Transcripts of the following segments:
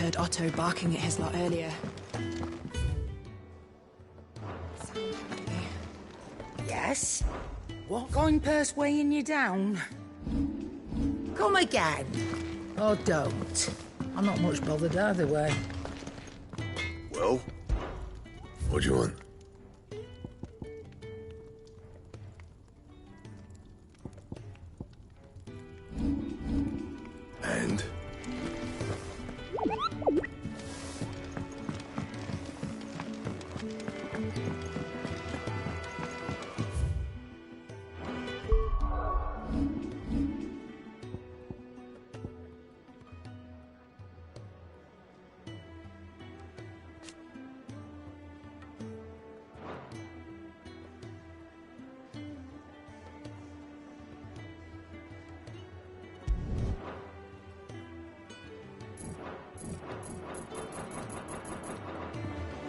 heard Otto barking at his lot earlier. Yes? What going purse weighing you down? Come again. Or don't. I'm not much bothered either way. Well? What do you want? And?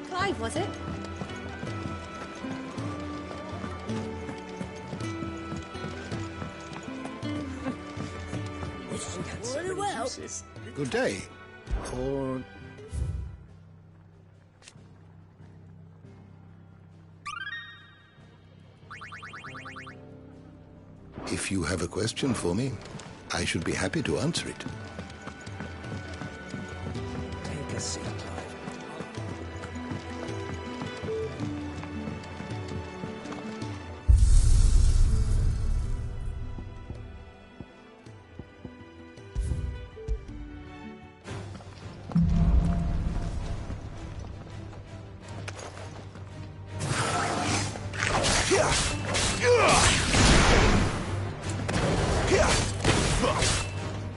Clive, was it? Very well. Good day. Or... If you have a question for me, I should be happy to answer it. Take a seat, Clive.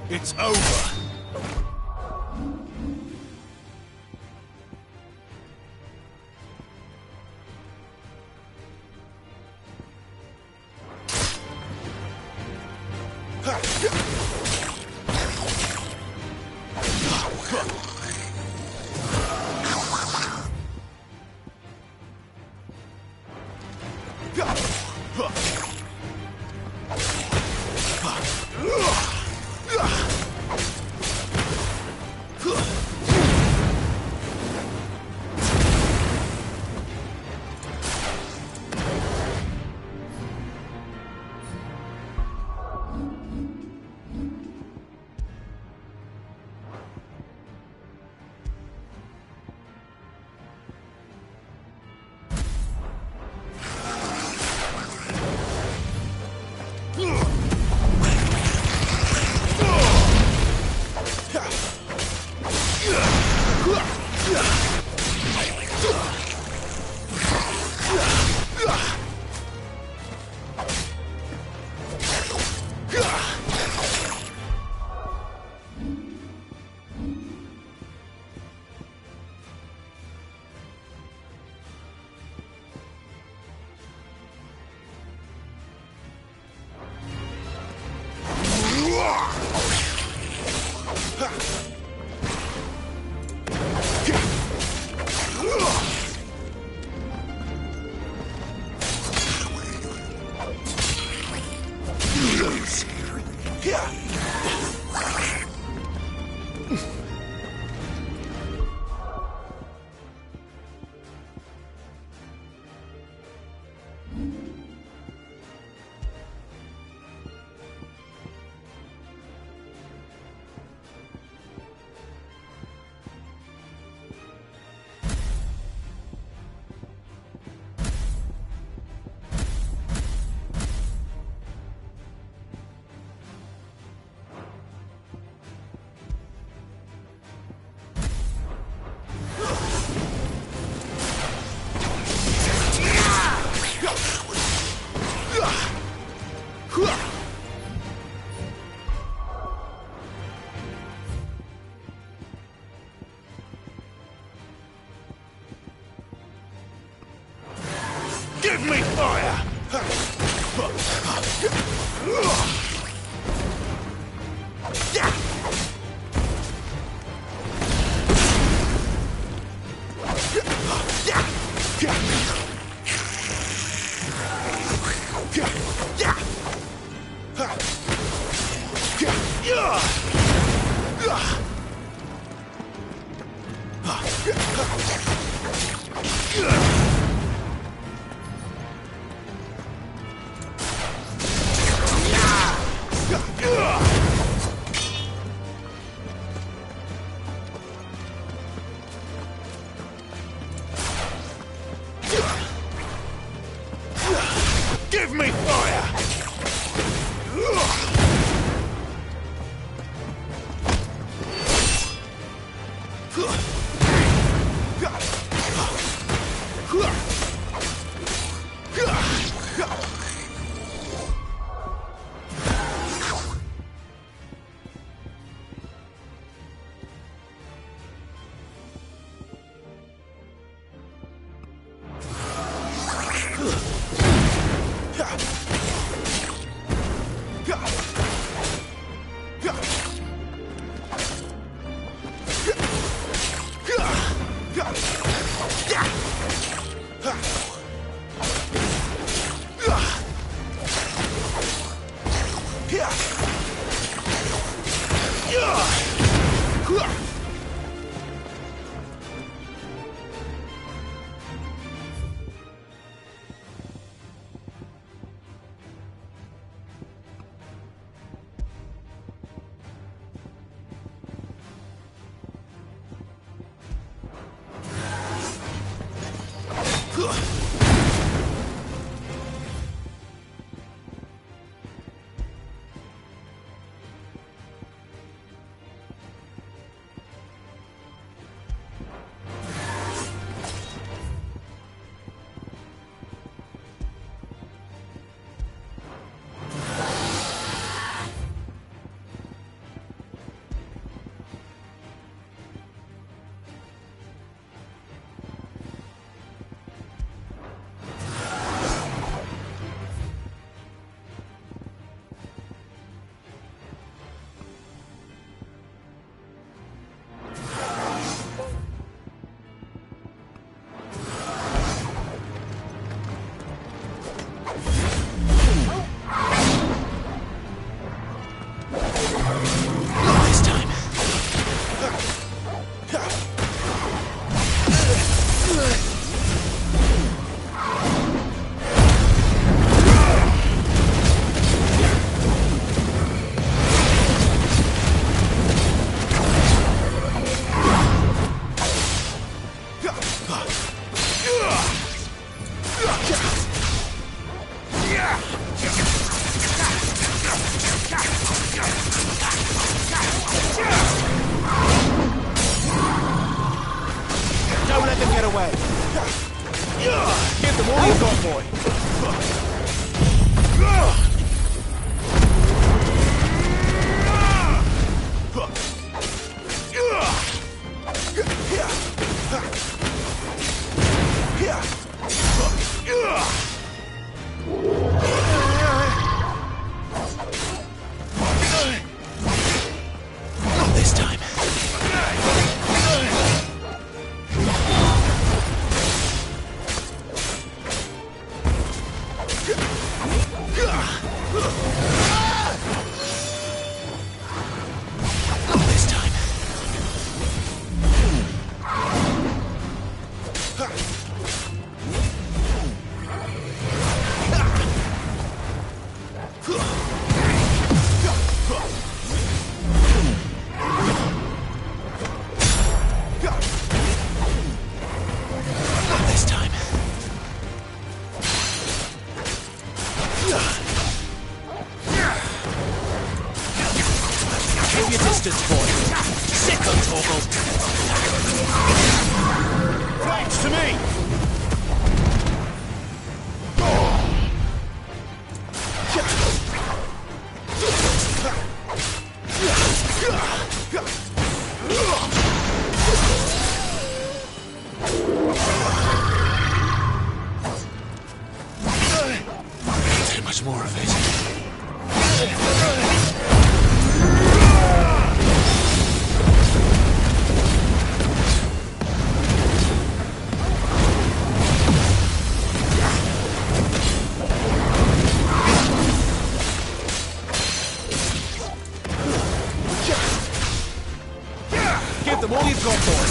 It's over. Give me fire! Give them all you've got, boy. Not this time. Not this time. Not this time. Keep your distance, boy. Sick on Torgal. Flanks to me. Too much more of it. Give them all you've got, boy.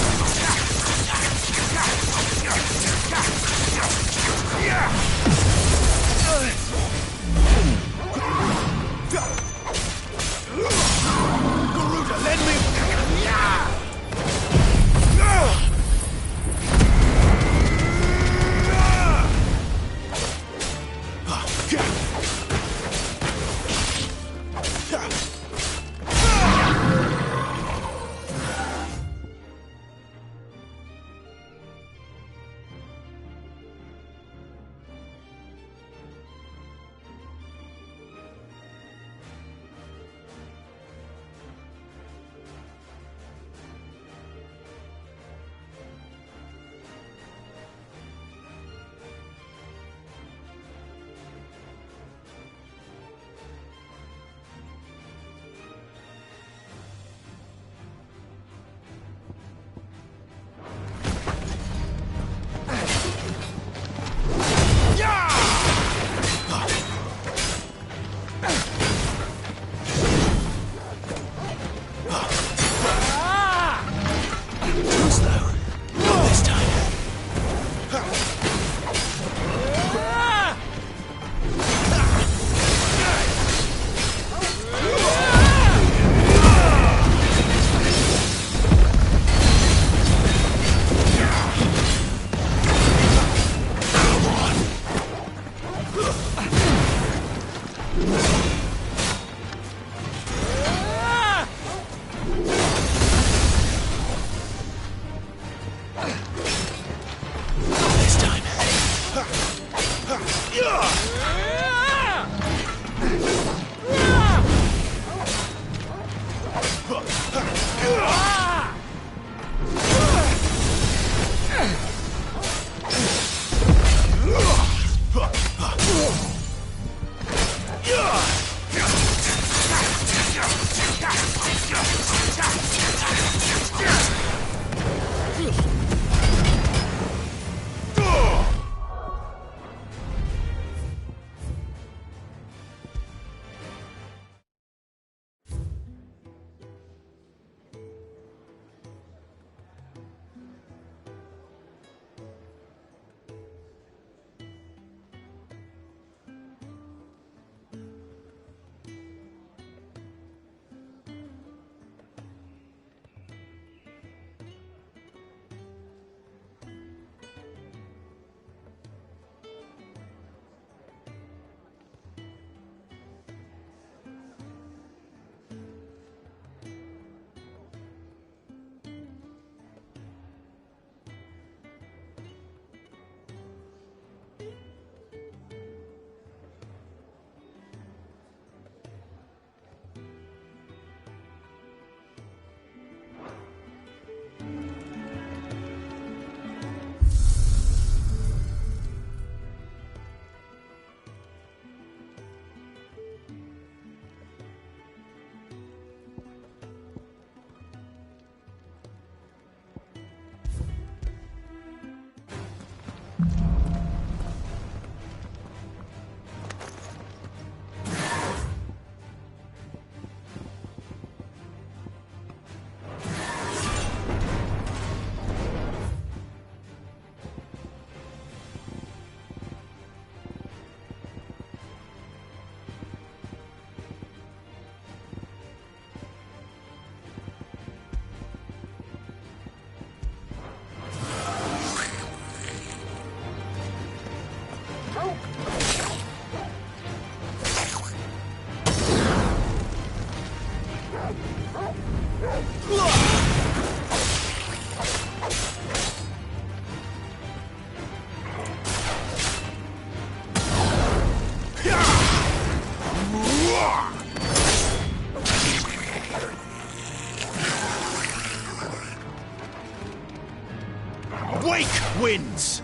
Wake wins!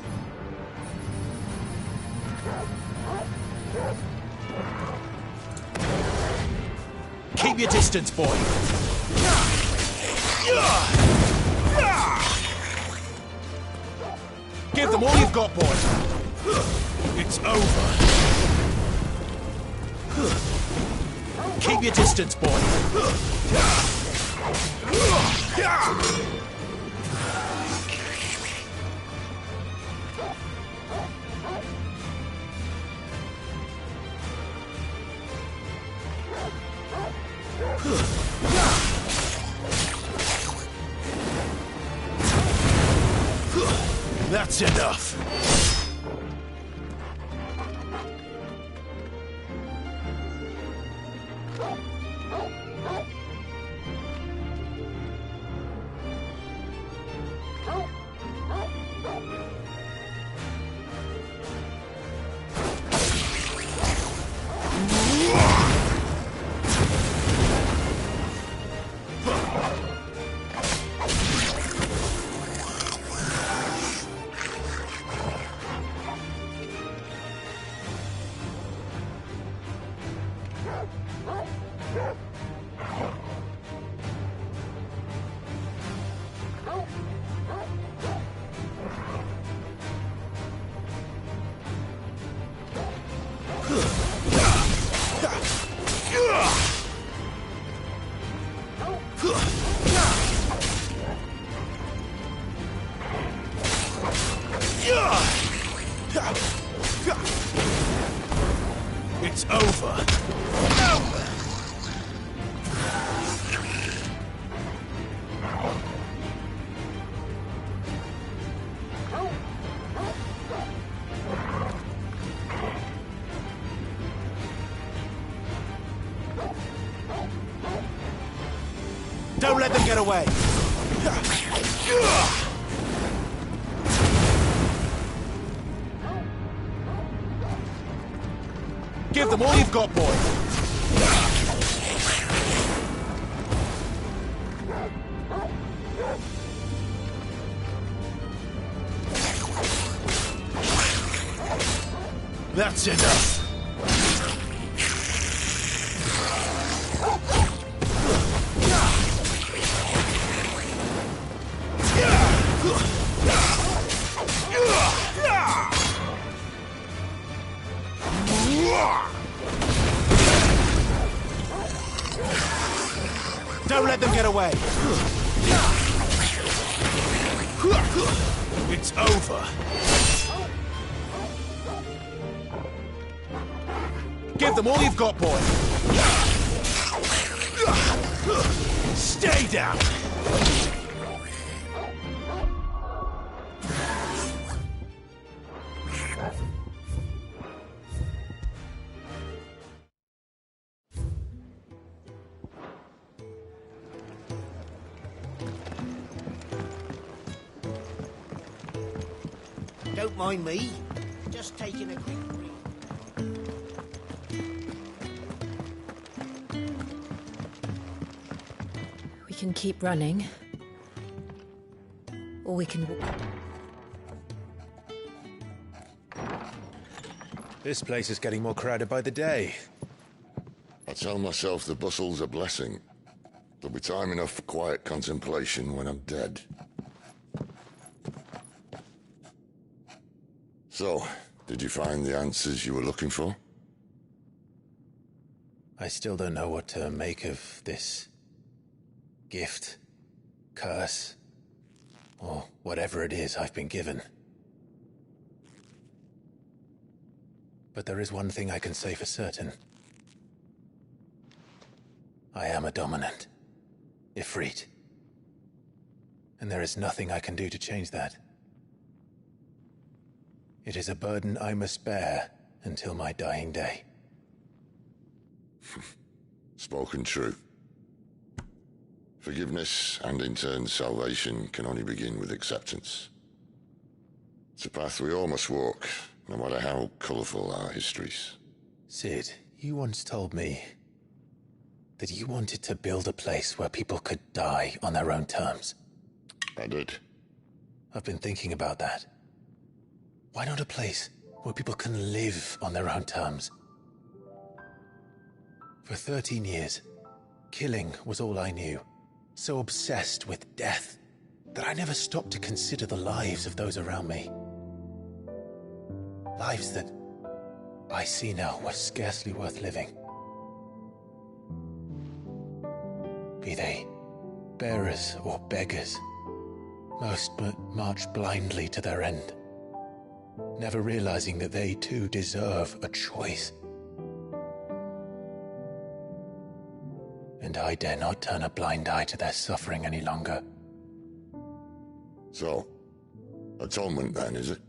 Keep your distance, boy. Give them all you've got, boy. It's over. Keep your distance, boy. That's enough. It's over. Don't let them get away. Give them all you've got, boy. That's enough. Don't let them get away. It's over. Give them all you've got, boy. Stay down. Don't mind me. Just taking a quick break. We can keep running. Or we can... This place is getting more crowded by the day. I tell myself the bustle's a blessing. There'll be time enough for quiet contemplation when I'm dead. So, did you find the answers you were looking for? I still don't know what to make of this gift, curse, or whatever it is I've been given. But there is one thing I can say for certain. I am a dominant, Ifrit. And there is nothing I can do to change that. It is a burden I must bear until my dying day. Spoken true. Forgiveness, and in turn salvation, can only begin with acceptance. It's a path we all must walk, no matter how colourful our histories. Cid, you once told me that you wanted to build a place where people could die on their own terms. I did. I've been thinking about that. Why not a place where people can live on their own terms? For 13 years, killing was all I knew. So obsessed with death that I never stopped to consider the lives of those around me. Lives that I see now were scarcely worth living. Be they bearers or beggars, most march blindly to their end, never realizing that they too deserve a choice. And I dare not turn a blind eye to their suffering any longer. So, atonement then, is it?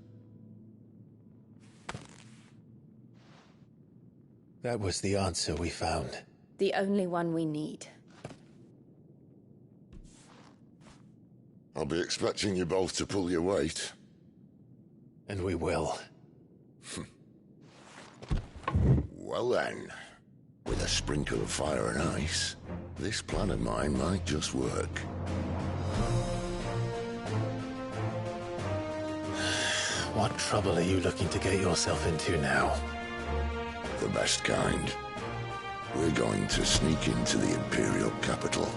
That was the answer we found. The only one we need. I'll be expecting you both to pull your weight. And we will. Well then, with a sprinkle of fire and ice, this plan of mine might just work. What trouble are you looking to get yourself into now? The best kind. We're going to sneak into the Imperial capital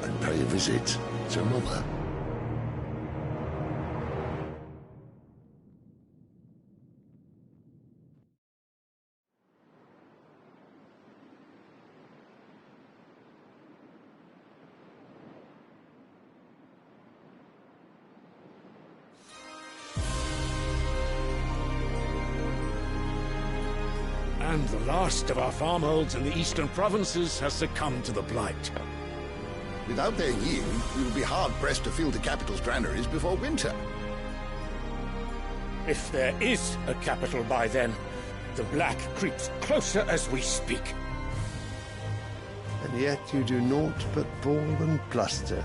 and pay a visit to Mother. And the last of our farmholds in the eastern provinces has succumbed to the blight. Without their yield, we will be hard-pressed to fill the capital's granaries before winter. If there is a capital by then, the black creeps closer as we speak. And yet you do naught but bawl and bluster.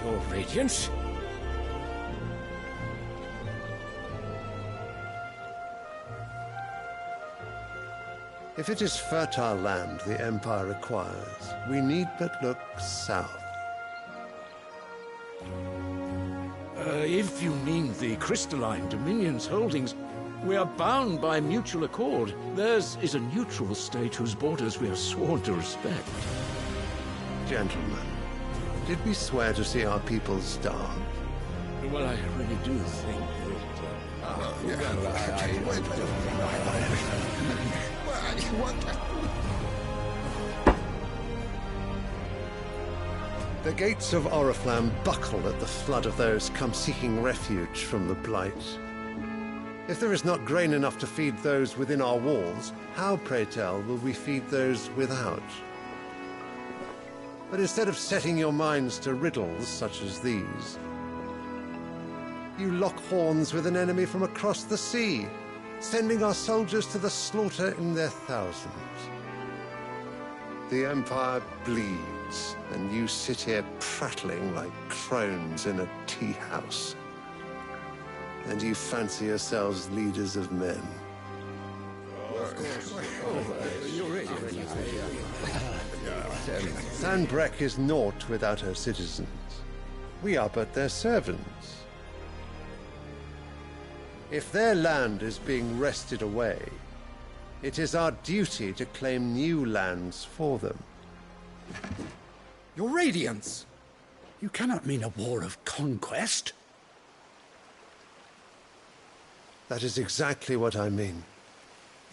Your Radiance? If it is fertile land the Empire requires, we need but look south. If you mean the Crystalline Dominion's holdings, we are bound by mutual accord. Theirs is a neutral state whose borders we are sworn to respect. Gentlemen, did we swear to see our people starve? Well, I really do think The gates of Oriflamme buckle at the flood of those come seeking refuge from the Blight. If there is not grain enough to feed those within our walls, how, pray tell, will we feed those without? But instead of setting your minds to riddles such as these, you lock horns with an enemy from across the sea, sending our soldiers to the slaughter in their thousands. The Empire bleeds, and you sit here prattling like crones in a tea house. And you fancy yourselves leaders of men. Sanbreque is naught without her citizens. We are but their servants. If their land is being wrested away, it is our duty to claim new lands for them. Your Radiance! You cannot mean a war of conquest. That is exactly what I mean.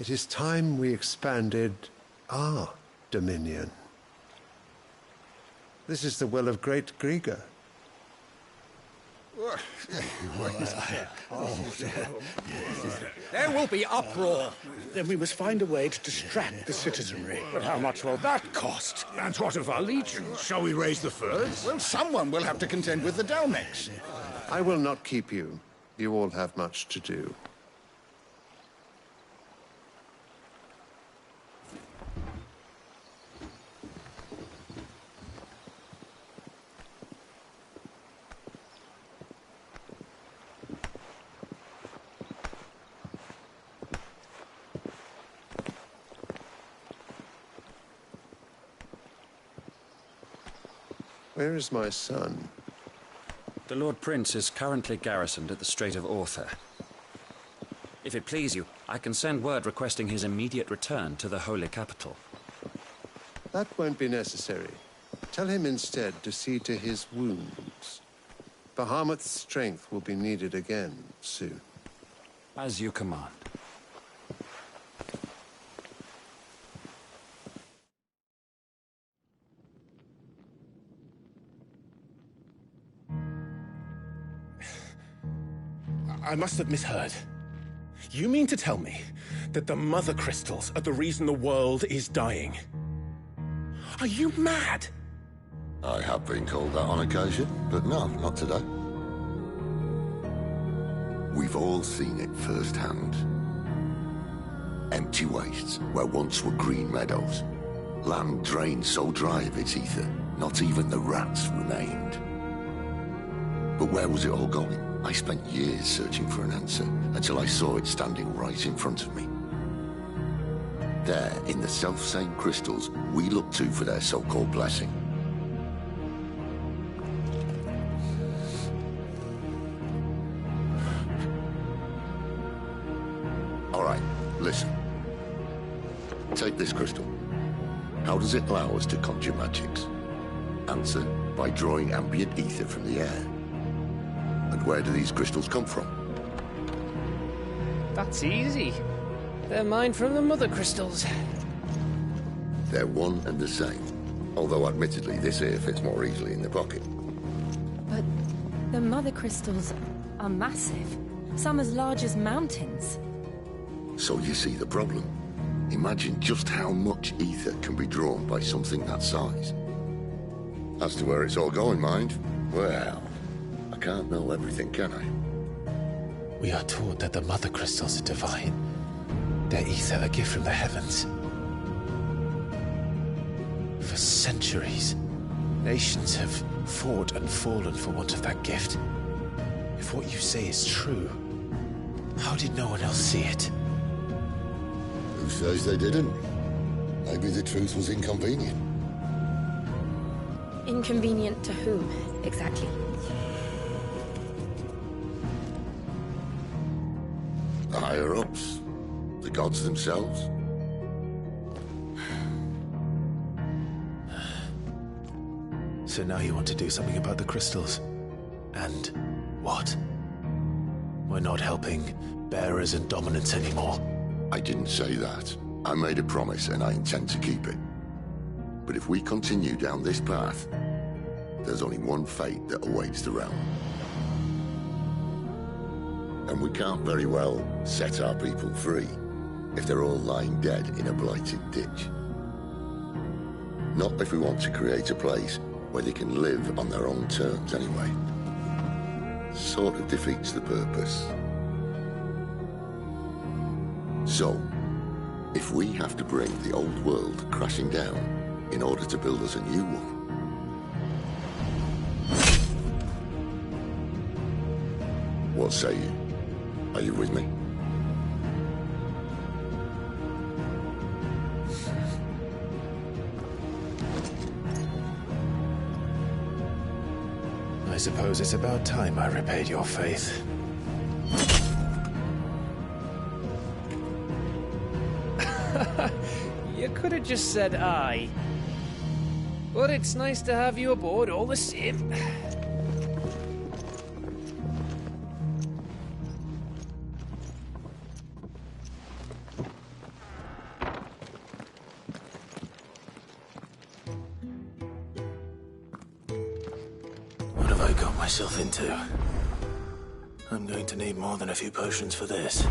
It is time we expanded our dominion. This is the will of great Griga. There will be uproar. Then we must find a way to distract the citizenry. But how much will that cost? And what of our legions? Shall we raise the furs? Well, someone will have to contend with the Dalmex. I will not keep you. You all have much to do. Where is my son? The Lord Prince is currently garrisoned at the Strait of Arthur. If it please you, I can send word requesting his immediate return to the Holy Capital. That won't be necessary. Tell him instead to see to his wounds. Bahamut's strength will be needed again soon. As you command. I must have misheard. You mean to tell me that the Mother Crystals are the reason the world is dying? Are you mad? I have been called that on occasion, but no, not today. We've all seen it firsthand. Empty wastes where once were green meadows. Land drained so dry of its ether, not even the rats remained. But where was it all going? I spent years searching for an answer, until I saw it standing right in front of me. There, in the self-same crystals we look to for their so-called blessing. All right, listen. Take this crystal. How does it allow us to conjure magics? Answer, by drawing ambient ether from the air. And where do these crystals come from? That's easy. They're mine from the Mother Crystals. They're one and the same. Although admittedly this here fits more easily in the pocket. But the Mother Crystals are massive. Some as large as mountains. So you see the problem. Imagine just how much ether can be drawn by something that size. As to where it's all going, mind, well, I can't know everything, can I? We are taught that the Mother Crystals are divine. Their ether a gift from the heavens. For centuries, nations have fought and fallen for want of that gift. If what you say is true, how did no one else see it? Who says they didn't? Maybe the truth was inconvenient. Inconvenient to whom, exactly? The higher-ups? The gods themselves? So now you want to do something about the crystals? And what? We're not helping bearers and dominants anymore. I didn't say that. I made a promise and I intend to keep it. But if we continue down this path, there's only one fate that awaits the realm. And we can't very well set our people free if they're all lying dead in a blighted ditch. Not if we want to create a place where they can live on their own terms anyway. Sort of defeats the purpose. So, if we have to bring the old world crashing down in order to build us a new one, what say you? Are you with me? I suppose it's about time I repaid your faith. You could have just said aye. But it's nice to have you aboard all the same. What have I got myself into? I'm going to need more than a few potions for this.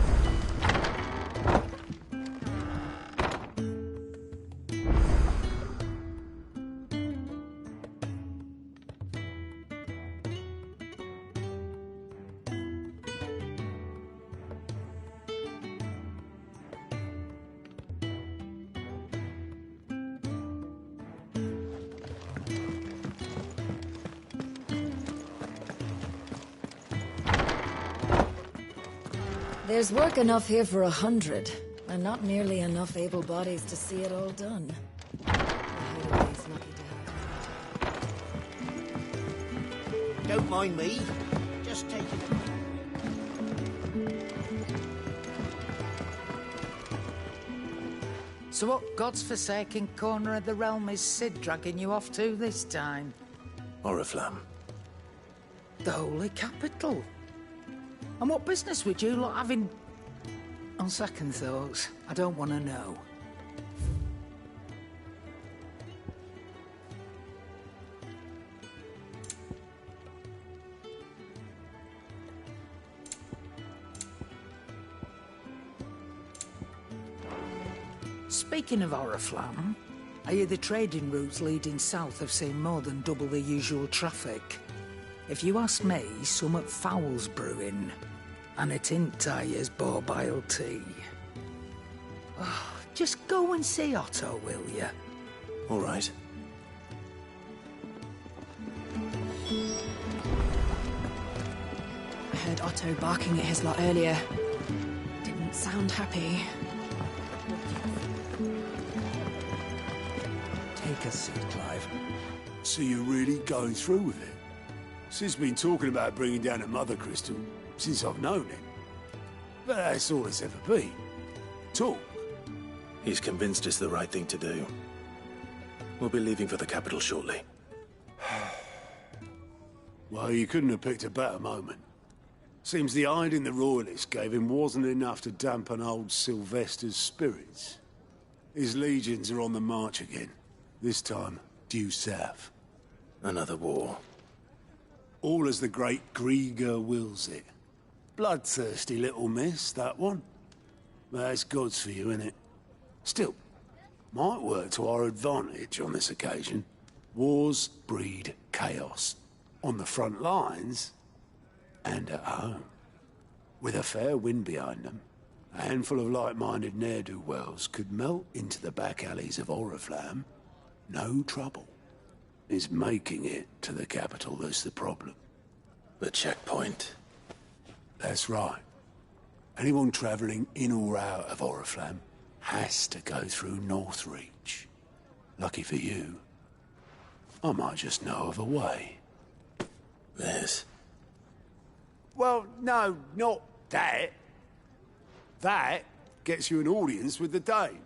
There's work enough here for 100, and not nearly enough able bodies to see it all done. Don't mind me. Just taking a quick So what God's forsaken corner of the realm is Cid dragging you off to this time? Oriflamme. The Holy Capital. And what business would you lot having... On second thoughts, I don't want to know. Speaking of Oriflamme, I hear the trading routes leading south have seen more than double the usual traffic. If you ask me, summat foul's brewing. And it ain't Tyre's borbile tea. Oh, just go and see Otto, will you? All right. I heard Otto barking at his lot earlier. Didn't sound happy. Take a seat, Clive. So you're really going through with it? Sid's been talking about bringing down a Mother Crystal since I've known him. But that's all it's ever been. Talk. He's convinced it's the right thing to do. We'll be leaving for the capital shortly. Well, you couldn't have picked a better moment. Seems the hiding the Royalists gave him wasn't enough to dampen old Sylvester's spirits. His legions are on the march again. This time, due south. Another war. All as the great Grieger wills it. Bloodthirsty little miss, that one. But that's God's for you, innit? Still, might work to our advantage on this occasion. Wars breed chaos. On the front lines, and at home. With a fair wind behind them, a handful of like-minded ne'er-do-wells could melt into the back alleys of Oriflamme. No trouble. It's making it to the capital that's the problem. The checkpoint. That's right. Anyone travelling in or out of Oriflamme has to go through Northreach. Lucky for you, I might just know of a way. This? Well, no, not that. That gets you an audience with the Dame.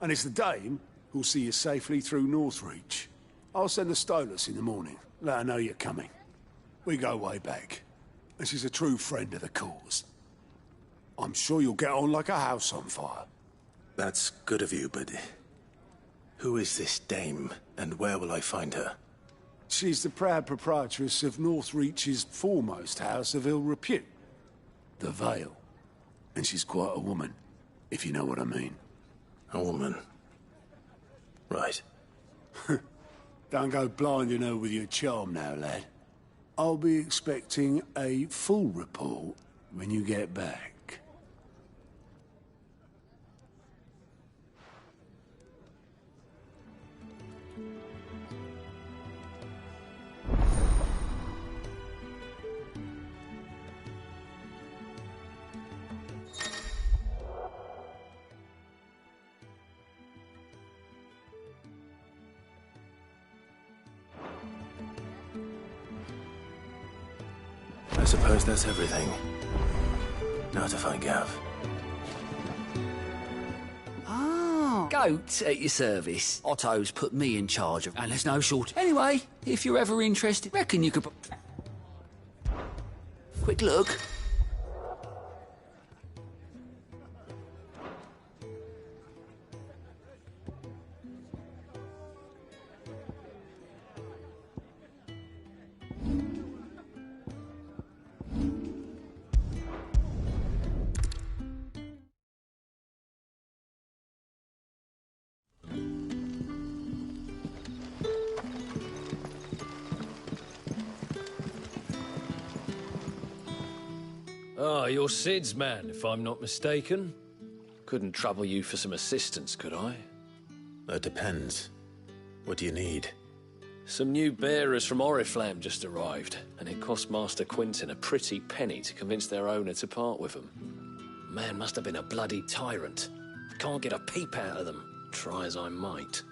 And it's the Dame who'll see you safely through Northreach. I'll send a Stolas in the morning. Let her know you're coming. We go way back. And she's a true friend of the cause. I'm sure you'll get on like a house on fire. That's good of you, but... who is this Dame, and where will I find her? She's the proud proprietress of Northreach's foremost house of ill repute. The Vale. And she's quite a woman, if you know what I mean. A woman? Right. Don't go blinding her with your charm now, lad. I'll be expecting a full report when you get back. I suppose that's everything. Now to find Gav. Ah, goat at your service. Otto's put me in charge of, and there's no short. Anyway, if you're ever interested, reckon you could... Quick look. Ah, you're Sid's man, if I'm not mistaken. Couldn't trouble you for some assistance, could I? That depends. What do you need? Some new bearers from Oriflamme just arrived, and it cost Master Quinton a pretty penny to convince their owner to part with them. Man must have been a bloody tyrant. Can't get a peep out of them, try as I might.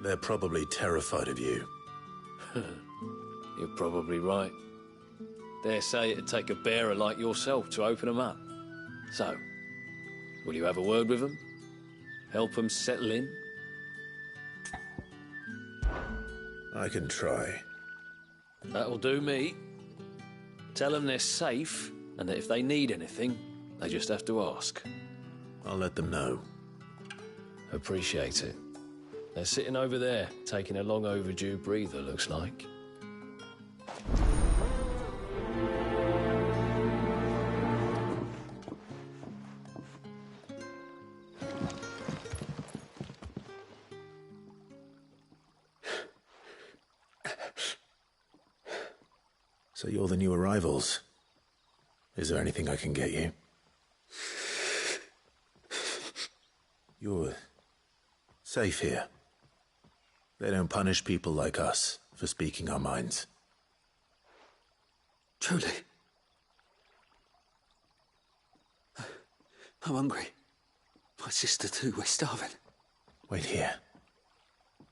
They're probably terrified of you. You're probably right. Dare say it'd take a bearer like yourself to open them up. So, will you have a word with them? Help them settle in? I can try. That'll do me. Tell them they're safe, and that if they need anything, they just have to ask. I'll let them know. Appreciate it. They're sitting over there, taking a long overdue breather, looks like. So you're the new arrivals. Is there anything I can get you? You're safe here. They don't punish people like us for speaking our minds. Truly. I'm hungry. My sister too, we're starving. Wait here.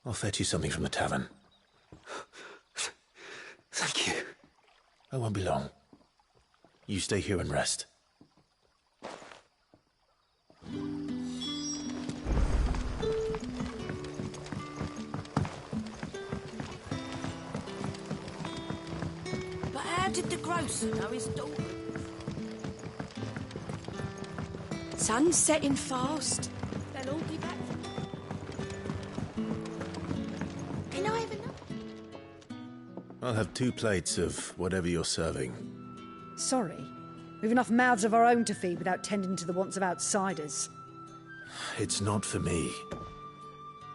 I'll fetch you something from the tavern. Thank you. I won't be long. You stay here and rest. But how did the grocer know his daughter? Sun's setting fast. They'll all be back. Can I have enough? I'll have 2 plates of whatever you're serving. Sorry. We've enough mouths of our own to feed without tending to the wants of outsiders. It's not for me.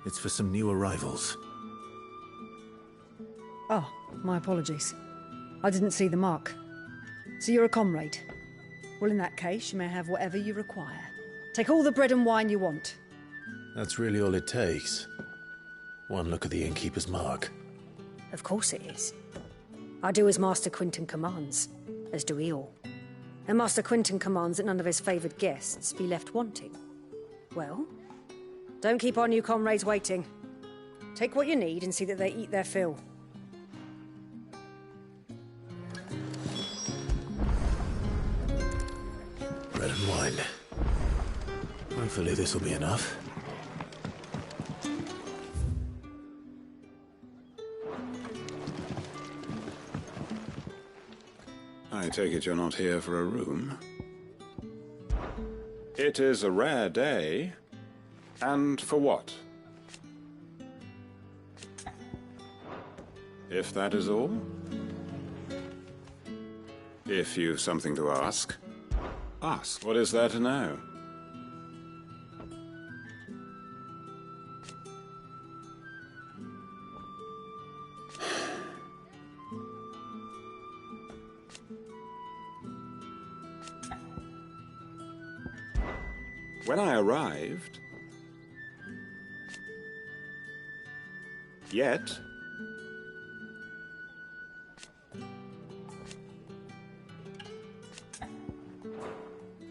It's for some new arrivals. Oh, my apologies. I didn't see the mark. So you're a comrade. Well, in that case, you may have whatever you require. Take all the bread and wine you want. That's really all it takes. One look at the innkeeper's mark. Of course it is. I do as Master Quinton commands, as do we all. And Master Quinton commands that none of his favoured guests be left wanting. Well, don't keep our new comrades waiting. Take what you need and see that they eat their fill. Bread and wine. Hopefully this will be enough. I take it you're not here for a room? It is a rare day. And for what? If that is all? If you've something to ask, ask. What is there to know? When I arrived, yet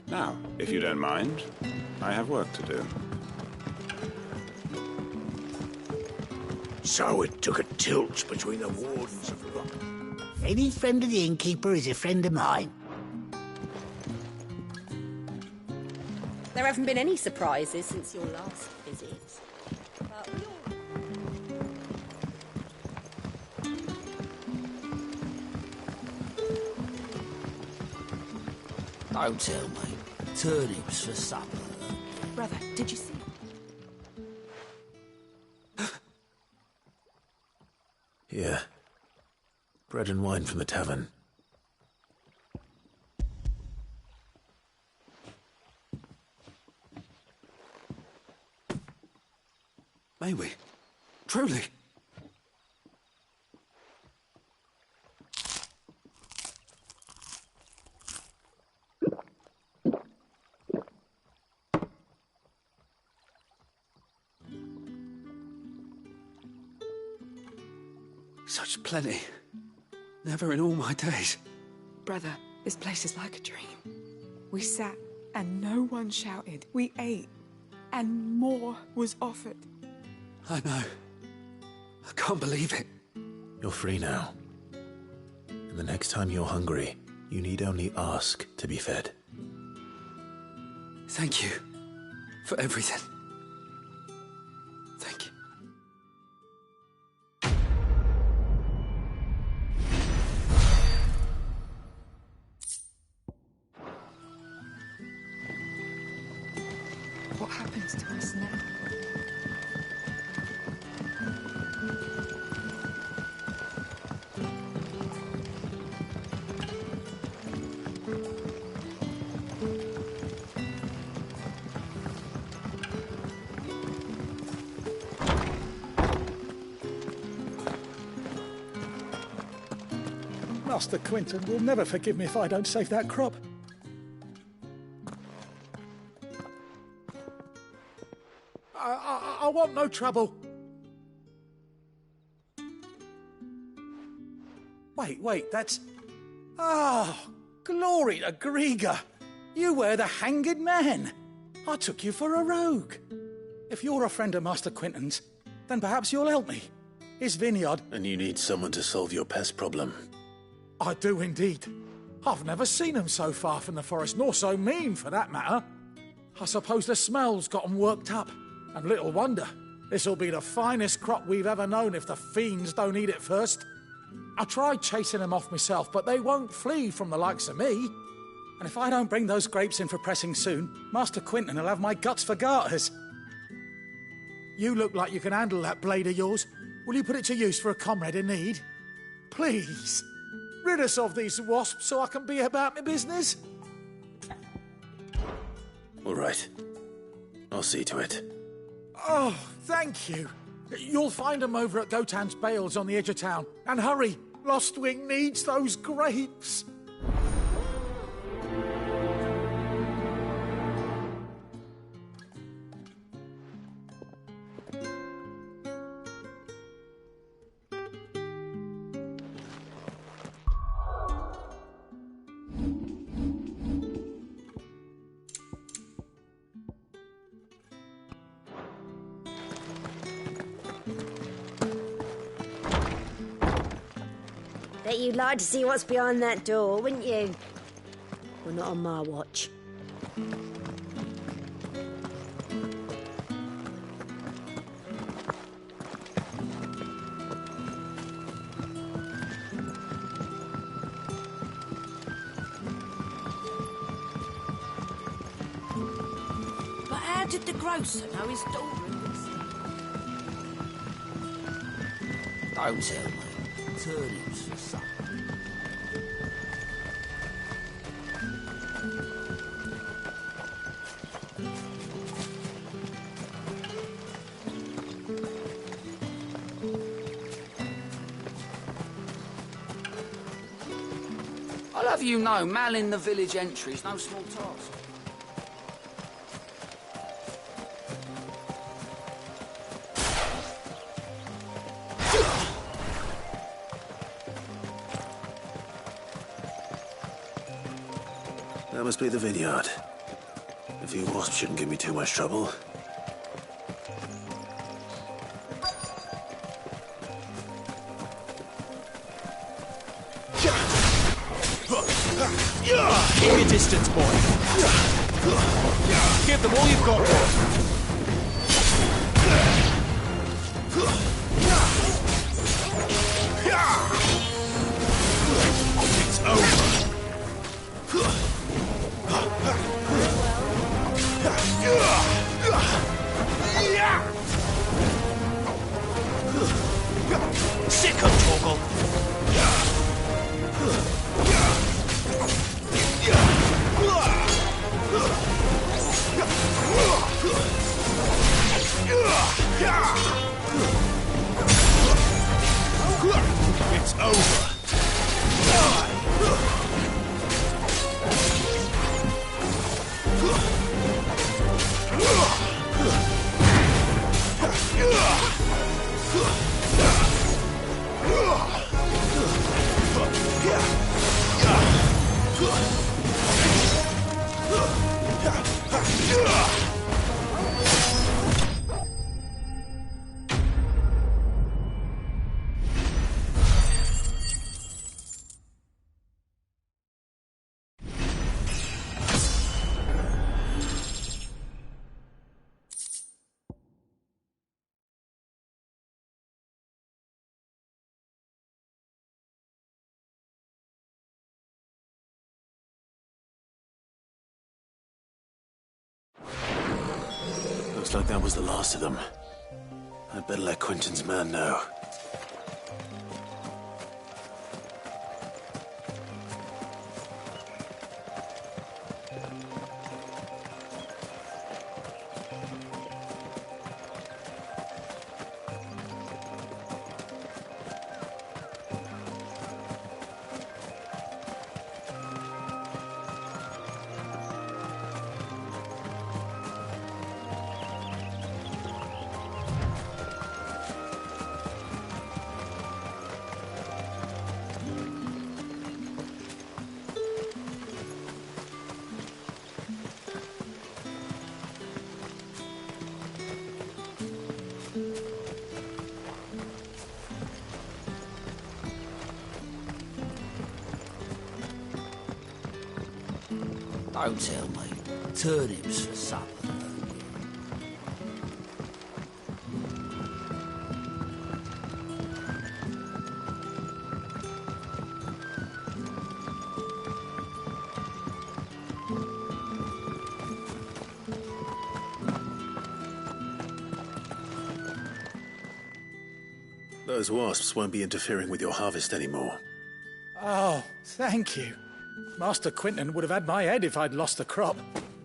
now, if you don't mind, I have work to do. So it took a tilt between the wardens of Rock. Any friend of the innkeeper is a friend of mine. There haven't been any surprises since your last visit. Don't tell me. Turnips for supper. Brother, did you see? Here. Bread and wine from the tavern. May we? Truly? Such plenty. Never in all my days. Brother, this place is like a dream. We sat and no one shouted. We ate and more was offered. I know. I can't believe it. You're free now. And the next time you're hungry, you need only ask to be fed. Thank you for everything. Thank you. What happens to us now? Master Quinton will never forgive me if I don't save that crop. I want no trouble. Wait, that's... Oh, glory to Griga. You were the hanged man. I took you for a rogue. If you're a friend of Master Quinton's, then perhaps you'll help me. His vineyard... And you need someone to solve your pest problem. I do indeed. I've never seen him so far from the forest, nor so mean, for that matter. I suppose the smell's got 'em worked up. And little wonder. This'll be the finest crop we've ever known if the fiends don't eat it first. I tried chasing them off myself, but they won't flee from the likes of me. And if I don't bring those grapes in for pressing soon, Master Quinton will have my guts for garters. You look like you can handle that blade of yours. Will you put it to use for a comrade in need? Please, rid us of these wasps so I can be about my business. All right. I'll see to it. Oh, thank you. You'll find them over at Gotan's Bales on the edge of town. And hurry, Lostwing needs those grapes. Bet you'd like to see what's behind that door, wouldn't you? Well, not on my watch. But how did the grocer know his daughter was... Don't tell me. Turnips for supper. I'll have you know, malling the village entry is no small task. That must be the vineyard. A few wasps shouldn't give me too much trouble. Keep your distance, boy. Give them all you've got, boy. It's over. Sick of Torgal. Looks like that was the last of them. I'd better let Quentin's man know. Don't tell me. Turnips for supper. Those wasps won't be interfering with your harvest anymore. Oh, thank you. Master Quinton would have had my head if I'd lost the crop.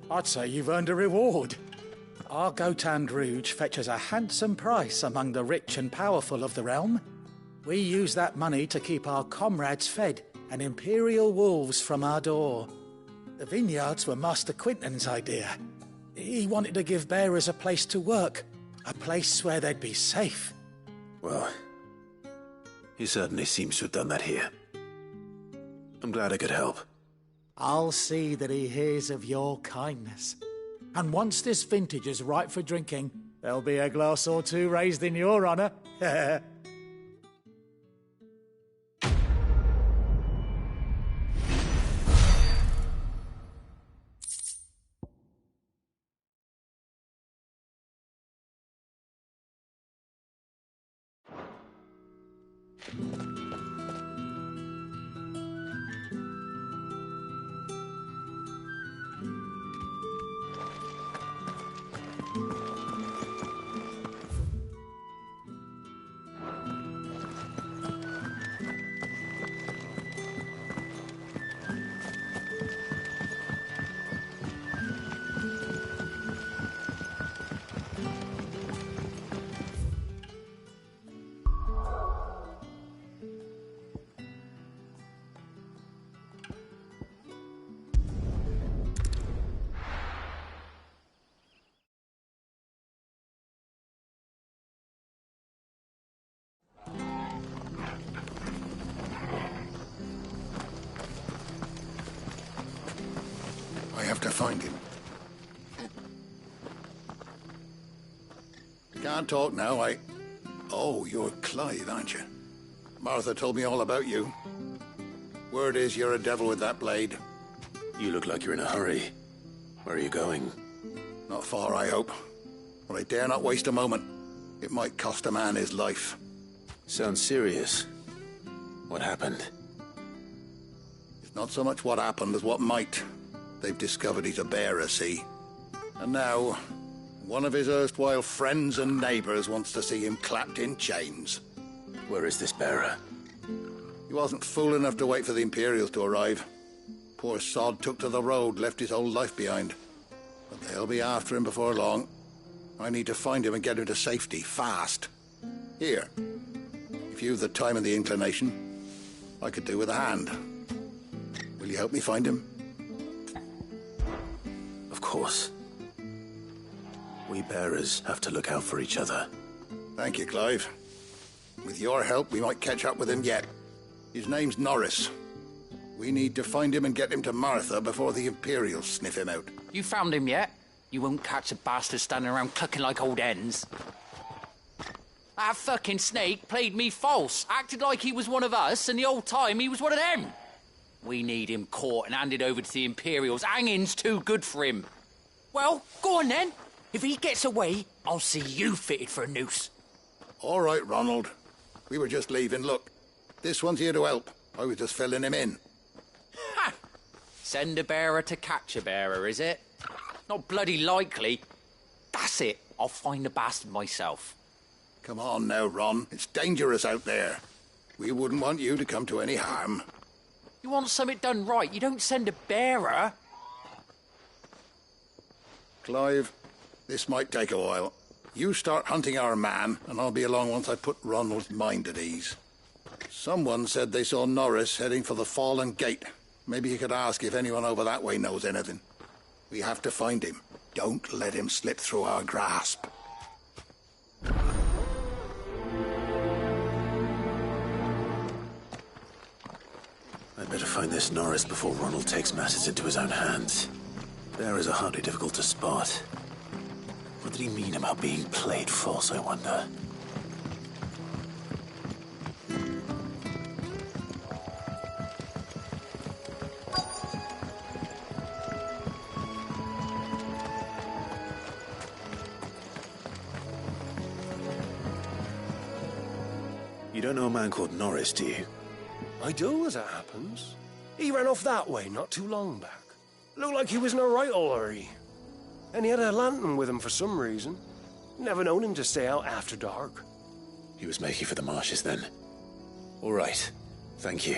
I'd say you've earned a reward. Our Gotand Rouge fetches a handsome price among the rich and powerful of the realm. We use that money to keep our comrades fed and imperial wolves from our door. The vineyards were Master Quinton's idea. He wanted to give bearers a place to work, a place where they'd be safe. Well, he certainly seems to have done that here. I'm glad I could help. I'll see that he hears of your kindness. And once this vintage is ripe for drinking, there'll be a glass or two raised in your honour. I have to find him. Can't talk now, Oh, you're Clive, aren't you? Martha told me all about you. Word is you're a devil with that blade. You look like you're in a hurry. Where are you going? Not far, I hope. But I dare not waste a moment. It might cost a man his life. Sounds serious. What happened? It's not so much what happened as what might. They've discovered he's a bearer, see? And now, one of his erstwhile friends and neighbours wants to see him clapped in chains. Where is this bearer? He wasn't fool enough to wait for the Imperials to arrive. Poor sod took to the road, left his whole life behind. But they'll be after him before long. I need to find him and get him to safety, fast. Here, if you've the time and the inclination, I could do with a hand. Will you help me find him? Of course. We bearers have to look out for each other. Thank you, Clive. With your help, we might catch up with him yet. His name's Norris. We need to find him and get him to Martha before the Imperials sniff him out. You found him yet? You won't catch a bastard standing around clucking like old hens. That fucking snake played me false, acted like he was one of us, and the whole time he was one of them. We need him caught and handed over to the Imperials. Hanging's too good for him. Well, go on then. If he gets away, I'll see you fitted for a noose. All right, Ronald. We were just leaving. Look, this one's here to help. I was just filling him in. Ha! Send a bearer to catch a bearer, is it? Not bloody likely. That's it. I'll find the bastard myself. Come on now, Ron. It's dangerous out there. We wouldn't want you to come to any harm. You want something done right, you don't send a bearer. Clive, this might take a while. You start hunting our man, and I'll be along once I put Ronald's mind at ease. Someone said they saw Norris heading for the Fallen Gate. Maybe you could ask if anyone over that way knows anything. We have to find him. Don't let him slip through our grasp. I'd better find this Norris before Ronald takes matters into his own hands. Bearers are hardly difficult to spot. What did he mean about being played false, I wonder? You don't know a man called Norris, do you? I do, as it happens. He ran off that way not too long back. Looked like he was in a right old hurry. And he had a lantern with him for some reason. Never known him to stay out after dark. He was making for the marshes then. All right. Thank you.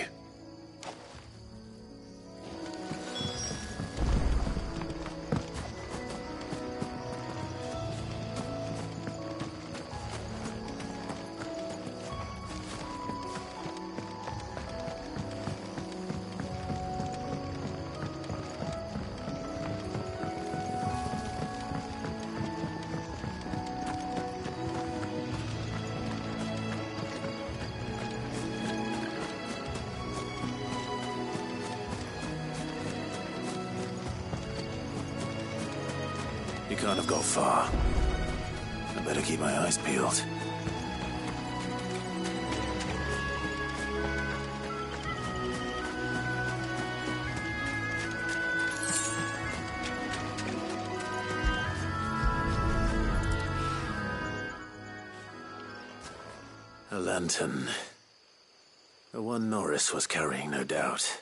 He can't have got far. I better keep my eyes peeled. A lantern. The one Norris was carrying, no doubt.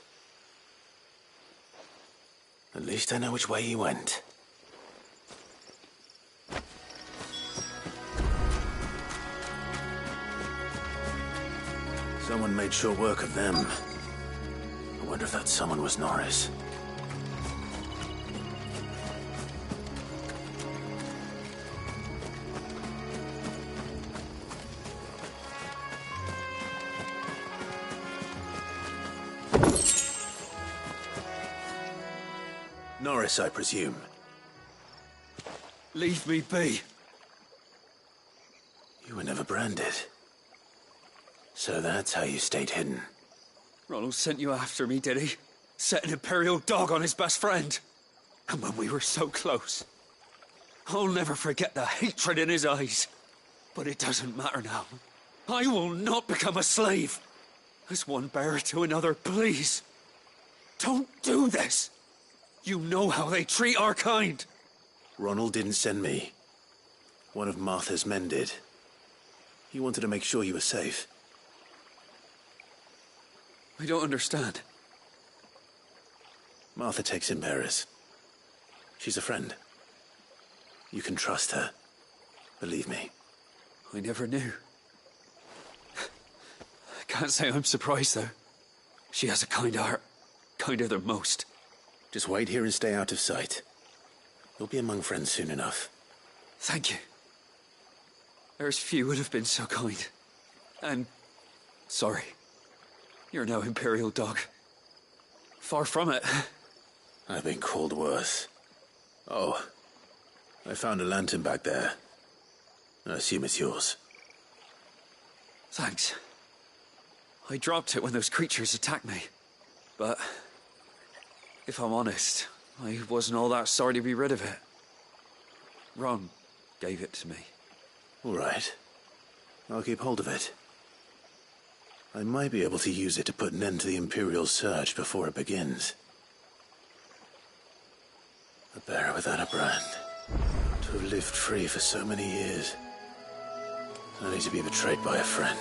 At least I know which way he went. Someone made short work of them. I wonder if that someone was Norris. Norris, I presume. Leave me be. You were never branded. So that's how you stayed hidden. Ronald sent you after me, did he? Set an Imperial dog on his best friend. And when we were so close. I'll never forget the hatred in his eyes. But it doesn't matter now. I will not become a slave. As one bearer to another, please. Don't do this. You know how they treat our kind. Ronald didn't send me. One of Martha's men did. He wanted to make sure you were safe. I don't understand. Martha takes in bearers. She's a friend. You can trust her. Believe me. I never knew. I can't say I'm surprised, though. She has a kind heart. Kinder than most. Just wait here and stay out of sight. You'll be among friends soon enough. Thank you. There's few would have been so kind. And sorry. You're no Imperial dog. Far from it. I've been called worse. Oh, I found a lantern back there. I assume it's yours. Thanks. I dropped it when those creatures attacked me. But if I'm honest, I wasn't all that sorry to be rid of it. Ron gave it to me. All right. I'll keep hold of it. I might be able to use it to put an end to the Imperial Surge before it begins. A bearer without a brand. To have lived free for so many years. Only to be betrayed by a friend.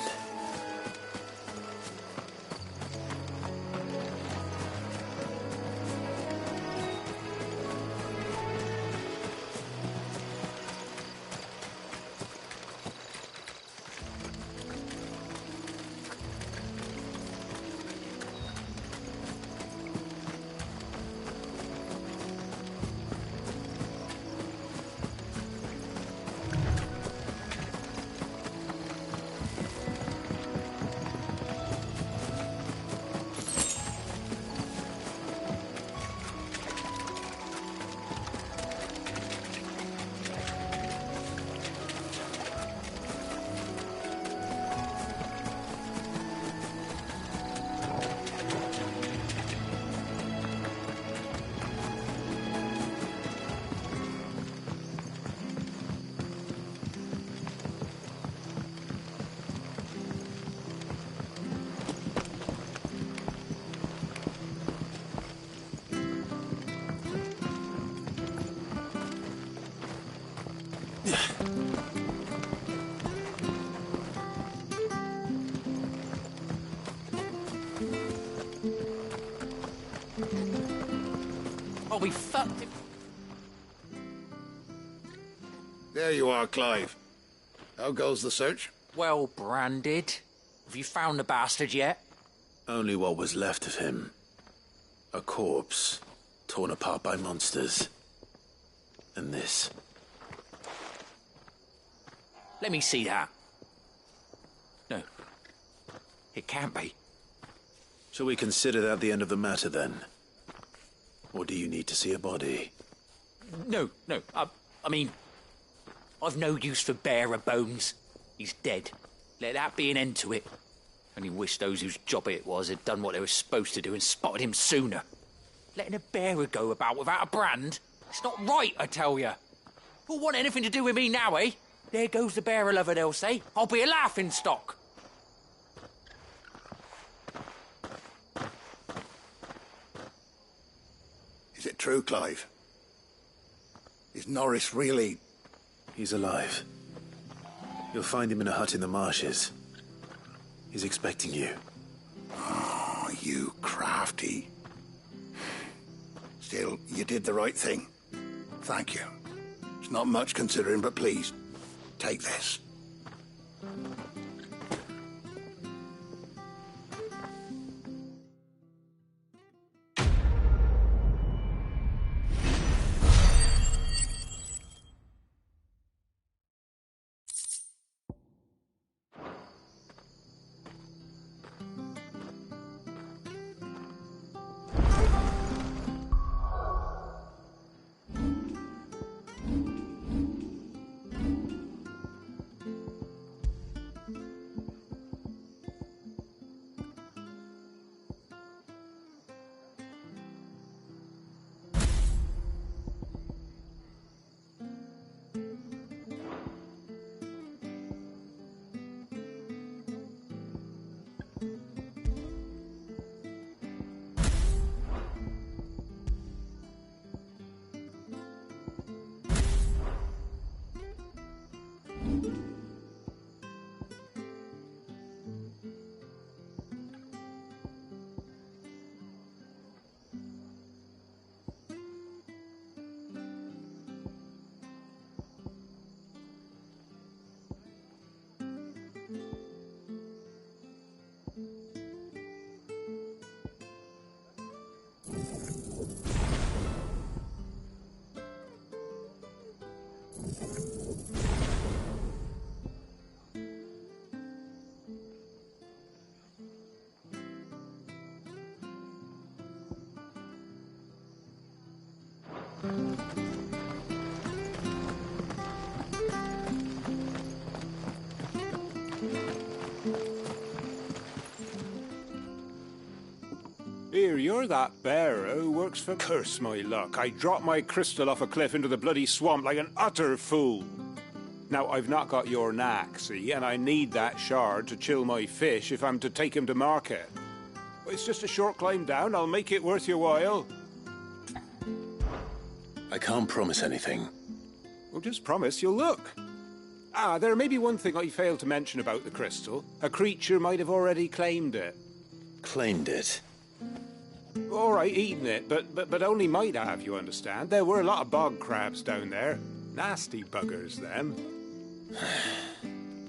Oh, we fucked him. There you are, Clive. How goes the search? Well branded. Have you found the bastard yet? Only what was left of him. A corpse, torn apart by monsters. And this. Let me see that. No. It can't be. Shall we consider that the end of the matter, then? Or do you need to see a body? No. I mean, I've no use for bearer bones. He's dead. Let that be an end to it. Only wish those whose job it was had done what they were supposed to do and spotted him sooner. Letting a bearer go about without a brand? It's not right, I tell you. Who'll want anything to do with me now, eh? There goes the bearer lover, they'll say. I'll be a laughing stock. Is it true, Clive? Is Norris really... He's alive. You'll find him in a hut in the marshes. He's expecting you. Oh, you crafty. Still, you did the right thing. Thank you. It's not much considering, but please, take this. hear you're that bearer who works for... Curse my luck. I dropped my crystal off a cliff into the bloody swamp like an utter fool. Now, I've not got your knack, see, and I need that shard to chill my fish if I'm to take him to market. It's just a short climb down. I'll make it worth your while. I can't promise anything. Well, just promise you'll look. Ah, there may be one thing I failed to mention about the crystal. A creature might have already claimed it. Claimed it? All right, eaten it, but only might have, you understand. There were a lot of bog crabs down there. Nasty buggers, them.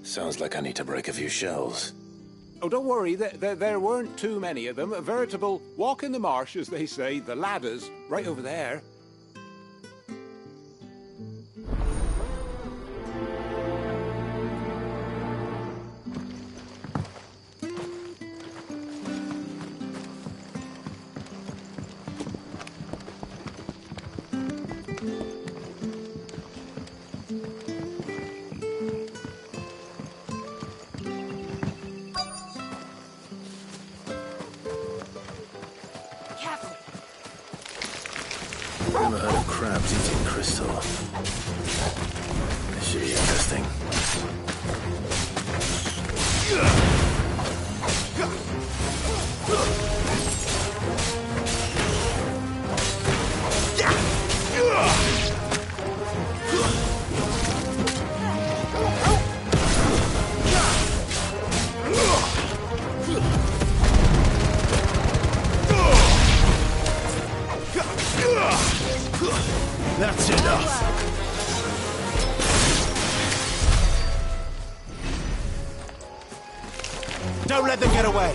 Sounds like I need to break a few shells. Oh, don't worry, there weren't too many of them. A veritable walk in the marsh, as they say. The ladder's right over there. Never heard of crabs eating crystal. This should be interesting. That's enough. Don't let them get away.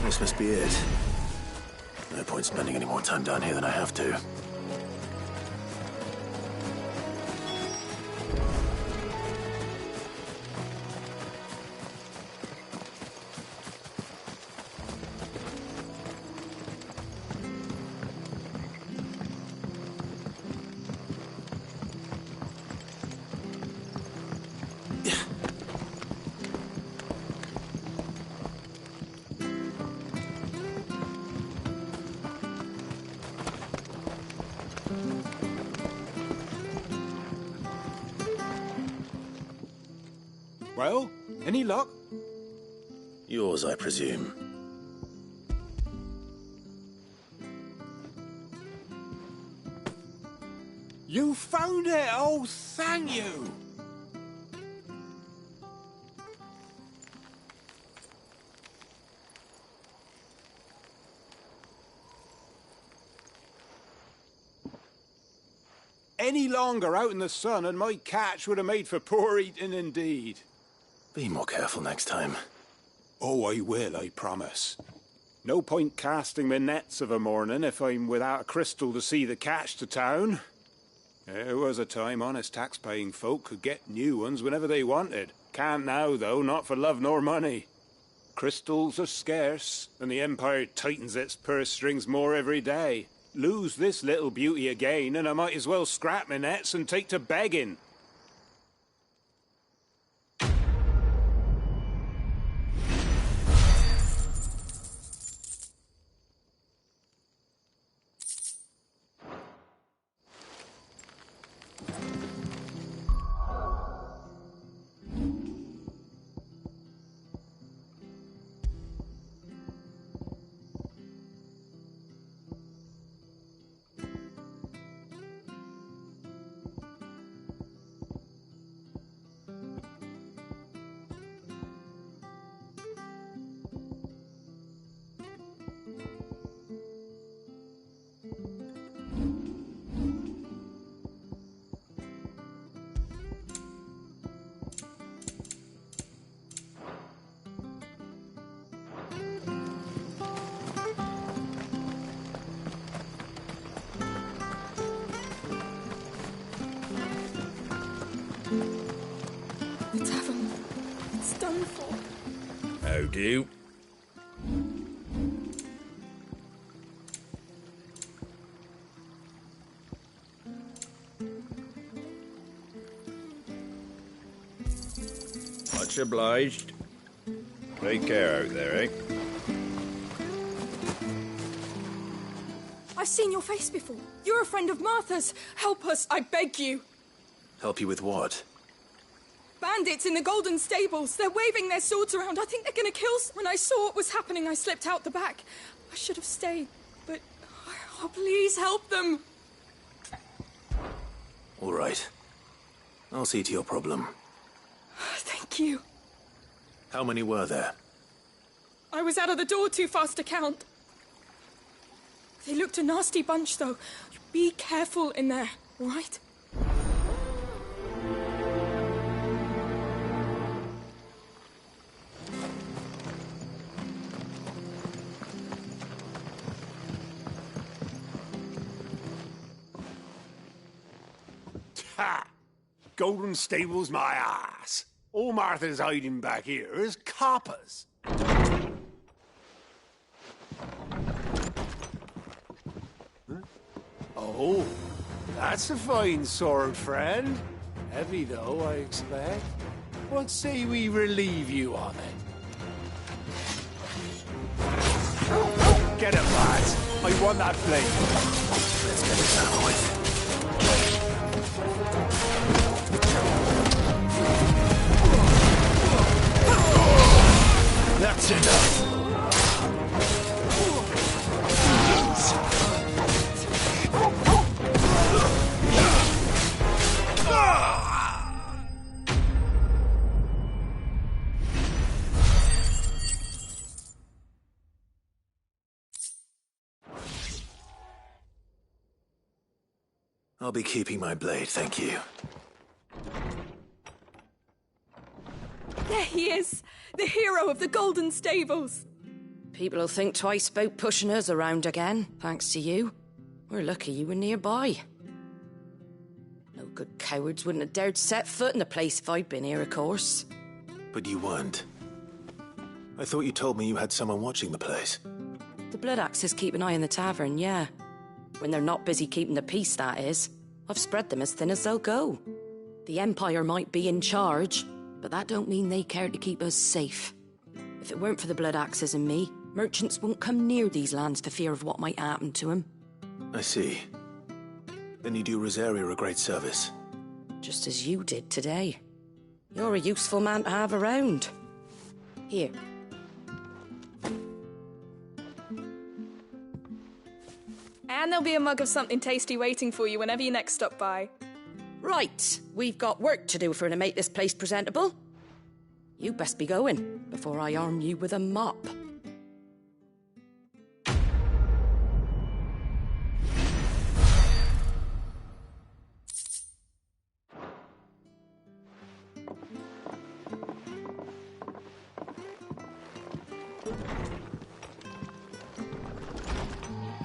This must be it. No point spending any more time down here than I have to. Well, any luck? Yours, I presume. You found it! Oh, thank you! Any longer out in the sun and my catch would have made for poor eating indeed. Be more careful next time. Oh, I will, I promise. No point casting my nets of a morning if I'm without a crystal to see the catch to town. There was a time honest tax-paying folk could get new ones whenever they wanted. Can't now, though, not for love nor money. Crystals are scarce, and the Empire tightens its purse strings more every day. Lose this little beauty again, and I might as well scrap my nets and take to begging. The tavern. It's done for. How do? Much obliged. Take care out there, eh? I've seen your face before. You're a friend of Martha's. Help us, I beg you. Help you with what? Bandits in the Golden Stables. They're waving their swords around. I think they're gonna kill us. When I saw what was happening, I slipped out the back. I should have stayed, but... Oh, please help them. All right. I'll see to your problem. Thank you. How many were there? I was out of the door too fast to count. They looked a nasty bunch, though. Be careful in there, all right? Ha! Golden Stables, my ass. All Martha's hiding back here is coppers. Huh? Oh, that's a fine sword, friend. Heavy, though, I expect. What say we relieve you of it? Get it, lads. I want that blade. Let's get it done with. That's enough. I'll be keeping my blade, thank you. There he is, the hero of the Golden Stables. People will think twice about pushing us around again, thanks to you. We're lucky you were nearby. No good cowards wouldn't have dared set foot in the place if I'd been here, of course. But you weren't. I thought you told me you had someone watching the place. The Blood Axes keep an eye on the tavern, yeah. When they're not busy keeping the peace, that is. I've spread them as thin as they'll go. The Empire might be in charge, but that don't mean they care to keep us safe. If it weren't for the Blood Axes and me, merchants won't come near these lands for fear of what might happen to them. I see. Then you do Rosaria a great service. Just as you did today. You're a useful man to have around. Here. And there'll be a mug of something tasty waiting for you whenever you next stop by. Right, we've got work to do to make this place presentable. You best be going, before I arm you with a mop.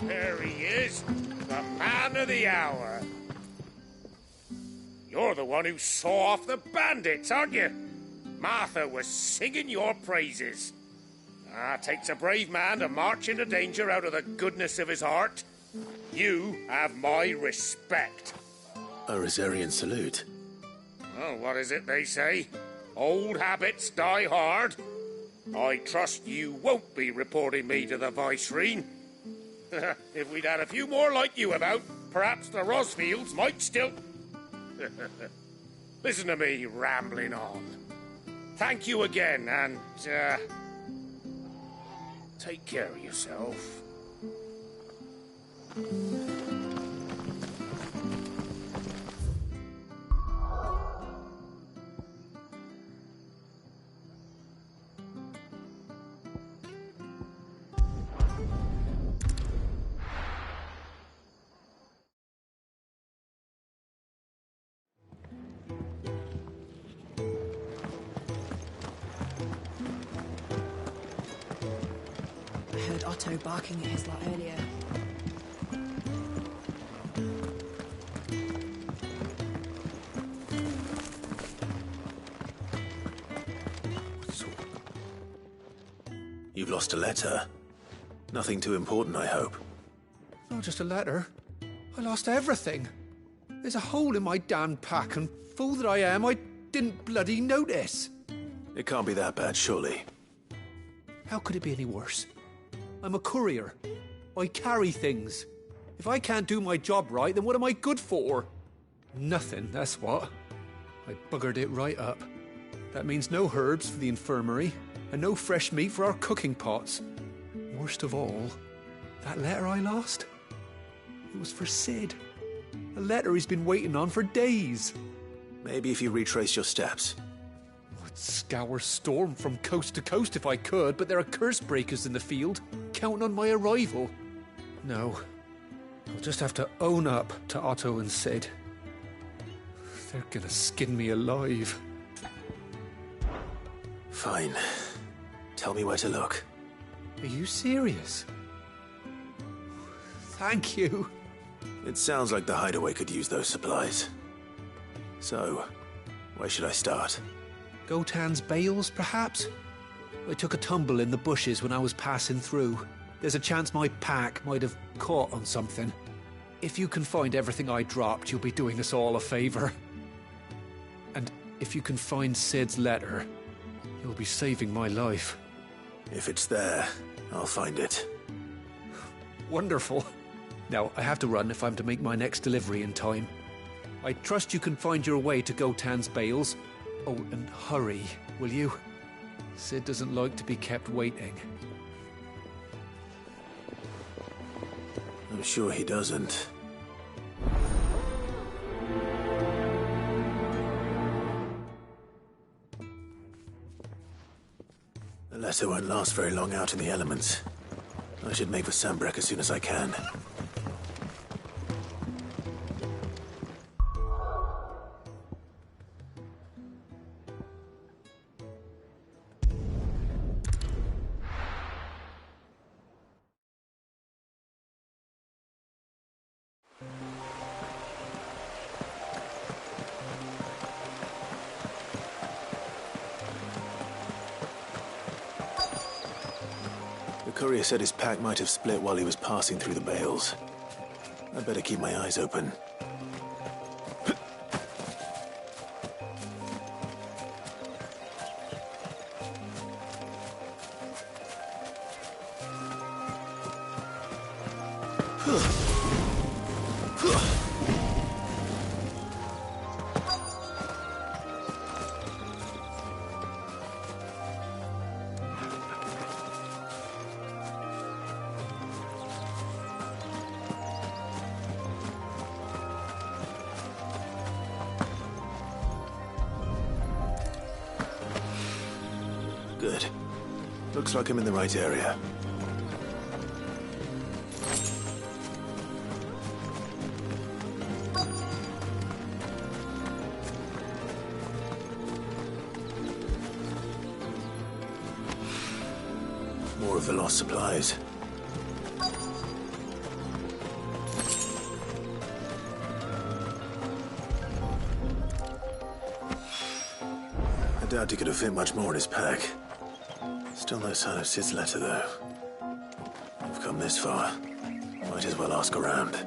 There he is, the man of the hour. You're the one who saw off the bandits, aren't you? Martha was singing your praises. Takes a brave man to march into danger out of the goodness of his heart. You have my respect. A Rosarian salute. Oh, what is it they say? Old habits die hard. I trust you won't be reporting me to the Viceroy. If we'd had a few more like you about, perhaps the Rosfields might still... Listen to me rambling on. Thank you again, and, take care of yourself. Otto barking at his lot earlier. You've lost a letter. Nothing too important, I hope. Not just a letter. I lost everything. There's a hole in my damned pack, and fool that I am, I didn't bloody notice. It can't be that bad, surely. How could it be any worse? I'm a courier. I carry things. If I can't do my job right, then what am I good for? Nothing, that's what. I buggered it right up. That means no herbs for the infirmary, and no fresh meat for our cooking pots. Worst of all, that letter I lost? It was for Sid. A letter he's been waiting on for days. Maybe if you retrace your steps. I'd scour Storm from coast to coast if I could, but there are curse breakers in the field, counting on my arrival. No, I'll just have to own up to Otto and Sid. They're gonna skin me alive. Fine. Tell me where to look. Are you serious? Thank you. It sounds like the hideaway could use those supplies. So, where should I start? Gotan's bales, perhaps? I took a tumble in the bushes when I was passing through. There's a chance my pack might have caught on something. If you can find everything I dropped, you'll be doing us all a favor. And if you can find Sid's letter, you'll be saving my life. If it's there, I'll find it. Wonderful. Now, I have to run if I'm to make my next delivery in time. I trust you can find your way to Gotan's bales. Oh, and hurry, will you? Sid doesn't like to be kept waiting. I'm sure he doesn't. The letter won't last very long out in the elements. I should make for Sanbreque as soon as I can. The courier said his pack might have split while he was passing through the bales. I'd better keep my eyes open. Good. Looks like I'm in the right area. More of the lost supplies. I doubt he could have fit much more in his pack. Still no sign of Sid's letter, though. I've come this far. Might as well ask around.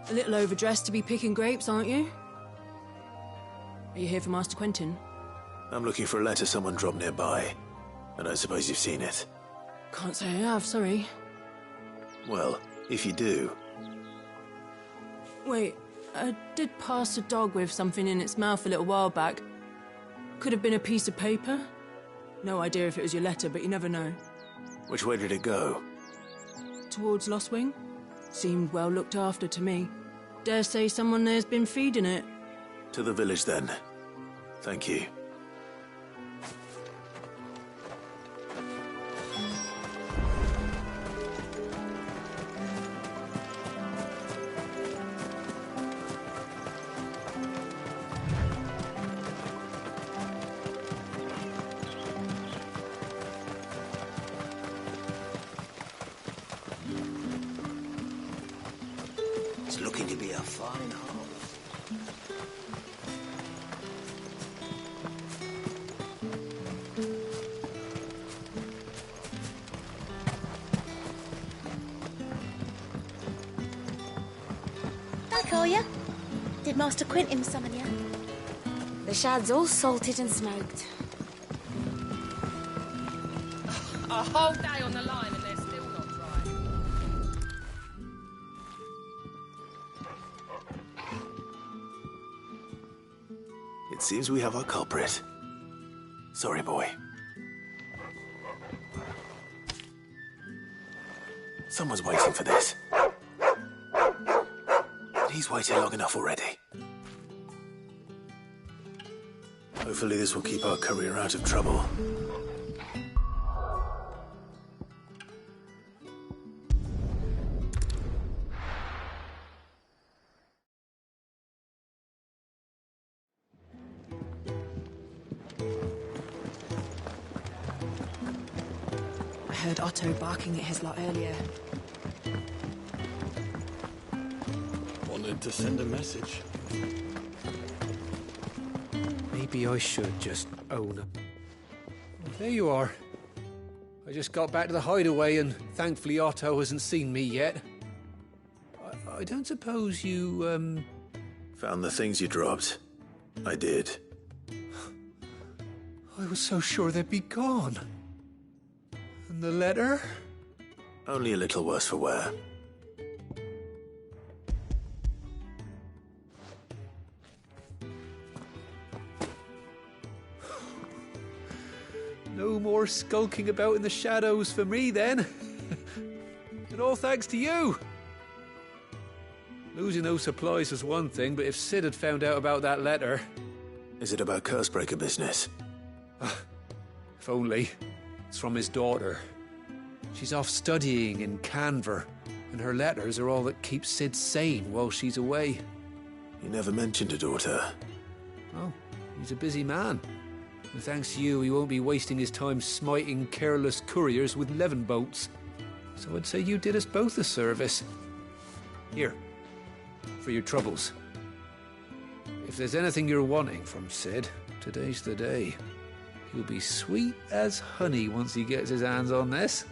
A little overdressed to be picking grapes, aren't you? Are you here for Master Quentin? I'm looking for a letter someone dropped nearby. I don't suppose you've seen it. Can't say I have, sorry. Well, if you do... Wait, I did pass a dog with something in its mouth a little while back. Could have been a piece of paper. No idea if it was your letter, but you never know. Which way did it go? Towards Lostwing? Seemed well looked after to me. Dare say someone there's been feeding it. To the village, then. Thank you. It's looking to be a fine harbour. I call you. Did Master Quentin summon you? The shad's all salted and smoked. A whole day on the line and they're still not dry. It seems we have our culprit. Sorry, boy. Someone's waiting for this. But he's waited long enough already. Hopefully this will keep our courier out of trouble. I heard Otto barking at his lot earlier. Wanted to send a message. Maybe I should just own up. Well, there you are. I just got back to the hideaway and thankfully Otto hasn't seen me yet. I don't suppose you, Found the things you dropped. I did. I was so sure they'd be gone. And the letter? Only a little worse for wear. No more skulking about in the shadows for me, then. And all thanks to you. Losing those supplies was one thing, but if Sid had found out about that letter... Is it about Cursebreaker business? If only. It's from his daughter. She's off studying in Canver, and her letters are all that keep Sid sane while she's away. He never mentioned a daughter. Oh, he's a busy man. And thanks to you, he won't be wasting his time smiting careless couriers with levin boats. So I'd say you did us both a service. Here, for your troubles. If there's anything you're wanting from Sid, today's the day. He'll be sweet as honey once he gets his hands on this.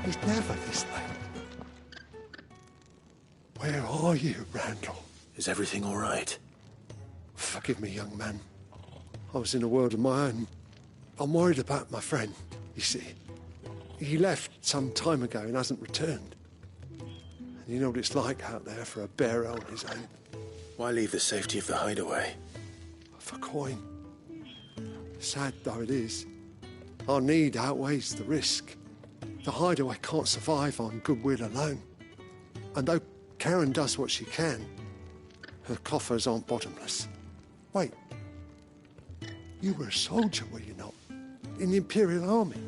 It's never this late. Where are you, Randall? Is everything all right? Forgive me, young man. I was in a world of my own. I'm worried about my friend, you see. He left some time ago and hasn't returned. And you know what it's like out there for a bearer on his own. Why leave the safety of the hideaway? For coin. Sad though it is, our need outweighs the risk. The hideaway can't survive on goodwill alone. And though Karen does what she can, her coffers aren't bottomless. Wait. You were a soldier, were you not? In the Imperial Army?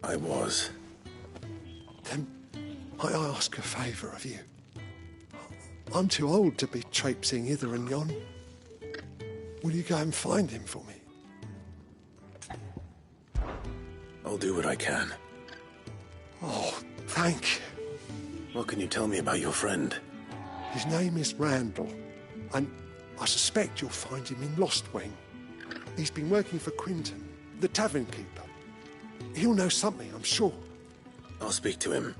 I was. Then I ask a favour of you. I'm too old to be traipsing hither and yon. Will you go and find him for me? I'll do what I can. Oh, thank you. What can you tell me about your friend? His name is Randall, and I suspect you'll find him in Lostwing. He's been working for Quinton, the tavern keeper. He'll know something, I'm sure. I'll speak to him.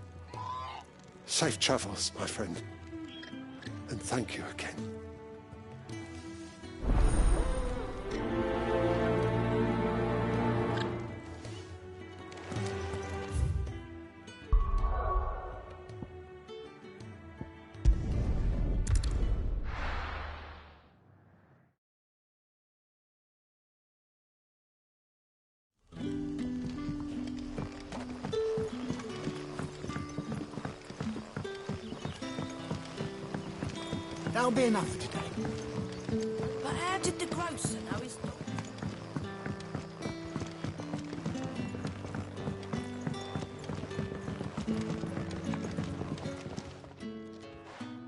Safe travels, my friend. And thank you again. That'll be enough for today. But how did the grocer know his...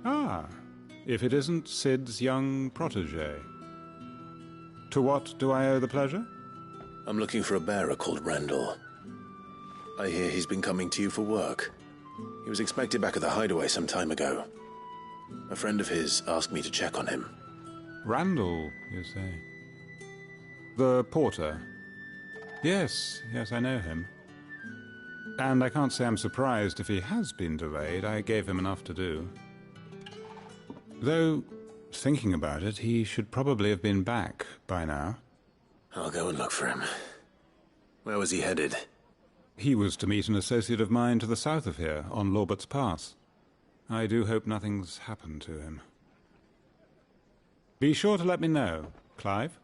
Ah, if it isn't Sid's young protege. To what do I owe the pleasure? I'm looking for a bearer called Randall. I hear he's been coming to you for work. He was expected back at the hideaway some time ago. A friend of his asked me to check on him. Randall, you say? The porter? Yes, I know him. And I can't say I'm surprised if he has been delayed. I gave him enough to do. Though, thinking about it, he should probably have been back by now. I'll go and look for him. Where was he headed? He was to meet an associate of mine to the south of here, on Lorbert's Pass. I do hope nothing's happened to him. Be sure to let me know, Clive.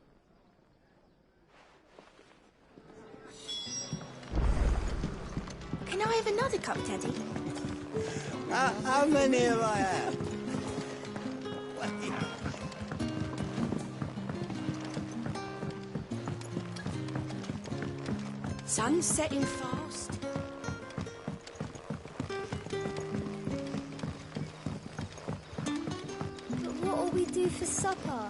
Can I have another cup, Teddy? How many have I had? Sun's setting fast. But what'll we do for supper?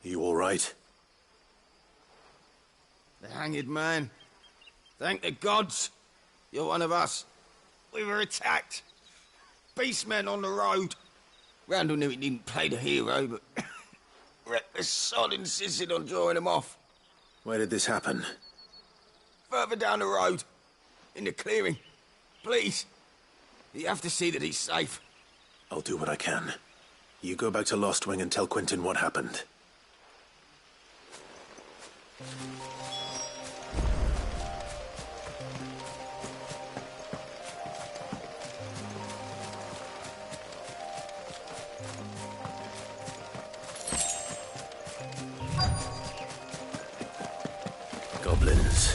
You all right? The hanged man. Thank the gods. You're one of us. We were attacked. Beastmen on the road. Randall knew he didn't play the hero, but reckless sod insisted on drawing him off. Where did this happen? Further down the road. In the clearing. Please. You have to see that he's safe. I'll do what I can. You go back to Lost Wing and tell Quentin what happened. Goblins.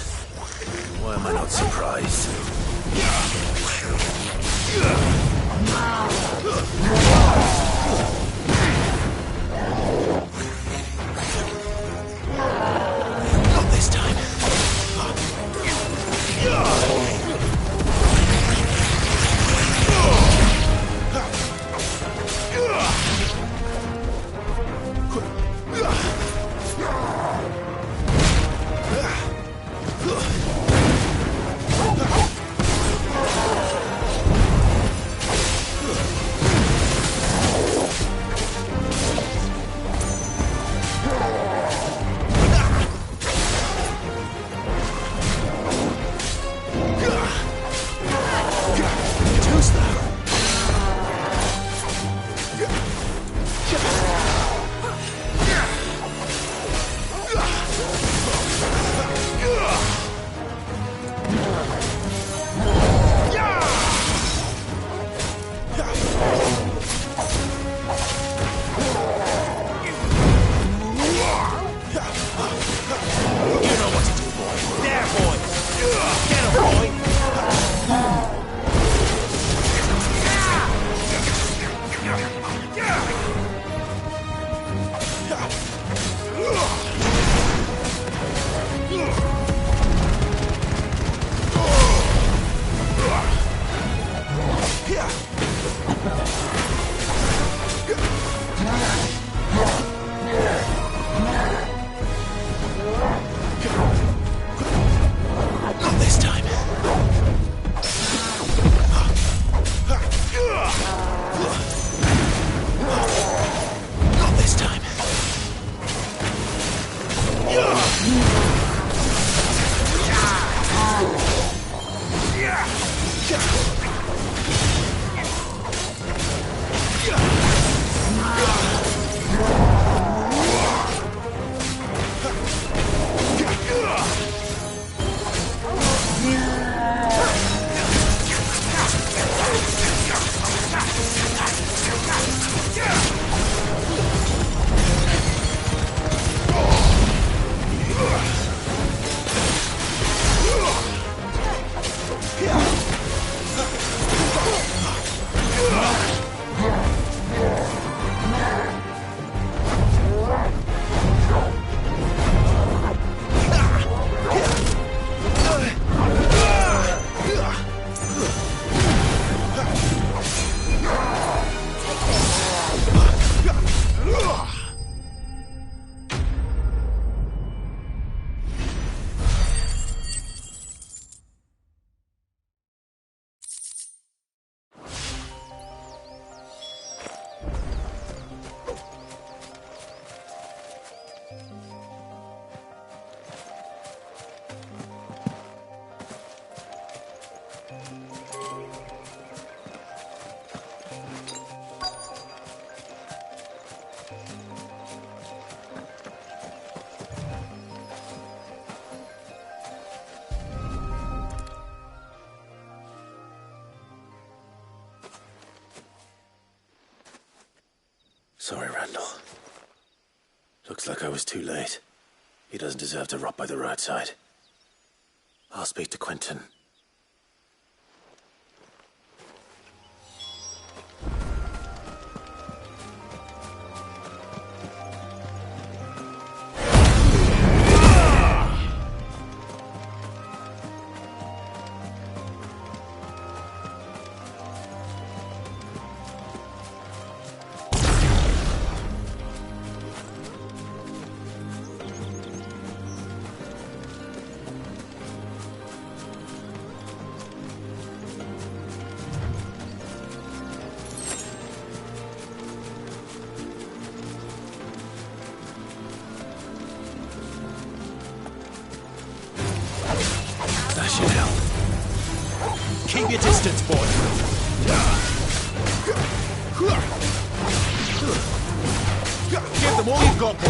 Why am I not surprised? Not this time. Sorry, Randall. Looks like I was too late. He doesn't deserve to rot by the roadside. I'll speak to Quentin. Keep your distance, boy. Give them all you've got, boy.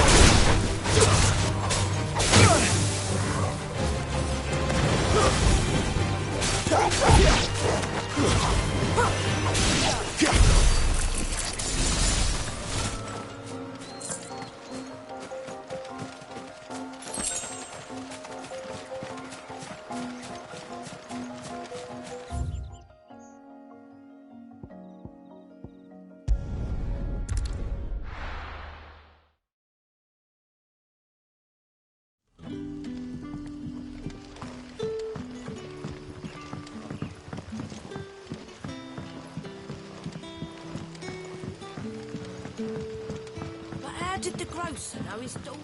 Did the grocer know his daughter?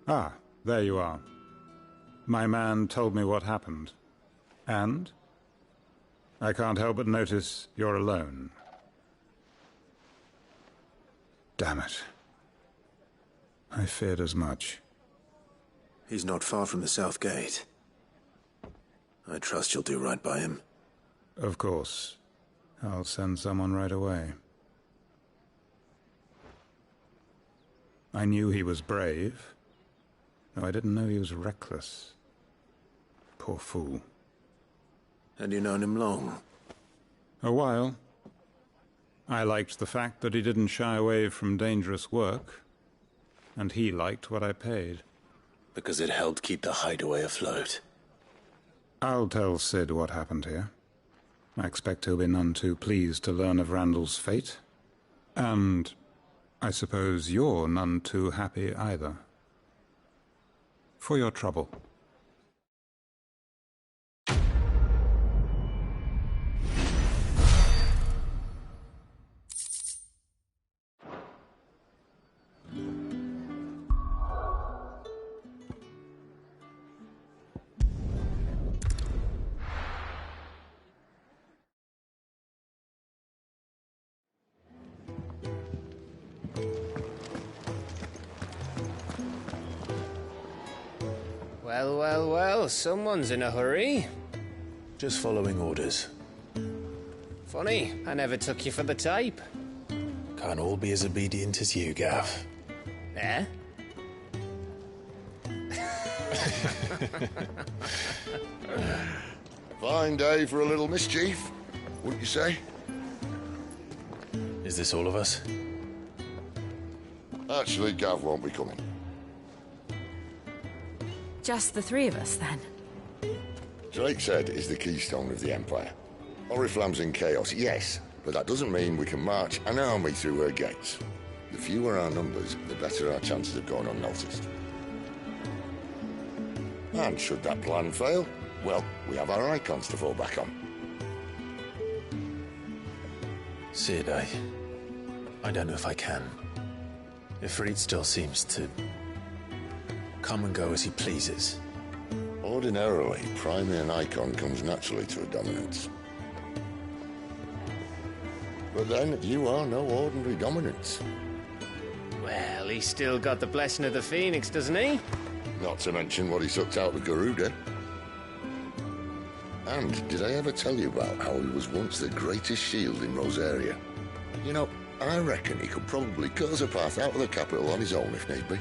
Ah, there you are. My man told me what happened. And? I can't help but notice you're alone. Damn it. I feared as much. He's not far from the South Gate. I trust you'll do right by him. Of course. I'll send someone right away. I knew he was brave, though I didn't know he was reckless. Poor fool. Had you known him long? A while. I liked the fact that he didn't shy away from dangerous work, and he liked what I paid. Because it helped keep the hideaway afloat. I'll tell Sid what happened here. I expect he'll be none too pleased to learn of Randall's fate. And I suppose you're none too happy either. For your trouble. Well, someone's in a hurry. Just following orders. Funny, I never took you for the type. Can't all be as obedient as you, Gav. Eh? Fine day for a little mischief, wouldn't you say? Is this all of us? Actually, Gav won't be coming. Just the three of us, then? Drakeshead is the keystone of the Empire. Oriflamme's in chaos, yes, but that doesn't mean we can march an army through her gates. The fewer our numbers, the better our chances of going unnoticed. And should that plan fail, well, we have our icons to fall back on. Sid, I don't know if I can. Ifrit still seems to come and go as he pleases. Ordinarily, priming an icon comes naturally to a dominance. But then, you are no ordinary dominance. Well, he's still got the blessing of the Phoenix, doesn't he? Not to mention what he sucked out of Garuda. And did I ever tell you about how he was once the greatest shield in Rosaria? You know, I reckon he could probably cut us a path out of the capital on his own if need be.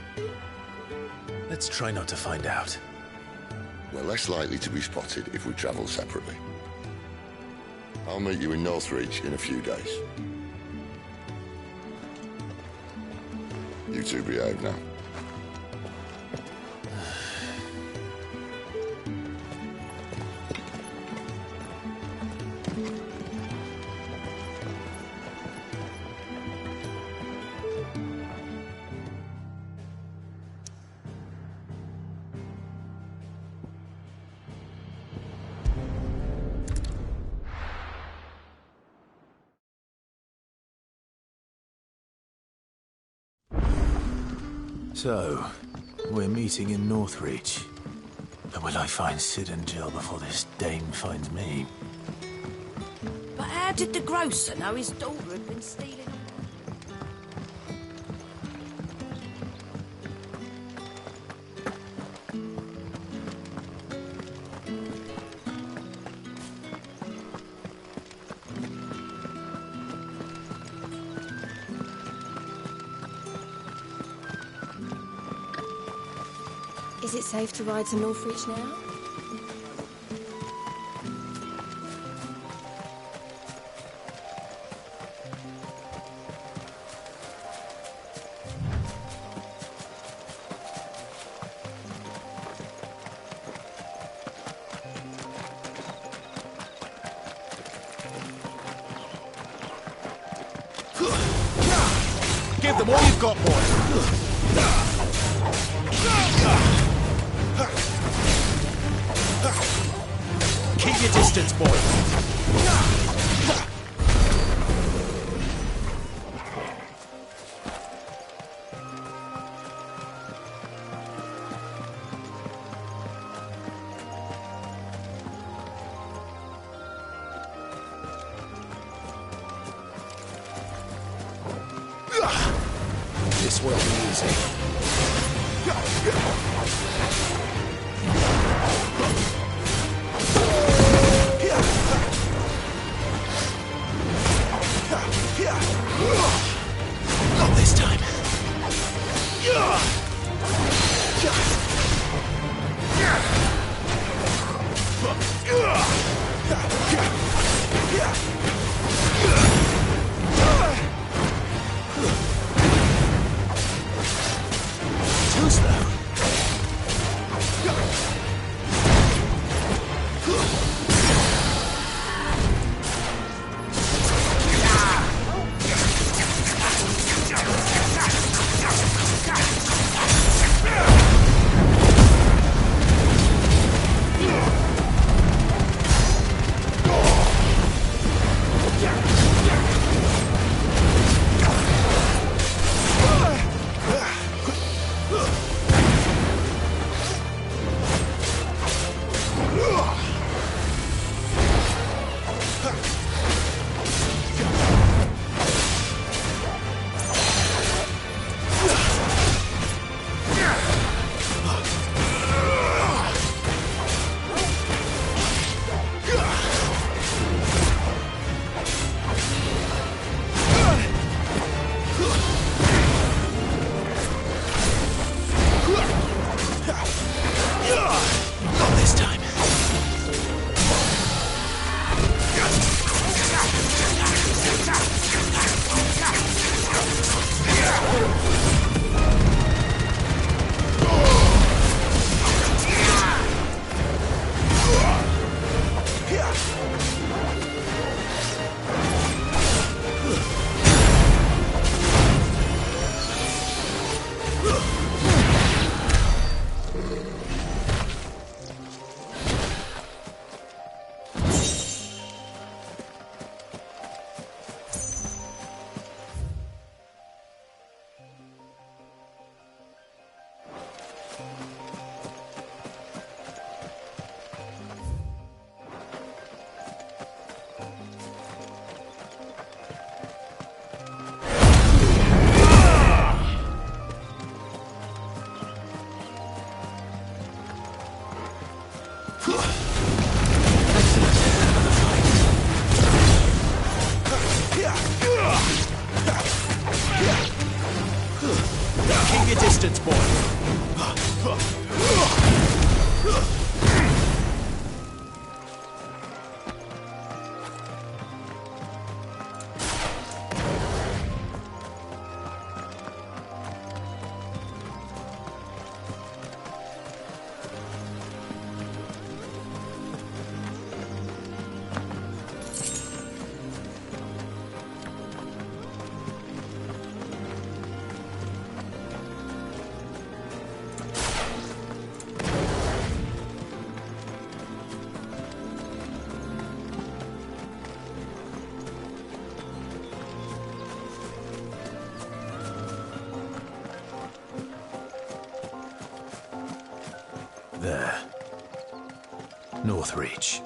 Let's try not to find out. We're less likely to be spotted if we travel separately. I'll meet you in Northreach in a few days. You two behave now. So, we're meeting in Northreach. But will I find Sid and Jill before this dame finds me? But how did the grocer know his daughter had been stealing? Is it safe to ride to Northreach now? Give them all you've got, boy. Keep your distance, boy. This won't be easy. Not this time. Too slow. chance, boy. There. Northreach.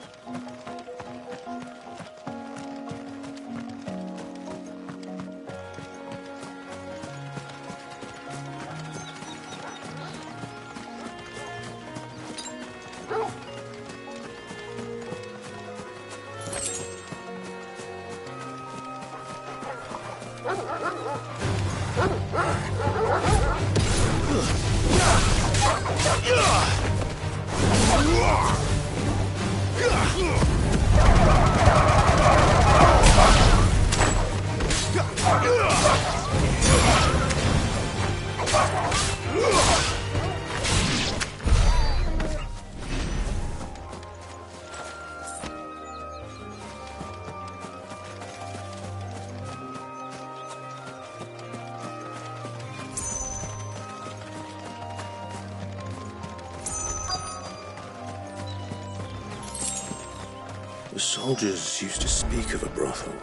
The soldiers used to speak of a brothel,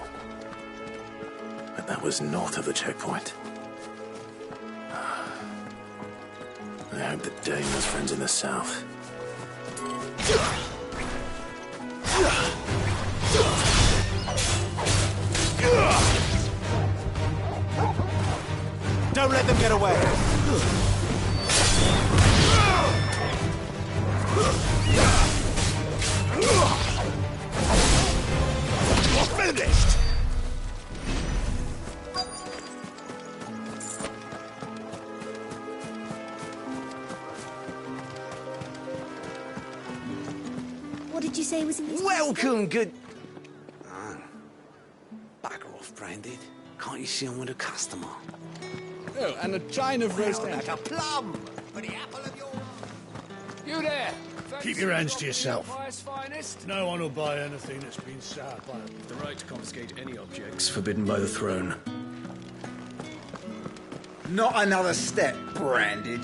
but that was north of the checkpoint. I hope that Dane has friends in the south. Don't let them get away. Finished! What did you say was in this? Welcome, good... Oh. Bugger off, Branded. Can't you see I'm with a customer? Oh, and a chine of roast like a plum for the apple of your... You there! Keep your hands to yourself. No one will buy anything that's been soured by The right to confiscate any objects forbidden by the throne. Not another step, Branded,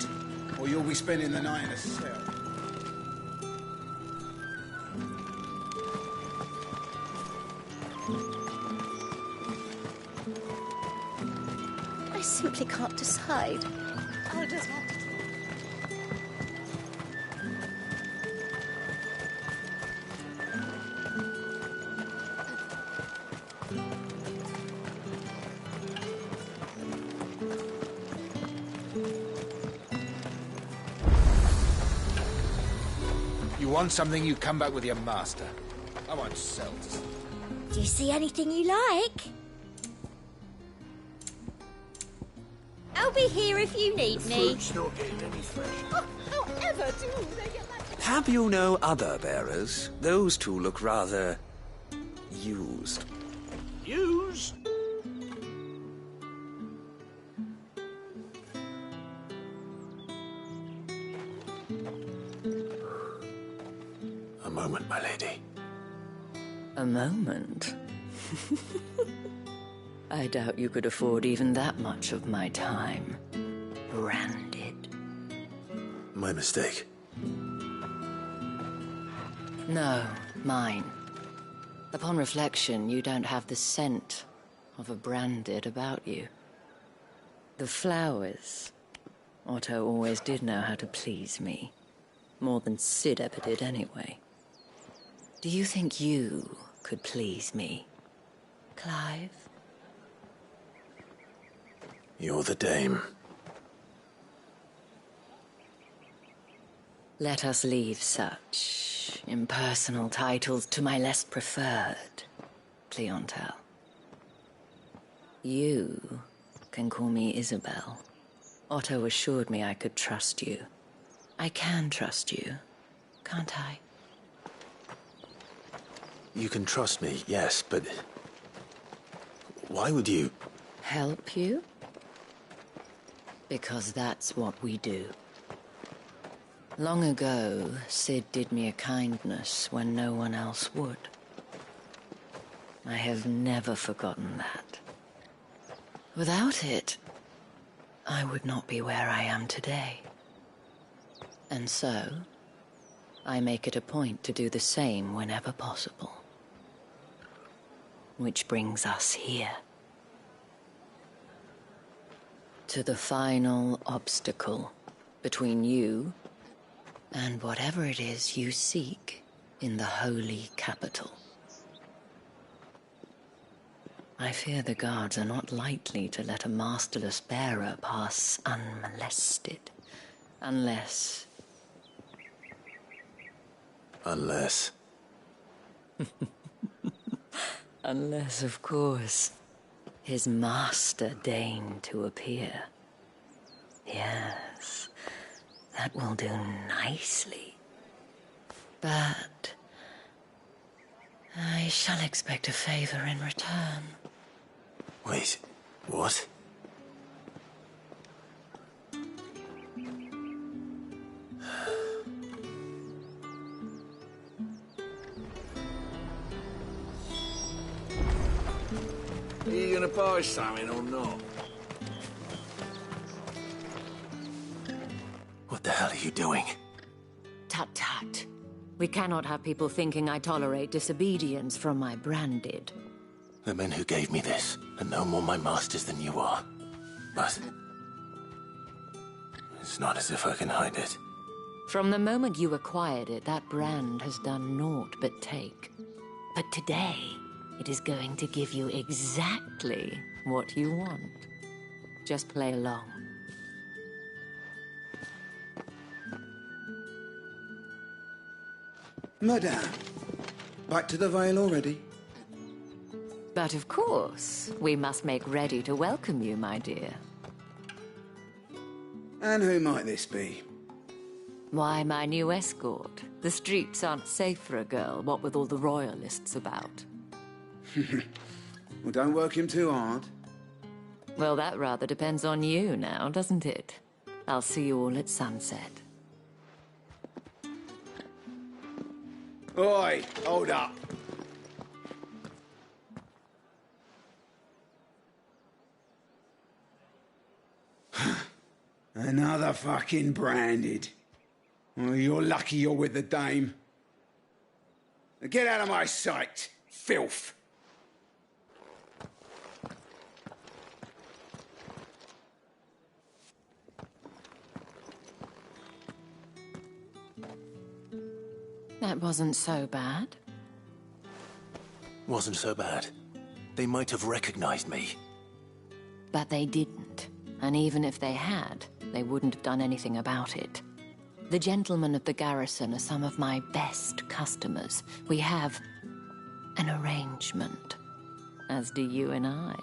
or you'll be spending the night in a cell. I simply can't decide. I'll just have to... You want something, you come back with your master. I won't sell to... Do you see anything you like? I'll be here if you need me. Fruit's not getting any fresh. Oh, however do they get that? Have you no other bearers? Those two look rather... used. Used? A moment, my lady. A moment? I doubt you could afford even that much of my time. Branded. My mistake. No, mine. Upon reflection, you don't have the scent of a Branded about you. The flowers. Otto always did know how to please me. More than Sid ever did anyway. Do you think you could please me, Clive? You're the dame. Let us leave such impersonal titles to my less preferred, Cleontel. You can call me Isabel, Otto assured me I could trust you. I can trust you, can't I? You can trust me, yes, but... why would you... Help you? Because that's what we do. Long ago, Sid did me a kindness when no one else would. I have never forgotten that. Without it, I would not be where I am today. And so, I make it a point to do the same whenever possible. Which brings us here. To the final obstacle between you and whatever it is you seek in the holy capital. I fear the guards are not likely to let a masterless bearer pass unmolested. Unless... Unless... Unless, of course, his master deigned to appear. Yes, that will do nicely. But... I shall expect a favor in return. Wait, what? Are you gonna buy something or not? What the hell are you doing? Tut-tut. We cannot have people thinking I tolerate disobedience from my branded. The men who gave me this are no more my masters than you are. But... it's not as if I can hide it. From the moment you acquired it, that brand has done naught but take. But today, it is going to give you exactly what you want. Just play along. Madame, back to the Vale already? But of course, we must make ready to welcome you, my dear. And who might this be? Why, my new escort. The streets aren't safe for a girl, what with all the royalists about. Well, don't work him too hard. Well, that rather depends on you now, doesn't it? I'll see you all at sunset. Oi, hold up. Another fucking branded. Well, you're lucky you're with the dame. Now get out of my sight, filth. That wasn't so bad. Wasn't so bad. They might have recognized me. But they didn't. And even if they had, they wouldn't have done anything about it. The gentlemen of the garrison are some of my best customers. We have an arrangement, as do you and I.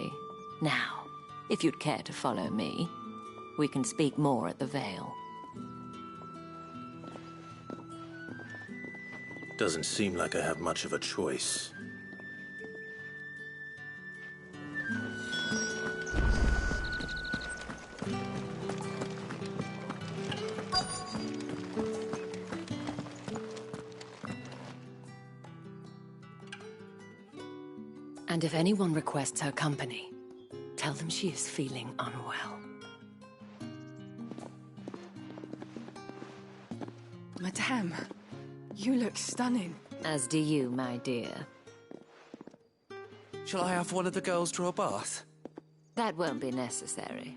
Now, if you'd care to follow me, we can speak more at the Vale. Doesn't seem like I have much of a choice. And if anyone requests her company, tell them she is feeling unwell. Madame, you look stunning. As do you, my dear. Shall I have one of the girls draw a bath? That won't be necessary.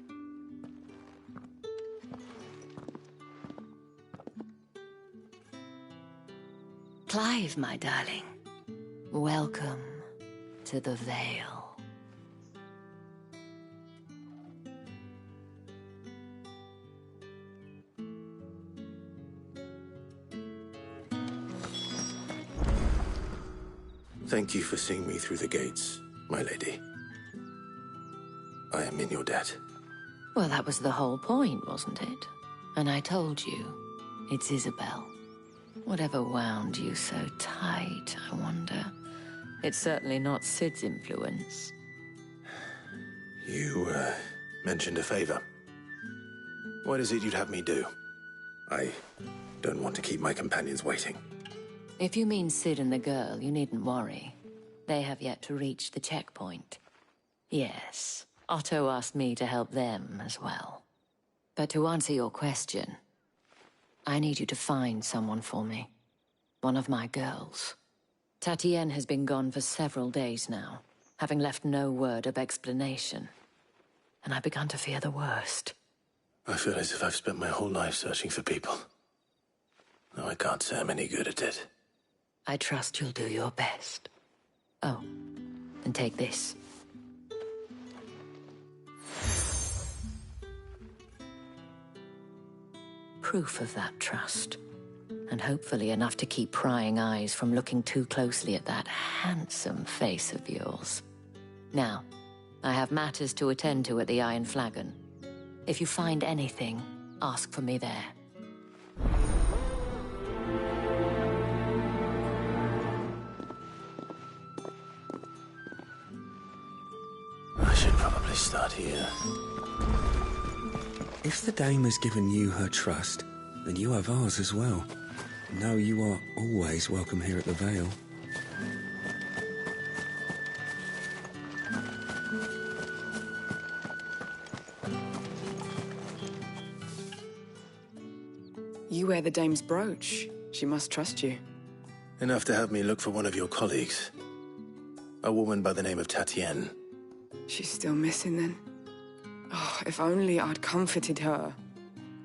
Clive, my darling. Welcome to the Vale. Thank you for seeing me through the gates, my lady. I am in your debt. Well, that was the whole point, wasn't it? And I told you, it's Isabel. Whatever wound you so tight, I wonder. It's certainly not Sid's influence. You, mentioned a favor. What is it you'd have me do? I don't want to keep my companions waiting. If you mean Sid and the girl, you needn't worry. They have yet to reach the checkpoint. Yes, Otto asked me to help them as well. But to answer your question, I need you to find someone for me. One of my girls. Tatienne has been gone for several days now, having left no word of explanation. And I've begun to fear the worst. I feel as if I've spent my whole life searching for people. No, I can't say I'm any good at it. I trust you'll do your best. Oh, and take this. Proof of that trust. And hopefully enough to keep prying eyes from looking too closely at that handsome face of yours. Now, I have matters to attend to at the Iron Flagon. If you find anything, ask for me there. I should probably start here. If the dame has given you her trust, then you have ours as well. No, you are always welcome here at the Vale. You wear the dame's brooch. She must trust you. Enough to have me look for one of your colleagues. A woman by the name of Tatienne. She's still missing then. Oh, if only I'd comforted her.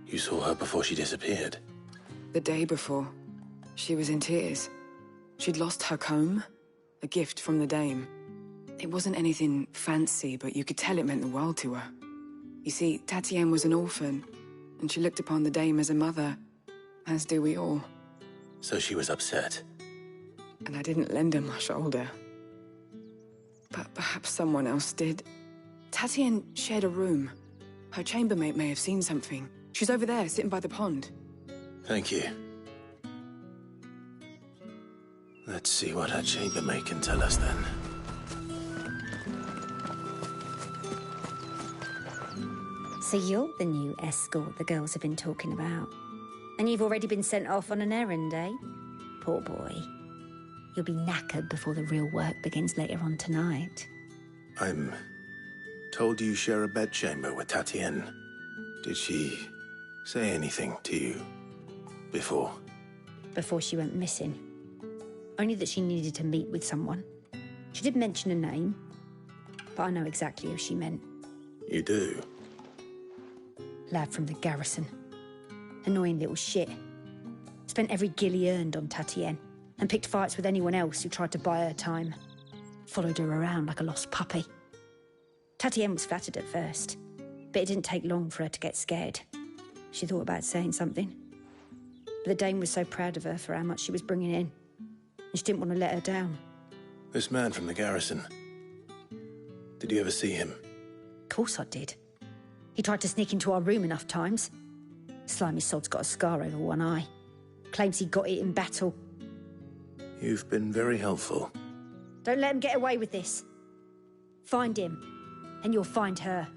You saw her before she disappeared? The day before. She was in tears. She'd lost her comb, a gift from the dame. It wasn't anything fancy, but you could tell it meant the world to her. You see, Tatienne was an orphan, and she looked upon the dame as a mother, as do we all. So she was upset. And I didn't lend her my shoulder. But perhaps someone else did. Tatienne shared a room. Her chambermaid may have seen something. She's over there, sitting by the pond. Thank you. Let's see what her chambermaid can tell us then. So you're the new escort the girls have been talking about. And you've already been sent off on an errand, eh? Poor boy. You'll be knackered before the real work begins later on tonight. I'm told you share a bedchamber with Tatienne. Did she say anything to you before? Before she went missing. Only that she needed to meet with someone. She did mention a name, but I know exactly who she meant. You do? Lad from the garrison. Annoying little shit. Spent every guil he earned on Tatienne, and picked fights with anyone else who tried to buy her time. Followed her around like a lost puppy. Tatienne was flattered at first, but it didn't take long for her to get scared. She thought about saying something. But the dame was so proud of her for how much she was bringing in, and she didn't want to let her down. This man from the garrison. Did you ever see him? Of course I did. He tried to sneak into our room enough times. Slimy sod's got a scar over one eye. Claims he got it in battle. You've been very helpful. Don't let him get away with this. Find him, and you'll find her.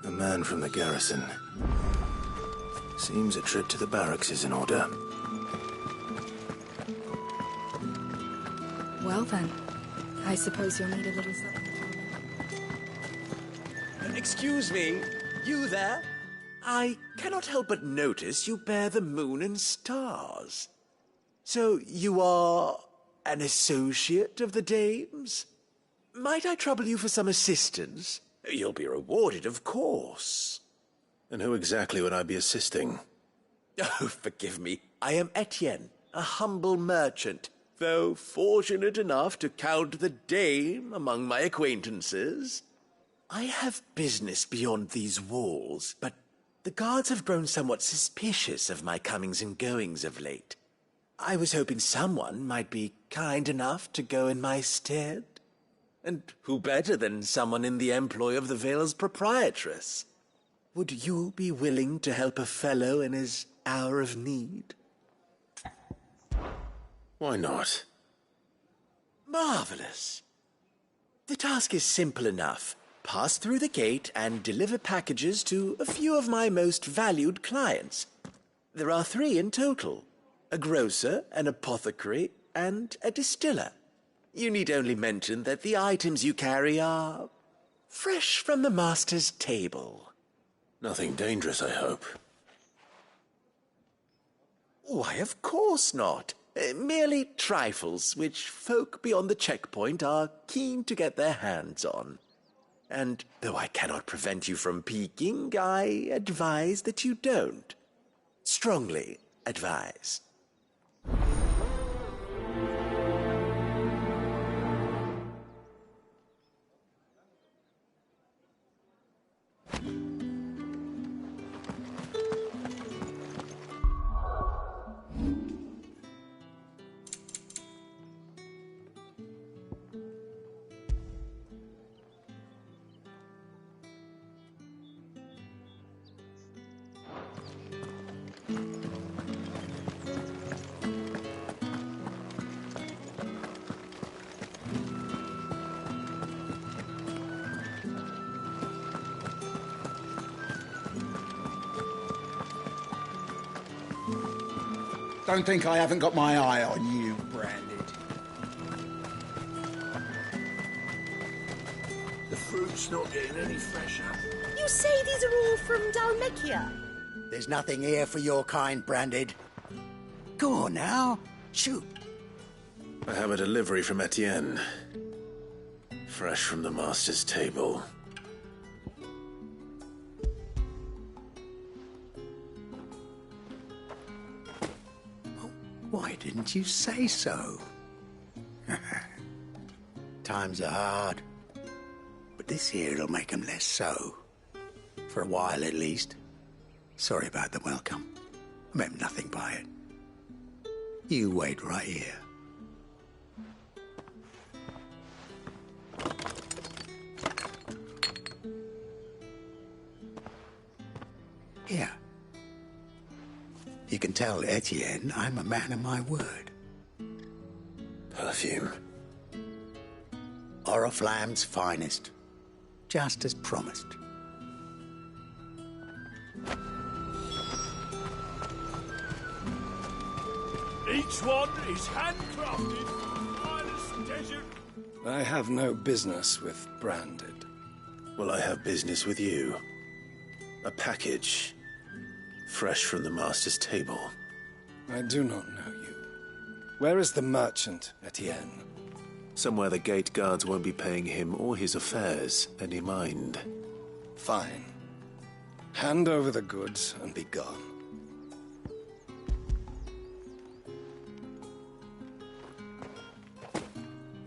A man from the garrison. Seems a trip to the barracks is in order. Well then, I suppose you'll need a little something. Excuse me, you there? I cannot help but notice you bear the moon and stars. So you are an associate of the dame's? Might I trouble you for some assistance? You'll be rewarded, of course. And who exactly would I be assisting? Oh, forgive me. I am Etienne, a humble merchant, though fortunate enough to count the dame among my acquaintances. I have business beyond these walls, but the guards have grown somewhat suspicious of my comings and goings of late. I was hoping someone might be kind enough to go in my stead. And who better than someone in the employ of the Vale's proprietress? Would you be willing to help a fellow in his hour of need? Why not? Marvelous. The task is simple enough. Pass through the gate and deliver packages to a few of my most valued clients. There are 3 in total: a grocer, an apothecary, and a distiller. You need only mention that the items you carry are fresh from the master's table. Nothing dangerous, I hope. Why, of course not. Merely trifles which folk beyond the checkpoint are keen to get their hands on. And though I cannot prevent you from peeking, I advise that you don't. Strongly advise. Don't think I haven't got my eye on you, Branded. The fruit's not getting any fresher. You say these are all from Dalmekia? There's nothing here for your kind, Branded. Go on now. Shoot. I have a delivery from Etienne. Fresh from the master's table. Why didn't you say so? Times are hard. But this here'll make 'em less so. For a while, at least. Sorry about the welcome. I meant nothing by it. You wait right here. Here. You can tell Etienne I'm a man of my word. Perfume. Oriflamme's finest. Just as promised. Each one is handcrafted from the finest desert. I have no business with Branded. Well, I have business with you. A package. Fresh from the master's table. I do not know you. Where is the merchant, Etienne? Somewhere the gate guards won't be paying him or his affairs any mind. Fine. Hand over the goods and be gone.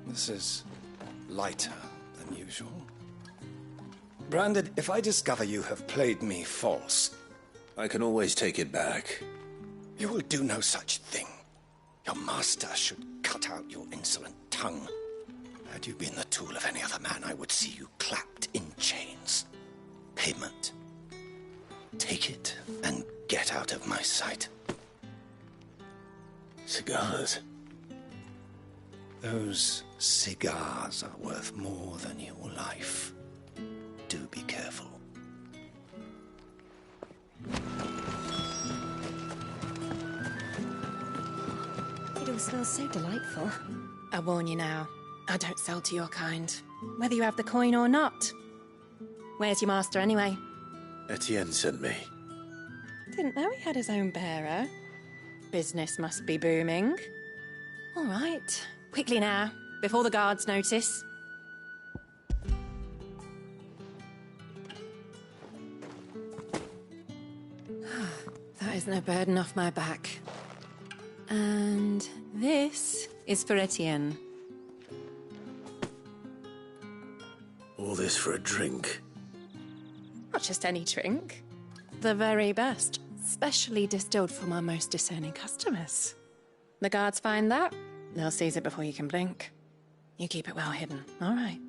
This is lighter than usual. Branded, if I discover you have played me false... I can always take it back. You will do no such thing. Your master should cut out your insolent tongue. Had you been the tool of any other man, I would see you clapped in chains. Payment. Take it and get out of my sight. Cigars. Those cigars are worth more than your life. Do be careful. It all smells so delightful. I warn you now, I don't sell to your kind, whether you have the coin or not. Where's your master anyway? Etienne sent me. Didn't know he had his own bearer. Business must be booming. All right, quickly now, before the guards notice. That is no burden off my back. And this is for Etienne. All this for a drink? Not just any drink. The very best, specially distilled for my most discerning customers. The guards find that, they'll seize it before you can blink. You keep it well hidden, all right?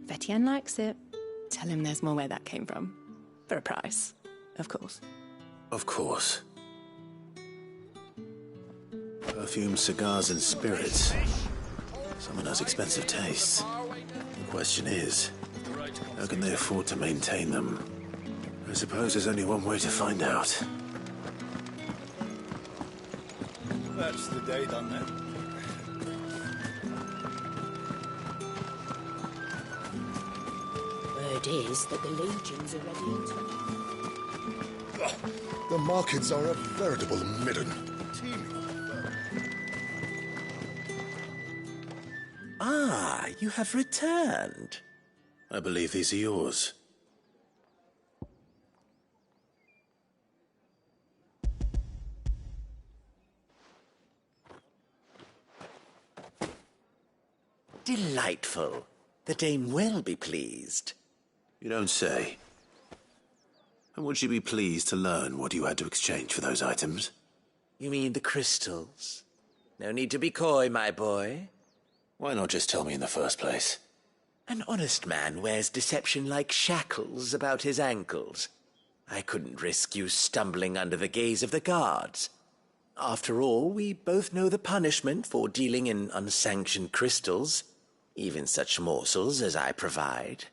If Etienne likes it, tell him there's more where that came from. For a price, of course. Of course. Perfumed cigars and spirits. Someone has expensive tastes. The question is, how can they afford to maintain them? I suppose there's only one way to find out. That's the day done then. Word is that the Legions are ready in town. The markets are a veritable midden. Ah, you have returned. I believe these are yours. Delightful. The Dame will be pleased. You don't say. And would she be pleased to learn what you had to exchange for those items? You mean the crystals? No need to be coy, my boy. Why not just tell me in the first place? An honest man wears deception like shackles about his ankles. I couldn't risk you stumbling under the gaze of the guards. After all, we both know the punishment for dealing in unsanctioned crystals, even such morsels as I provide.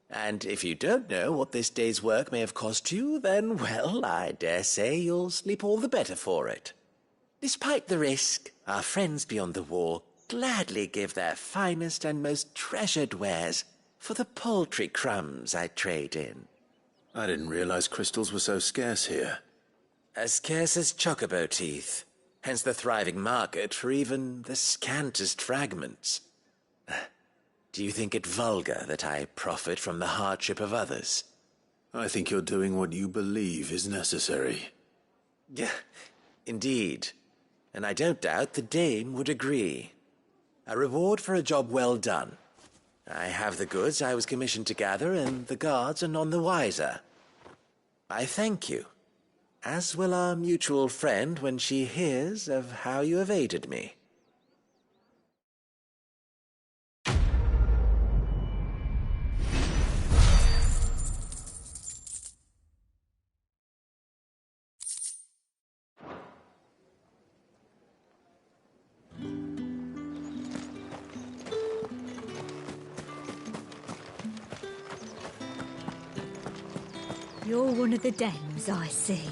And if you don't know what this day's work may have cost you, then, well, I dare say you'll sleep all the better for it. Despite the risk, our friends beyond the wall gladly give their finest and most treasured wares for the paltry crumbs I trade in. I didn't realize crystals were so scarce here. As scarce as chocobo teeth, hence the thriving market for even the scantest fragments. Do you think it vulgar that I profit from the hardship of others? I think you're doing what you believe is necessary. Yeah, indeed. And I don't doubt the Dame would agree. A reward for a job well done. I have the goods I was commissioned to gather, and the guards are none the wiser. I thank you, as will our mutual friend when she hears of how you have aided me. You're one of the dames, I see.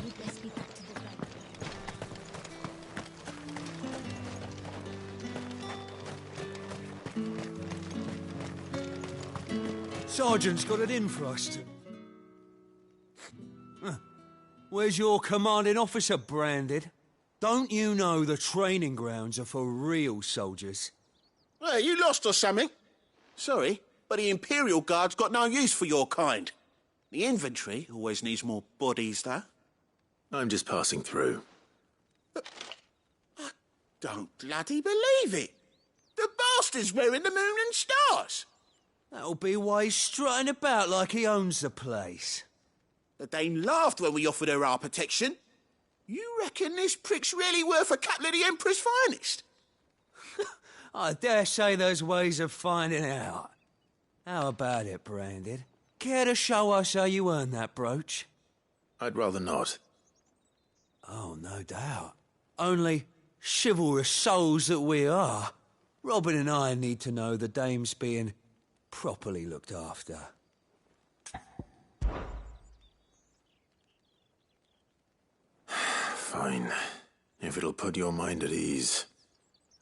You'd best be back to the bed. Sergeant's got it in for us. Where's your commanding officer branded? Don't you know the training grounds are for real soldiers? Hey, you lost or something? Sorry, but the Imperial Guard's got no use for your kind. The infantry always needs more bodies, though. I'm just passing through. I don't bloody believe it. The bastard's wearing the moon and stars. That'll be why he's strutting about like he owns the place. The Dame laughed when we offered her our protection. You reckon this prick's really worth a couple of the Emperor's finest? I dare say there's ways of finding out. How about it, Branded? Care to show us how you earned that brooch? I'd rather not. Oh, no doubt. Only, chivalrous souls that we are, Robin and I need to know the Dame's being properly looked after. Fine. If it'll put your mind at ease.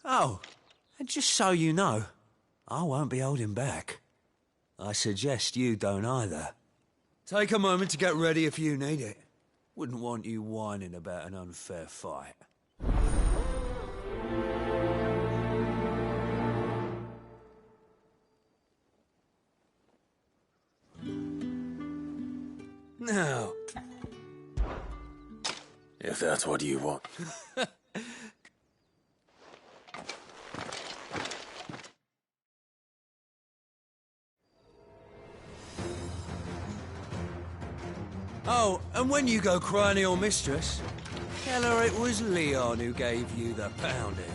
Oh, and just so you know, I won't be holding back. I suggest you don't either. Take a moment to get ready if you need it. Wouldn't want you whining about an unfair fight. Now. If that's what you want. Oh, and when you go crying to your mistress, tell her it was Leon who gave you the pounding.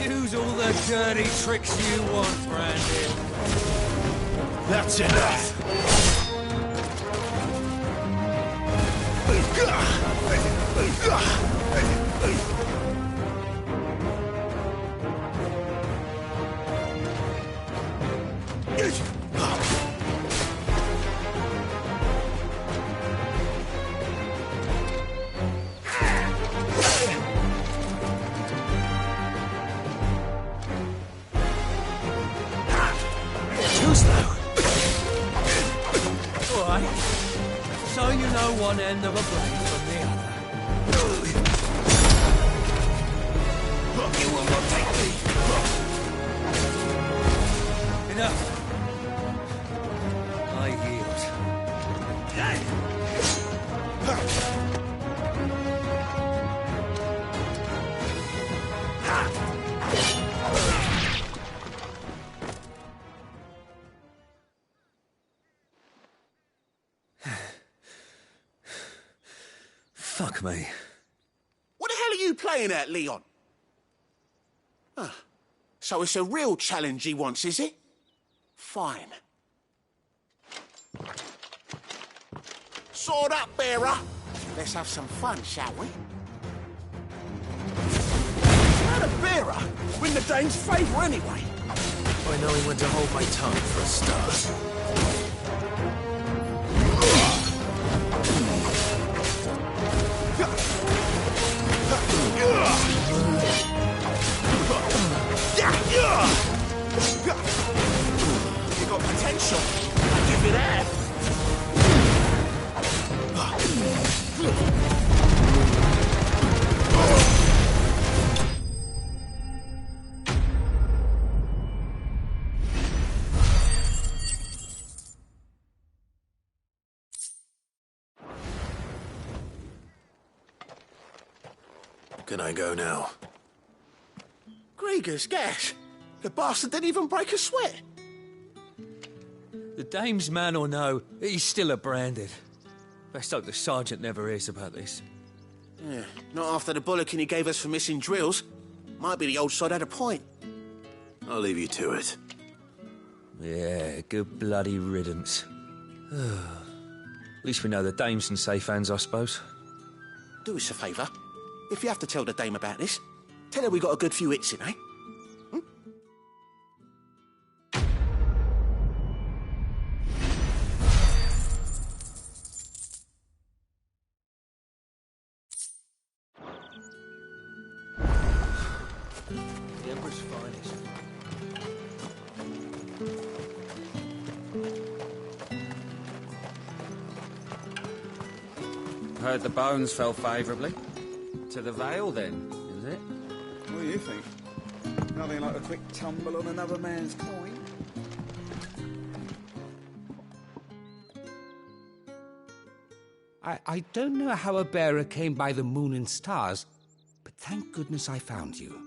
Use Use all the dirty tricks you want, Brandon. That's enough. Too slow. All right. So you know one end of a blade from the other. You will not take me. Enough. I yield. Fuck me. What the hell are you playing at, Leon? So it's a real challenge he wants, is it? Fine. Sword up, bearer. Let's have some fun, shall we? How the bearer win the Dane's favour anyway? I know he went to hold my tongue for a start. You got potential. I'll give you that. Can I go now? Gregor's gas. The bastard didn't even break a sweat. The dame's man or no, he's still a Branded. Best hope the sergeant never hears about this. Yeah, not after the bullocking he gave us for missing drills. Might be the old sod had a point. I'll leave you to it. Yeah, good bloody riddance. At least we know the dame's in safe hands, I suppose. Do us a favour. If you have to tell the dame about this, tell her we got a good few hits in, eh? The Emperor's finest. Heard the bones fell favourably. To the Vale, then, is it? What do you think? Nothing like a quick tumble on another man's coin. I don't know how a bearer came by the moon and stars, but thank goodness I found you.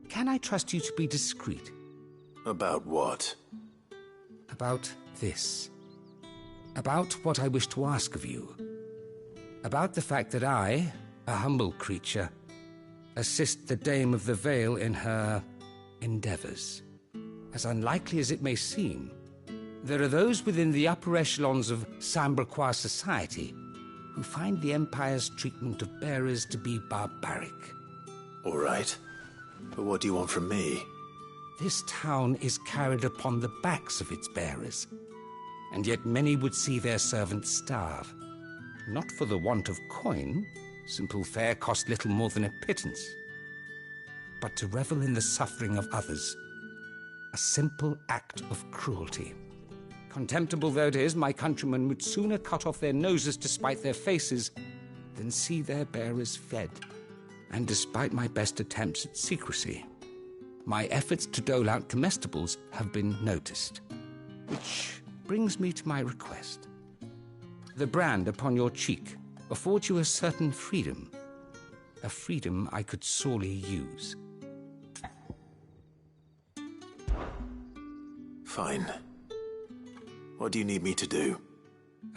Can I trust you to be discreet? About what? About this. About what I wish to ask of you. About the fact that I, a humble creature, assist the Dame of the Vale in her endeavours. As unlikely as it may seem, there are those within the upper echelons of Samberquois society who find the Empire's treatment of bearers to be barbaric. All right. But what do you want from me? This town is carried upon the backs of its bearers, and yet many would see their servants starve. Not for the want of coin, simple fare cost little more than a pittance, but to revel in the suffering of others, a simple act of cruelty. Contemptible though it is, my countrymen would sooner cut off their noses to spite their faces than see their bearers fed. And despite my best attempts at secrecy, my efforts to dole out comestibles have been noticed. Which brings me to my request. The brand upon your cheek affords you a certain freedom. A freedom I could sorely use. Fine. What do you need me to do?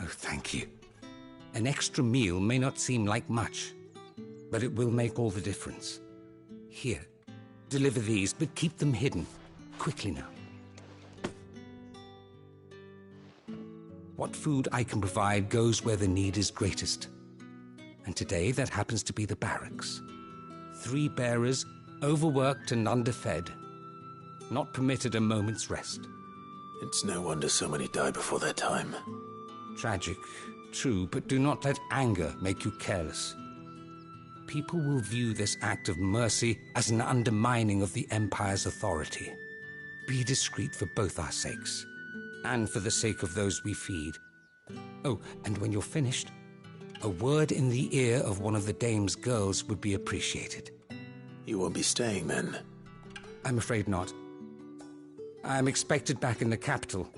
Oh, thank you. An extra meal may not seem like much, but it will make all the difference. Here, Deliver these, but keep them hidden. Quickly now. What food I can provide goes where the need is greatest. And today that happens to be the barracks. 3 bearers, overworked and underfed. Not permitted a moment's rest. It's no wonder so many die before their time. Tragic, true, but do not let anger make you careless. People will view this act of mercy as an undermining of the Empire's authority. Be discreet for both our sakes, and for the sake of those we feed. Oh, and when you're finished, a word in the ear of one of the Dame's girls would be appreciated. You won't be staying then? I'm afraid not. I am expected back in the capital,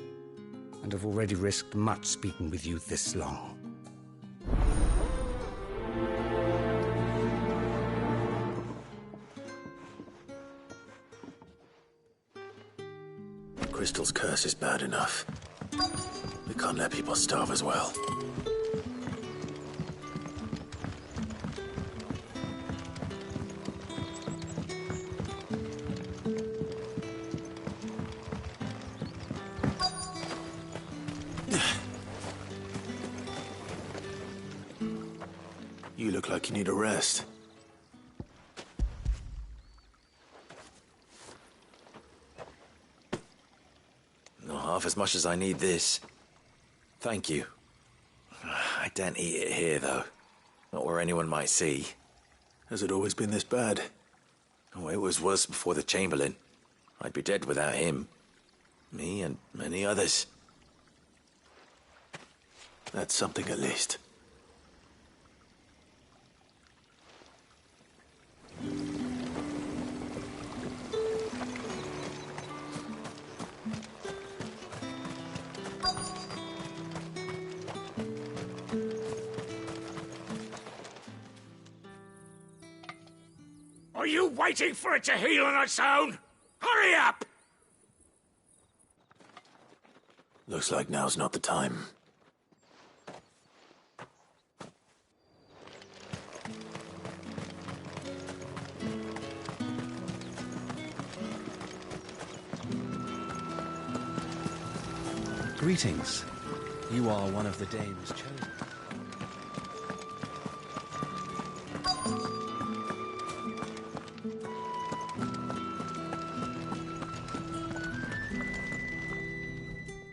and have already risked much speaking with you this long. Crystal's curse is bad enough. We can't let people starve as well. You look like you need a rest. Not half as much as I need this. Thank you. I daren't eat it here, though. Not where anyone might see. Has it always been this bad? Oh, it was worse before the Chamberlain. I'd be dead without him. Me and many others. That's something at least. Are you waiting for it to heal on its own? Hurry up! Looks like now's not the time. Greetings. You are one of the Dame's chosen.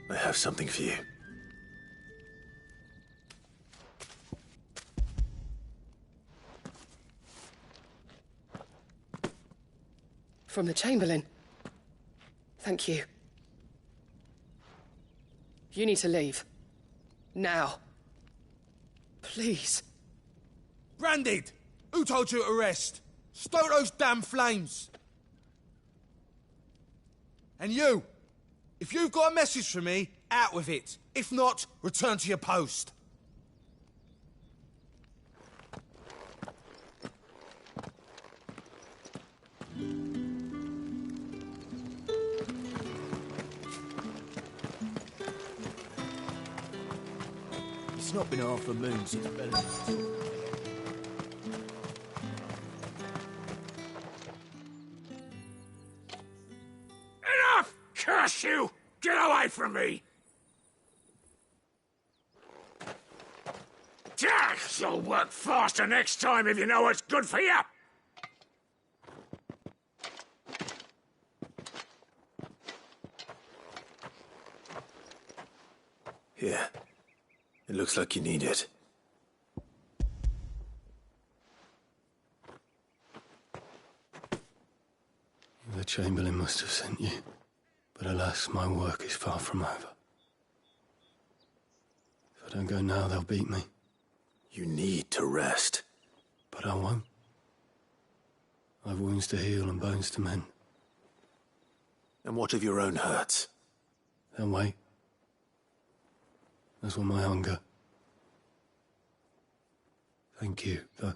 I have something for you. From the Chamberlain. Thank you. You need to leave. Now. Please. Branded! Who told you to rest? Stoke those damn flames! And you! If you've got a message for me, out with it. If not, return to your post. It's not been half a moon since Bellingham. Enough! Curse you! Get away from me! You'll work faster next time if you know what's good for you! Here. It looks like you need it. The Chamberlain must have sent you. But alas, my work is far from over. If I don't go now, they'll beat me. You need to rest. But I won't. I've wounds to heal and bones to mend. And what of your own hurts? They'll wait. As will my hunger. Thank you, though.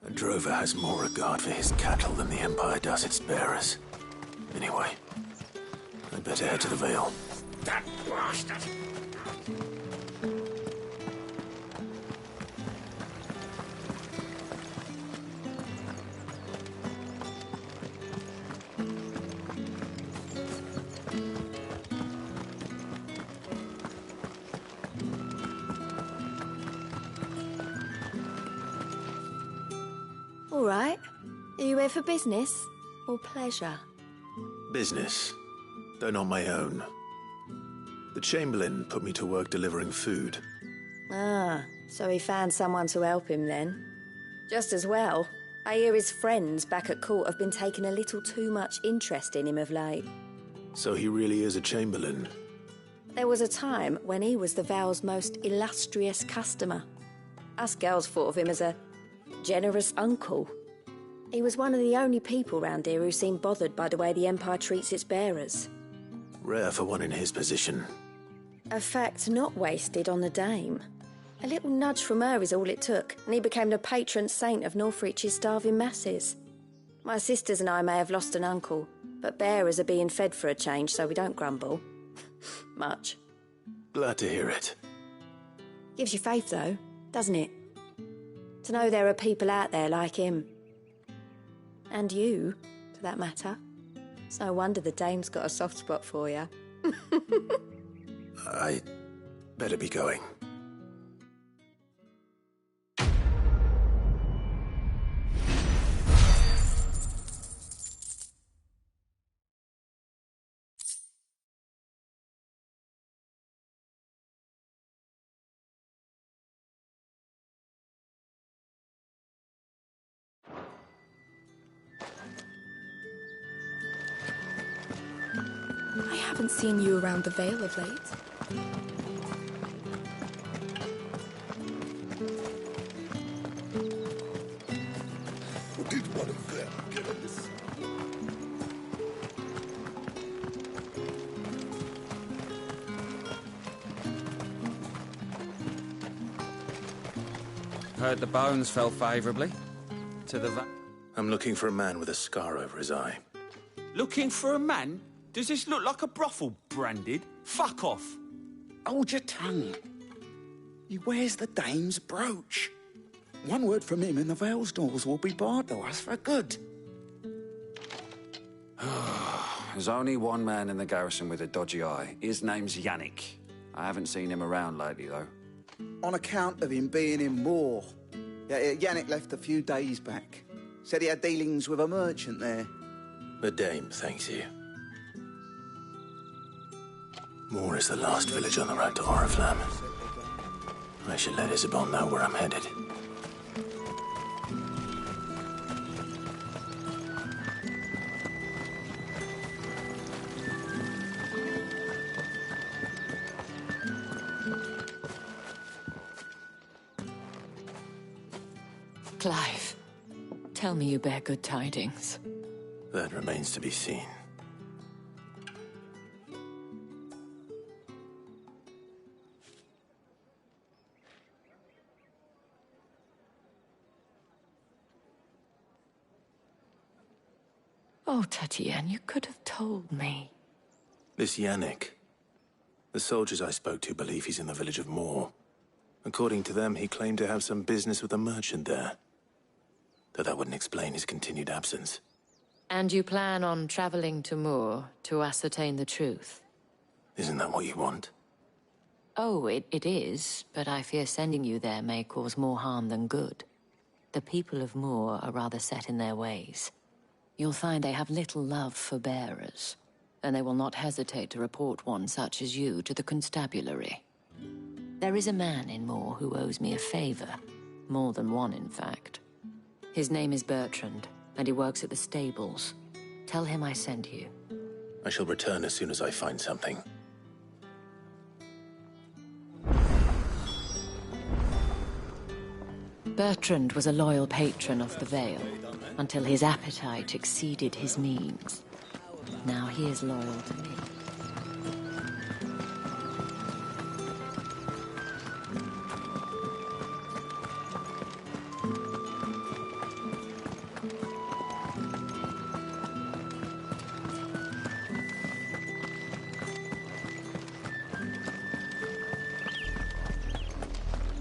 A drover has more regard for his cattle than the Empire does its bearers. Anyway, I'd better head to the Vale. That bastard! right. Are you here for business or pleasure? Business, though not my own. The Chamberlain put me to work delivering food. Ah, so he found someone to help him then. Just as well. I hear his friends back at court have been taking a little too much interest in him of late. So he really is a Chamberlain. There was a time when he was the Vale's most illustrious customer. Us girls thought of him as a generous uncle. He was one of the only people round here who seemed bothered by the way the Empire treats its bearers. Rare for one in his position. A fact not wasted on the dame. A little nudge from her is all it took, and he became the patron saint of Northreach's starving masses. My sisters and I may have lost an uncle, but bearers are being fed for a change, so we don't grumble. Much. Glad to hear it. Gives you faith, though, doesn't it? To know there are people out there like him. And you, for that matter. It's no wonder the dame's got a soft spot for you. I better be going. I haven't seen you around the Vale of late. Did one of them get on this? Heard the bones fell favourably to the I'm looking for a man with a scar over his eye. Looking for a man? Does this look like a brothel, Branded? Fuck off. Hold your tongue. He wears the dame's brooch. One word from him and the Vale's doors will be barred to us for good. There's only one man in the garrison with a dodgy eye. His name's Yannick. I haven't seen him around lately, though. On account of him being in Moor. Yeah, Yannick left a few days back. Said he had dealings with a merchant there. The dame thanks you. Moor is the last village on the road to Oriflamme. I should let Isabel know where I'm headed. Clive, tell me you bear good tidings. That remains to be seen. Oh, Tatienne, you could have told me. This Yannick. The soldiers I spoke to believe he's in the village of Moor. According to them, he claimed to have some business with a merchant there. Though that wouldn't explain his continued absence. And you plan on traveling to Moor to ascertain the truth? Isn't that what you want? Oh, it is, but I fear sending you there may cause more harm than good. The people of Moor are rather set in their ways. You'll find they have little love for bearers, and they will not hesitate to report one such as you to the constabulary. There is a man in Moor who owes me a favor. More than one, in fact. His name is Bertrand, and he works at the stables. Tell him I sent you. I shall return as soon as I find something. Bertrand was a loyal patron of the Vale, until his appetite exceeded his means. Now he is loyal to me.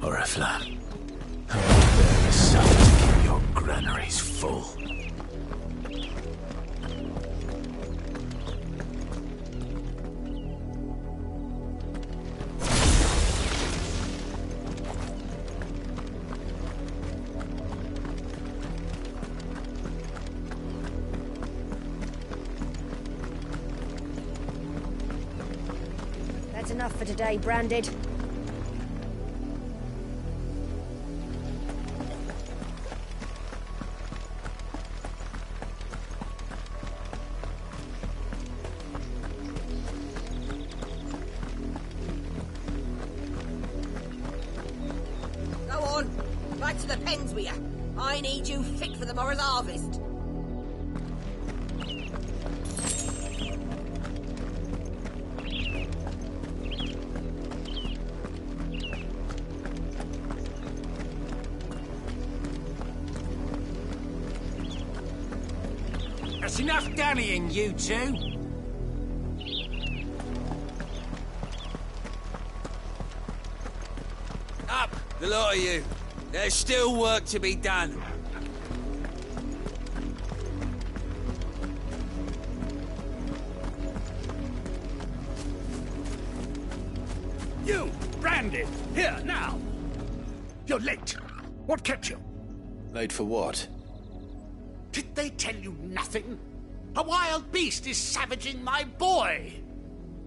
Oriflamme. There is something to keep your granaries full. That's enough for today, Branded. Go on, right to the pens with you. I need you fit for the morrow's harvest. That's enough dallying, you two. Up, the lot of you. There's still work to be done. You, Branded, here, now. You're late. What kept you? Late for what? Did they tell you nothing? A wild beast is savaging my boy.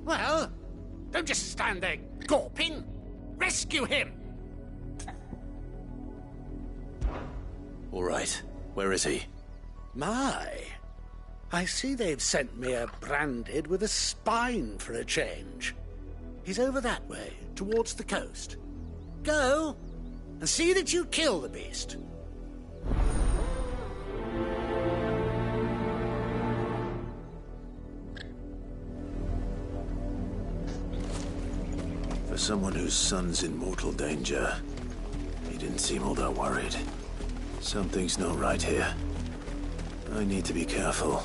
Well, don't just stand there gawping. Rescue him. All right. Where is he? My. I see they've sent me a Branded with a spine for a change. He's over that way, towards the coast. Go, and see that you kill the beast. For someone whose son's in mortal danger, he didn't seem all that worried. Something's not right here. I need to be careful.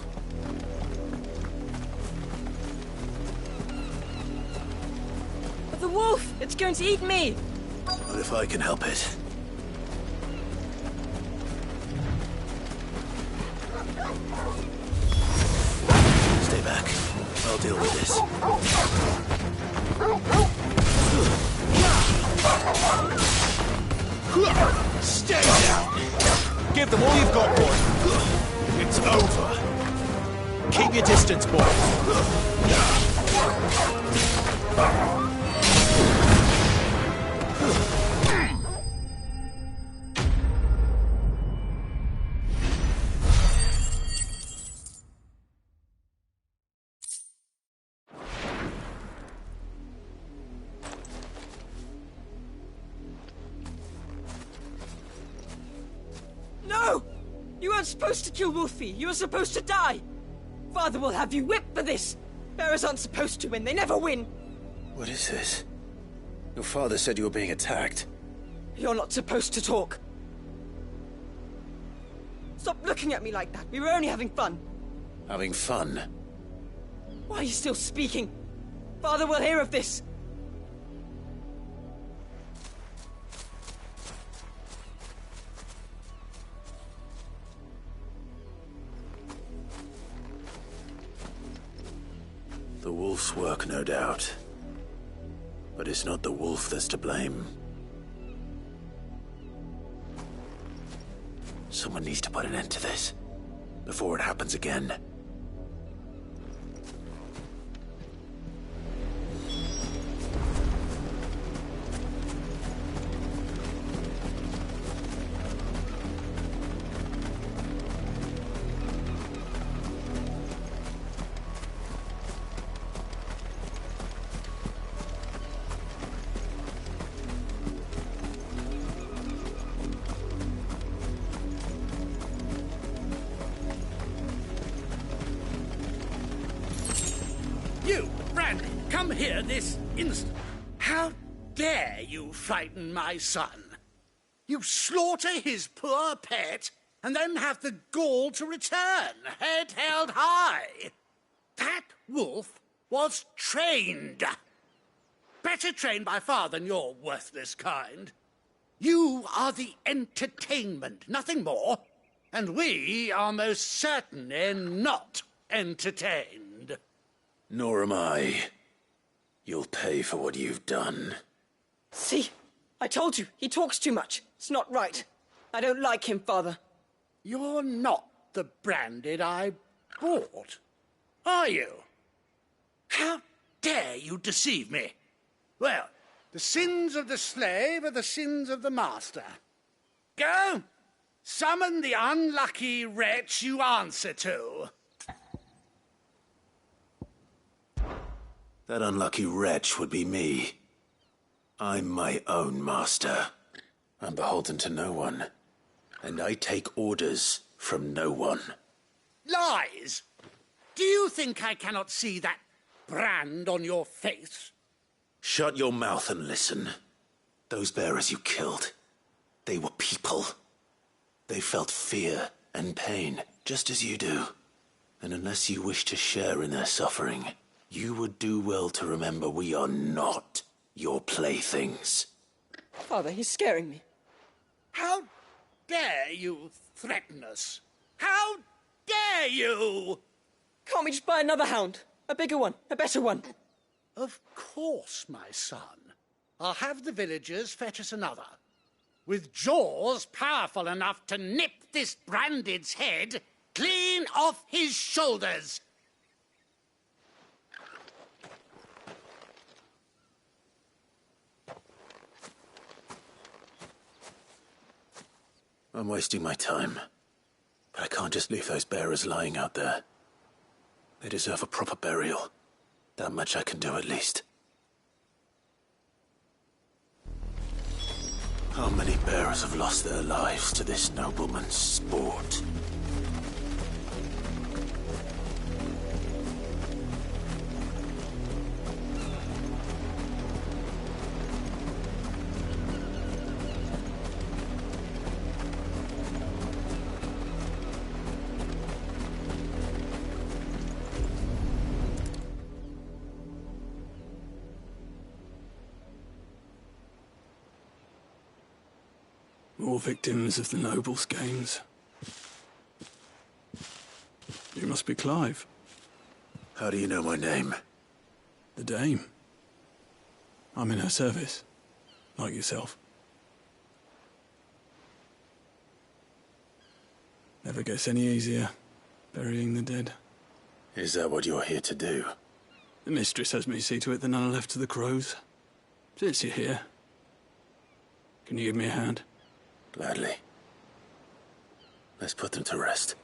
The wolf! It's going to eat me! Not if I can help it. Stay back. I'll deal with this. Stay down! Give them all you've got, boy! It's over! Keep your distance, boy! No! You weren't supposed to kill Wolfie. You were supposed to die. Father will have you whipped for this. Bearers aren't supposed to win. They never win. What is this? Your father said you were being attacked. You're not supposed to talk. Stop looking at me like that. We were only having fun. Having fun? Why are you still speaking? Father will hear of this. The wolf's work, no doubt. But it's not the wolf that's to blame. Someone needs to put an end to this, before it happens again. You, Brandon, come here this instant. How dare you frighten my son? You slaughter his poor pet, and then have the gall to return, head held high. That wolf was trained. Better trained by far than your worthless kind. You are the entertainment, nothing more. And we are most certainly not entertained. Nor am I. You'll pay for what you've done. See? I told you, he talks too much. It's not right. I don't like him, Father. You're not the Branded I bought, are you? How dare you deceive me? Well, the sins of the slave are the sins of the master. Go! Summon the unlucky wretch you answer to. That unlucky wretch would be me. I'm my own master. I'm beholden to no one. And I take orders from no one. Lies! Do you think I cannot see that brand on your face? Shut your mouth and listen. Those bearers you killed, they were people. They felt fear and pain, just as you do. And unless you wish to share in their suffering, you would do well to remember we are not your playthings. Father, he's scaring me. How dare you threaten us? How dare you? Can't we just buy another hound? A bigger one, a better one. Of course, my son. I'll have the villagers fetch us another. With jaws powerful enough to nip this Branded's head clean off his shoulders. I'm wasting my time. But I can't just leave those bearers lying out there. They deserve a proper burial. That much I can do at least. How many bearers have lost their lives to this nobleman's sport? More victims of the nobles' games. You must be Clive. How do you know my name? The Dame. I'm in her service, like yourself. Never gets any easier, burying the dead. Is that what you're here to do? The mistress has me see to it that none are left to the crows. Since you're here, can you give me a hand? Gladly. Let's put them to rest.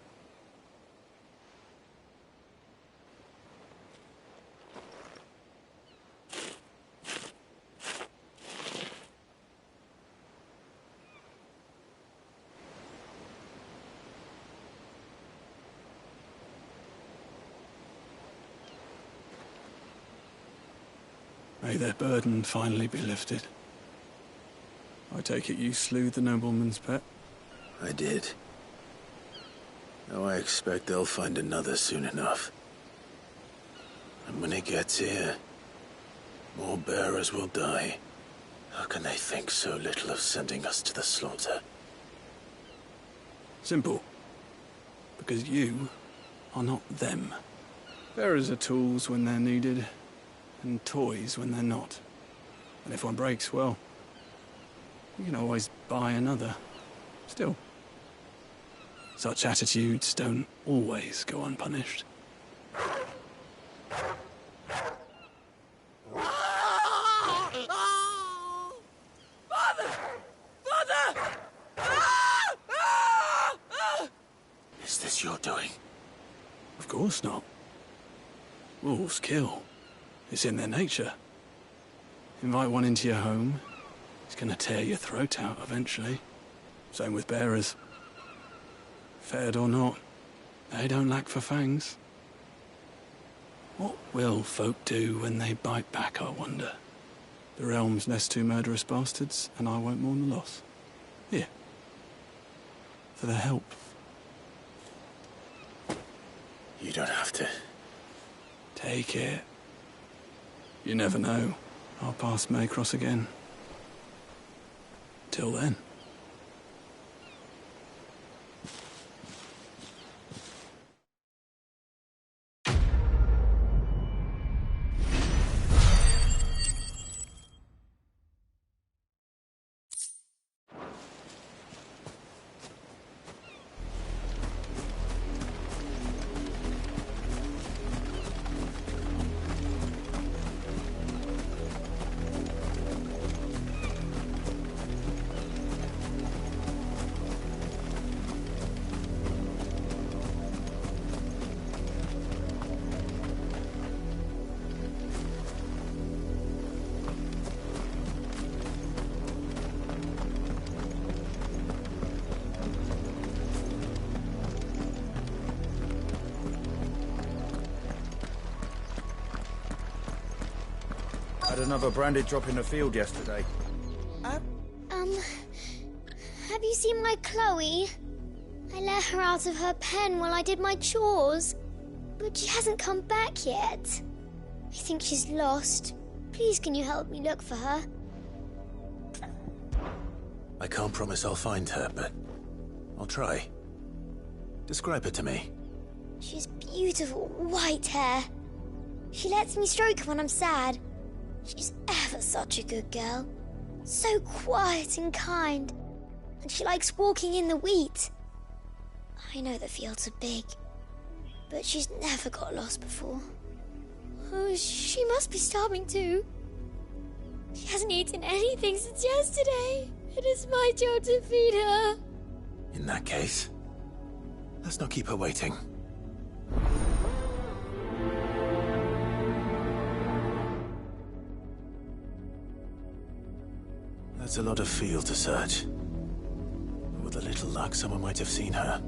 May their burden finally be lifted. I take it you slew the nobleman's pet? I did. Now I expect they'll find another soon enough. And when it gets here, more bearers will die. How can they think so little of sending us to the slaughter? Simple. Because you are not them. Bearers are tools when they're needed, and toys when they're not. And if one breaks, well, you can always buy another. Still, such attitudes don't always go unpunished. Father! Father! Is this your doing? Of course not. Wolves kill. It's in their nature. Invite one into your home, it's gonna tear your throat out eventually. Same with bearers. Fed or not, they don't lack for fangs. What will folk do when they bite back, I wonder? The realm's nest two murderous bastards, and I won't mourn the loss. Here. For their help. You don't have to. Take it. You never know. Our paths may cross again. Till then. Had another branded drop in the field yesterday. Have you seen my Chloe? I let her out of her pen while I did my chores. But she hasn't come back yet. I think she's lost. Please, can you help me look for her? I can't promise I'll find her, but I'll try. Describe her to me. She's beautiful white hair. She lets me stroke her when I'm sad. She's ever such a good girl. So quiet and kind. And she likes walking in the wheat. I know the fields are big, but she's never got lost before. Oh, she must be starving too. She hasn't eaten anything since yesterday. It is my job to feed her. In that case, let's not keep her waiting. That's a lot of field to search. With a little luck, someone might have seen her.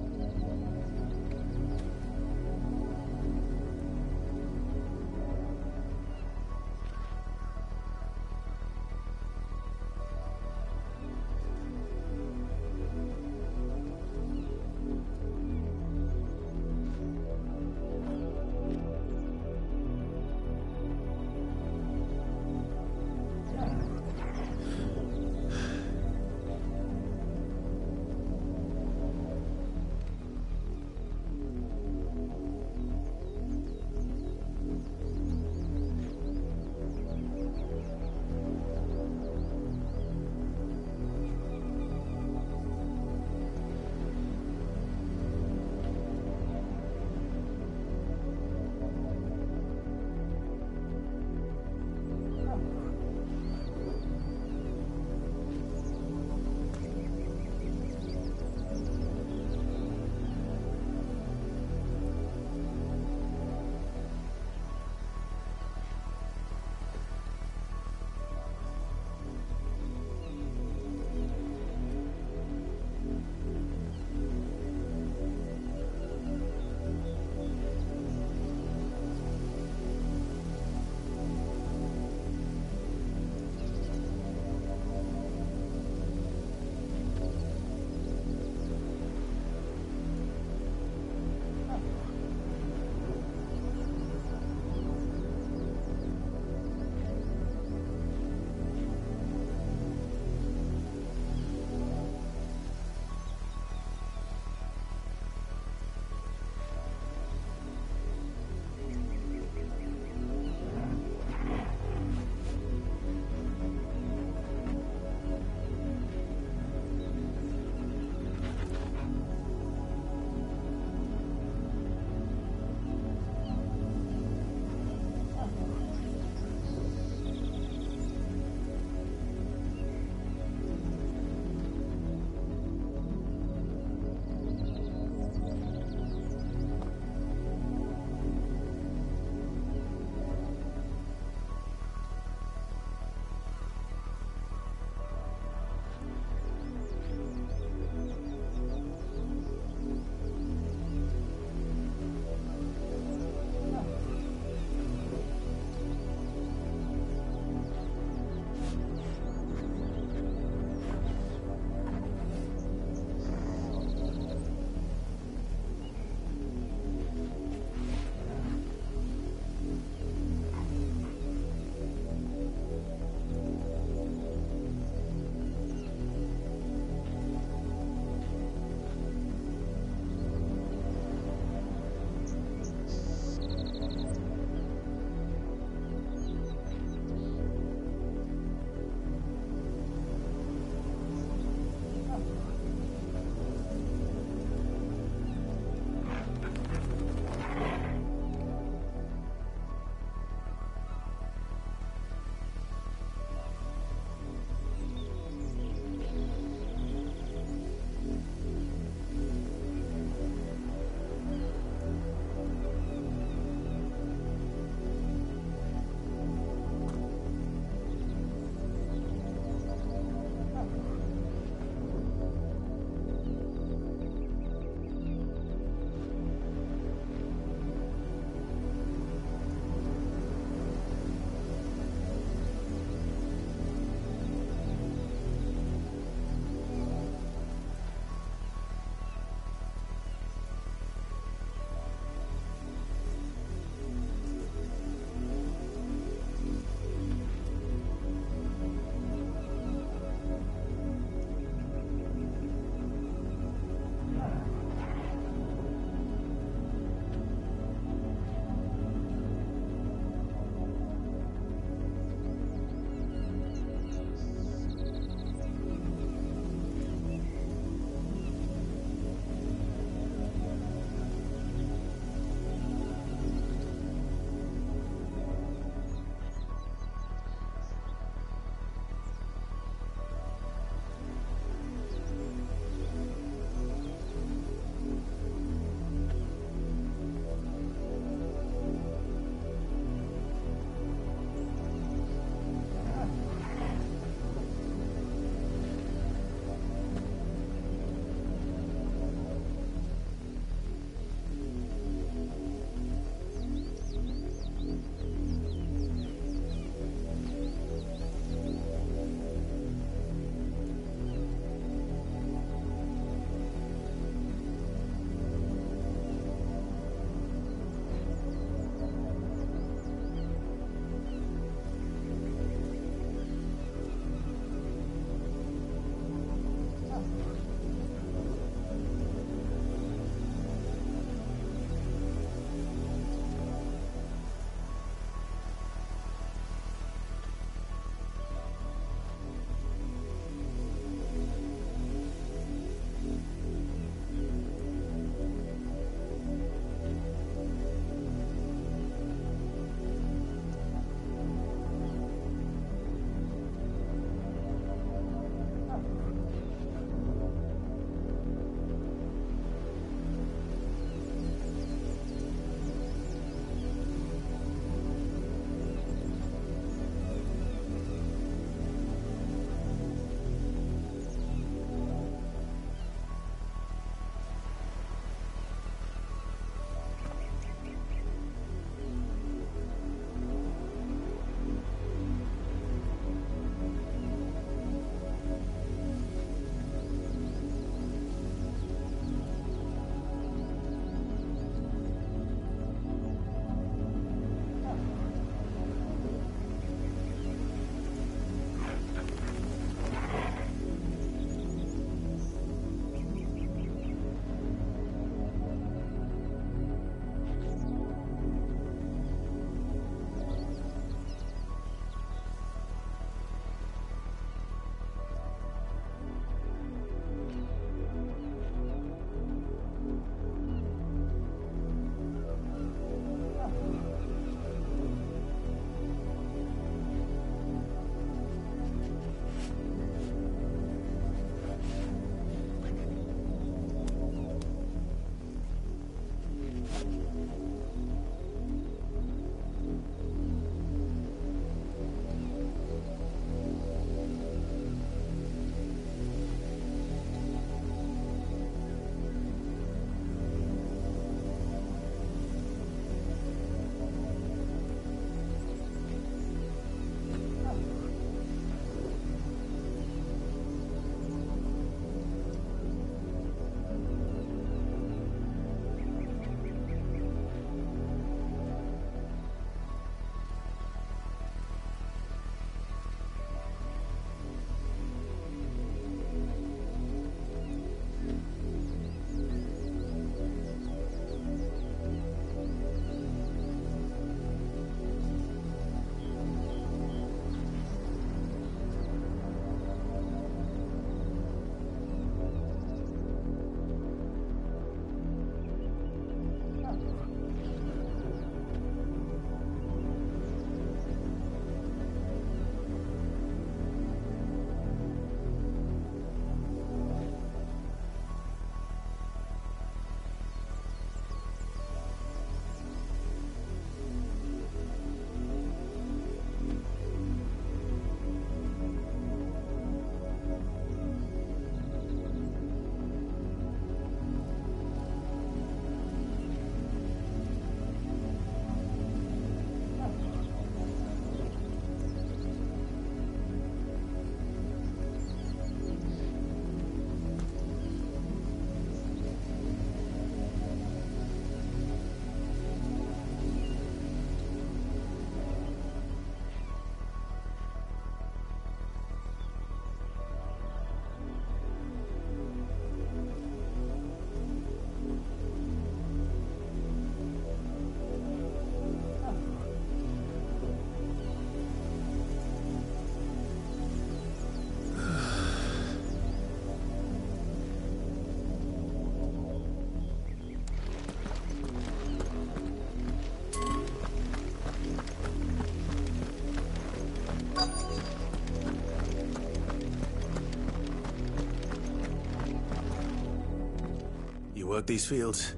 work these fields?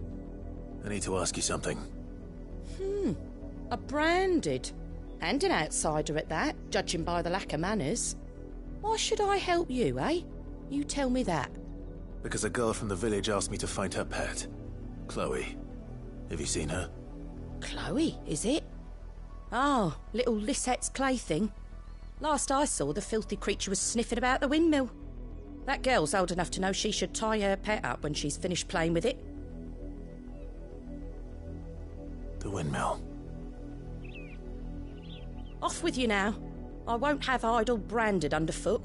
I need to ask you something. A branded. And an outsider at that, judging by the lack of manners. Why should I help you, eh? You tell me that. Because a girl from the village asked me to find her pet. Chloe. Have you seen her? Chloe, is it? Oh, little Lisette's plaything. Last I saw, the filthy creature was sniffing about the windmill. That girl's old enough to know she should tie her pet up when she's finished playing with it. The windmill. Off with you now. I won't have idle branded underfoot.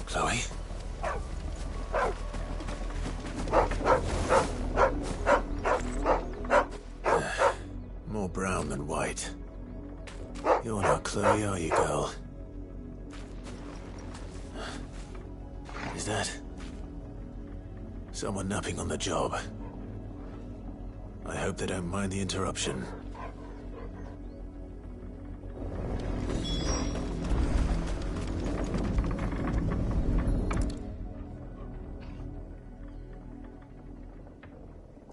Chloe? More brown than white. You're not Chloe, are you, girl? Is that someone napping on the job? I hope they don't mind the interruption.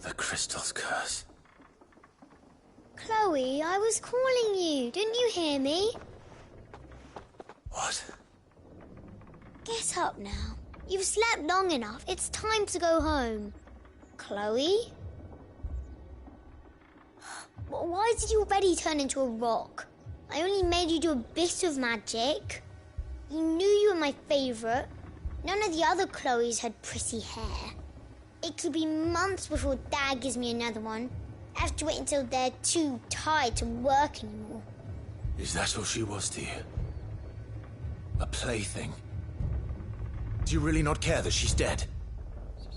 The crystal's curse. Chloe, I was calling you. Didn't you hear me? What? Get up now. You've slept long enough. It's time to go home. Chloe? Why did you already turn into a rock? I only made you do a bit of magic. You knew you were my favourite. None of the other Chloes had pretty hair. It could be months before Dad gives me another one. I have to wait until they're too tired to work anymore. Is that all she was to you? A plaything? Do you really not care that she's dead?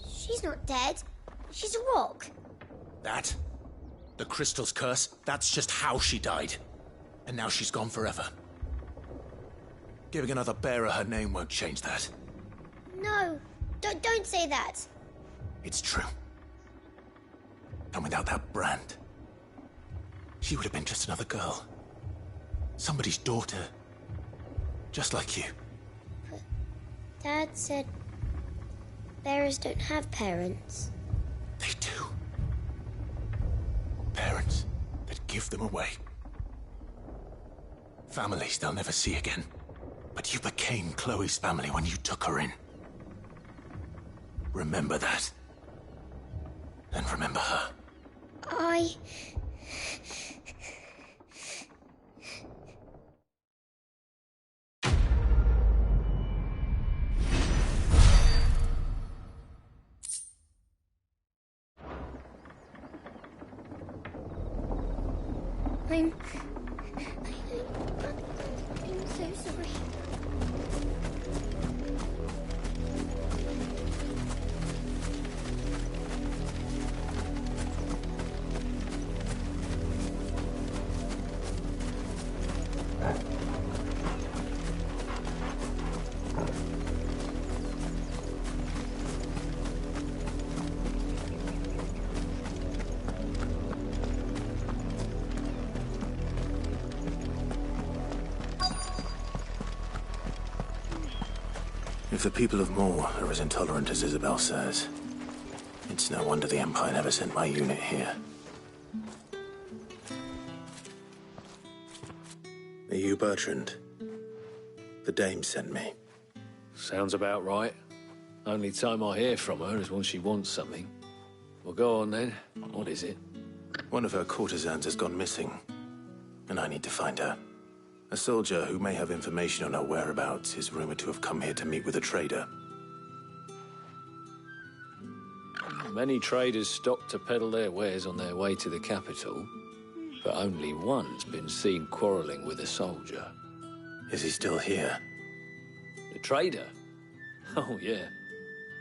She's not dead. She's a rock. That? The crystal's curse? That's just how she died. And now she's gone forever. Giving another bearer her name won't change that. No, don't say that. It's true. And without that brand, she would have been just another girl. Somebody's daughter. Just like you. But Dad said bearers don't have parents. They do. Parents that give them away. Families they'll never see again. But you became Chloe's family when you took her in. Remember that. And remember her. I'm so sorry. If the people of Moor are as intolerant as Isabel says, it's no wonder the Empire never sent my unit here. Are you Bertrand? The dame sent me. Sounds about right. Only time I hear from her is when she wants something. Well, go on then. What is it? One of her courtesans has gone missing, and I need to find her. A soldier who may have information on her whereabouts is rumored to have come here to meet with a trader. Many traders stop to peddle their wares on their way to the capital, but only one's been seen quarrelling with a soldier. Is he still here? The trader? Oh, yeah.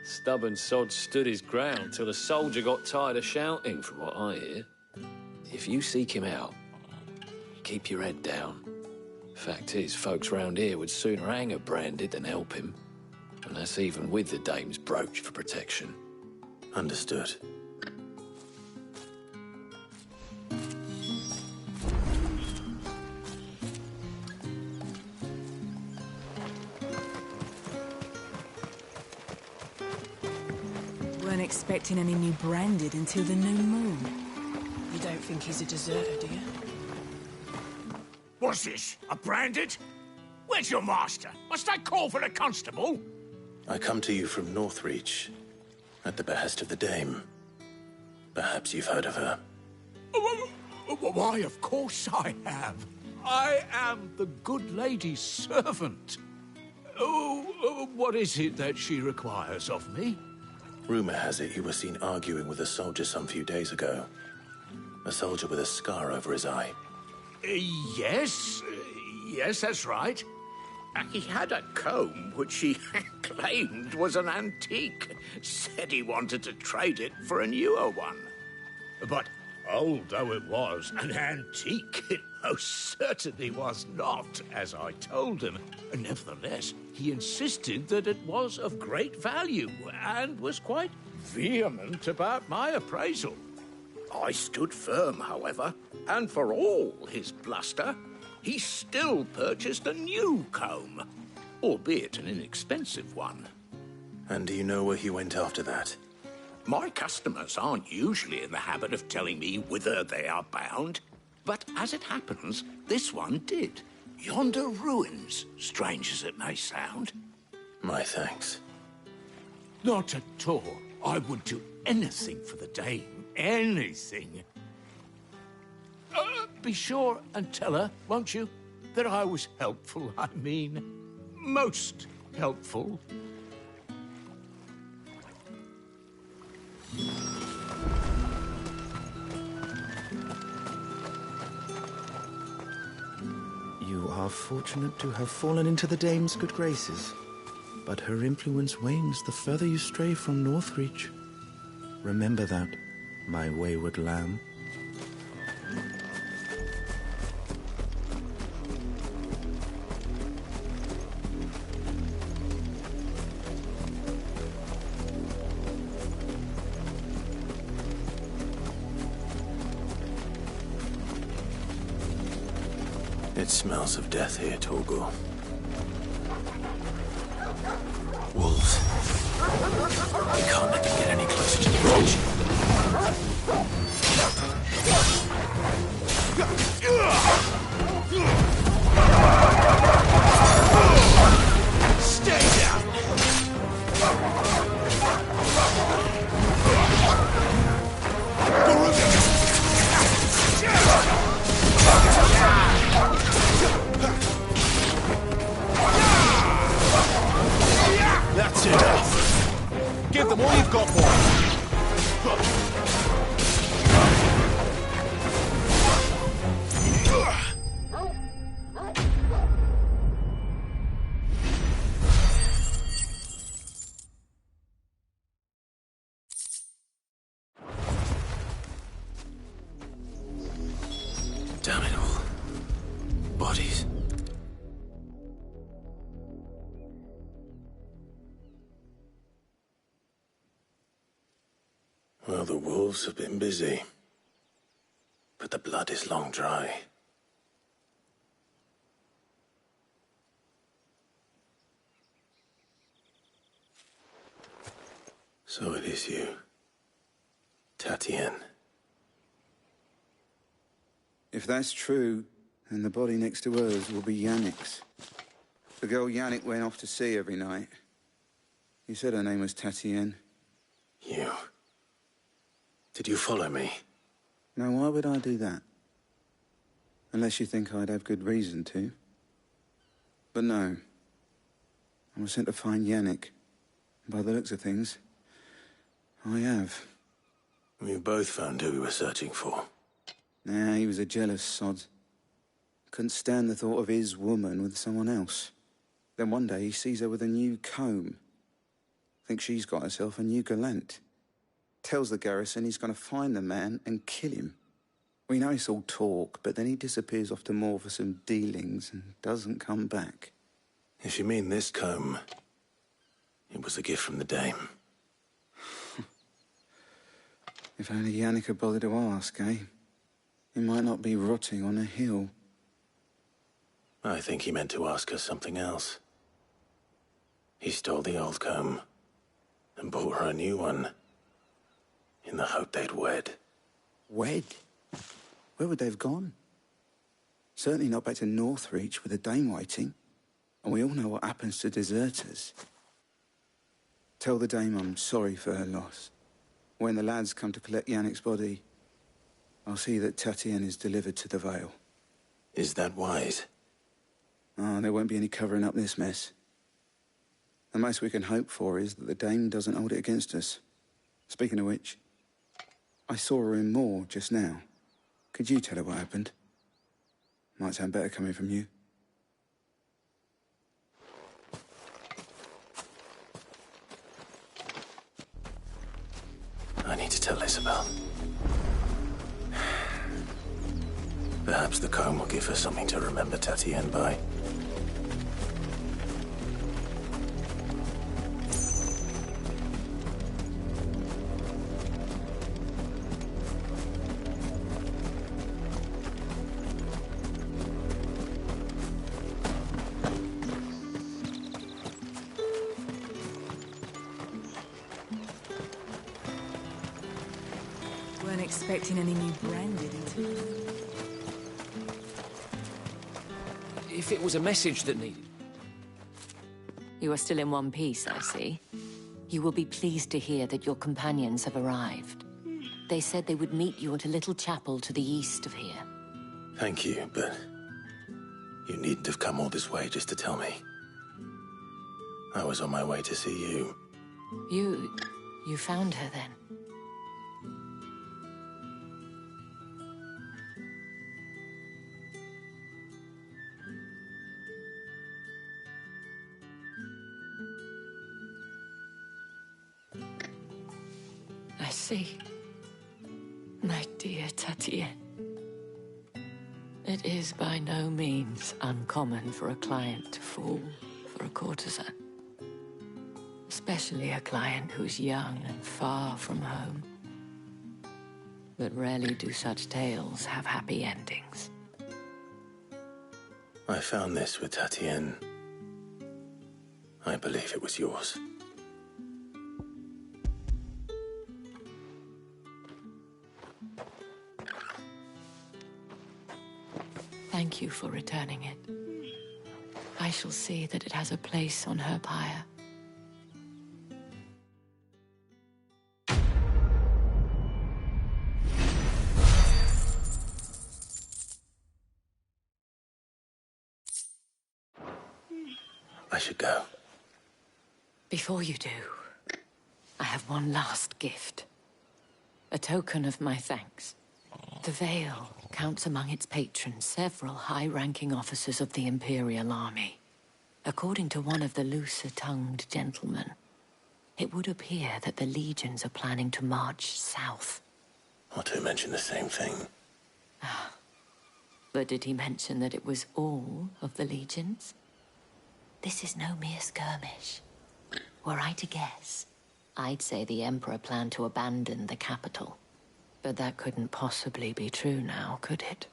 Stubborn sod stood his ground till the soldier got tired of shouting, from what I hear. If you seek him out, keep your head down. Fact is, folks round here would sooner hang a branded than help him. And that's even with the dame's brooch for protection. Understood. Weren't expecting any new branded until the new moon. You don't think he's a deserter, do you? What's this? A branded? Where's your master? Must I call for a constable? I come to you from Northreach, at the behest of the Dame. Perhaps you've heard of her. Why, of course I have. I am the good lady's servant. What is it that she requires of me? Rumor has it you were seen arguing with a soldier some few days ago. A soldier with a scar over his eye. Yes, that's right. He had a comb which he claimed was an antique. Said he wanted to trade it for a newer one. But old though it was, an antique it most certainly was not, as I told him. Nevertheless, he insisted that it was of great value and was quite vehement about my appraisal. I stood firm, however, and for all his bluster, he still purchased a new comb, albeit an inexpensive one. And do you know where he went after that? My customers aren't usually in the habit of telling me whither they are bound, but as it happens, this one did. Yonder ruins, strange as it may sound. My thanks. Not at all. I would do anything for the Dame. Anything. Be sure and tell her, won't you, that I was helpful. I mean, most helpful. You are fortunate to have fallen into the Dame's good graces, but her influence wanes the further you stray from Northreach. Remember that, my wayward lamb. It smells of death here, Torgal. Wolves. We can't let them get any closer to the bridge. Stay down! That's enough. Give them all you've got, boy. Damn it all. Bodies. Well, the wolves have been busy. But the blood is long dry. So it is you, Tatien. If that's true, then the body next to hers will be Yannick's. The girl Yannick went off to sea every night. You said her name was Tatien. You. Did you follow me? Now, why would I do that? Unless you think I'd have good reason to. But no. I was sent to find Yannick. By the looks of things, I have. We both found who we were searching for. Nah, he was a jealous sod. Couldn't stand the thought of his woman with someone else. Then one day he sees her with a new comb. Thinks she's got herself a new gallant. Tells the garrison he's going to find the man and kill him. We know it's all talk, but then he disappears off to Moor for some dealings and doesn't come back. If you mean this comb, It was a gift from the dame. If only Yannick had bothered to ask, eh? He might not be rotting on a hill. I think he meant to ask us something else. He stole the old comb and bought her a new one in the hope they'd wed. Wed? Where would they have gone? Certainly not back to Northreach with a dame waiting. And we all know what happens to deserters. Tell the dame I'm sorry for her loss. When the lads come to collect Yannick's body, I'll see that Tatien is delivered to the Vale. Is that wise? Oh, there won't be any covering up this mess. The most we can hope for is that the dame doesn't hold it against us. Speaking of which, I saw her in Moor just now. Could you tell her what happened? Might sound better coming from you. I need to tell Isabel. Perhaps the comb will give her something to remember Tatien by. Weren't expecting any new branded until... If it was a message that needed... You are still in one piece, I see. You will be pleased to hear that your companions have arrived. They said they would meet you at a little chapel to the east of here. Thank you, but you needn't have come all this way just to tell me. I was on my way to see you. You found her then? I see. My dear Tatien. It is by no means uncommon for a client to fall for a courtesan. Especially a client who's young and far from home. But rarely do such tales have happy endings. I found this with Tatien. I believe it was yours. Thank you for returning it. I shall see that it has a place on her pyre. I should go. Before you do, I have one last gift. A token of my thanks. The Vale counts among its patrons several high-ranking officers of the Imperial Army. According to one of the looser-tongued gentlemen, it would appear that the legions are planning to march south. Otto mentioned the same thing. But did he mention that it was all of the legions? This is no mere skirmish. Were I to guess, I'd say the Emperor planned to abandon the capital. But that couldn't possibly be true now, could it?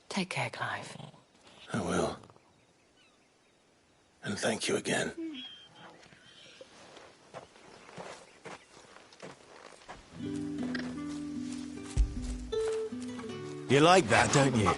Take care, Clive. I will. And thank you again. You like that, don't you?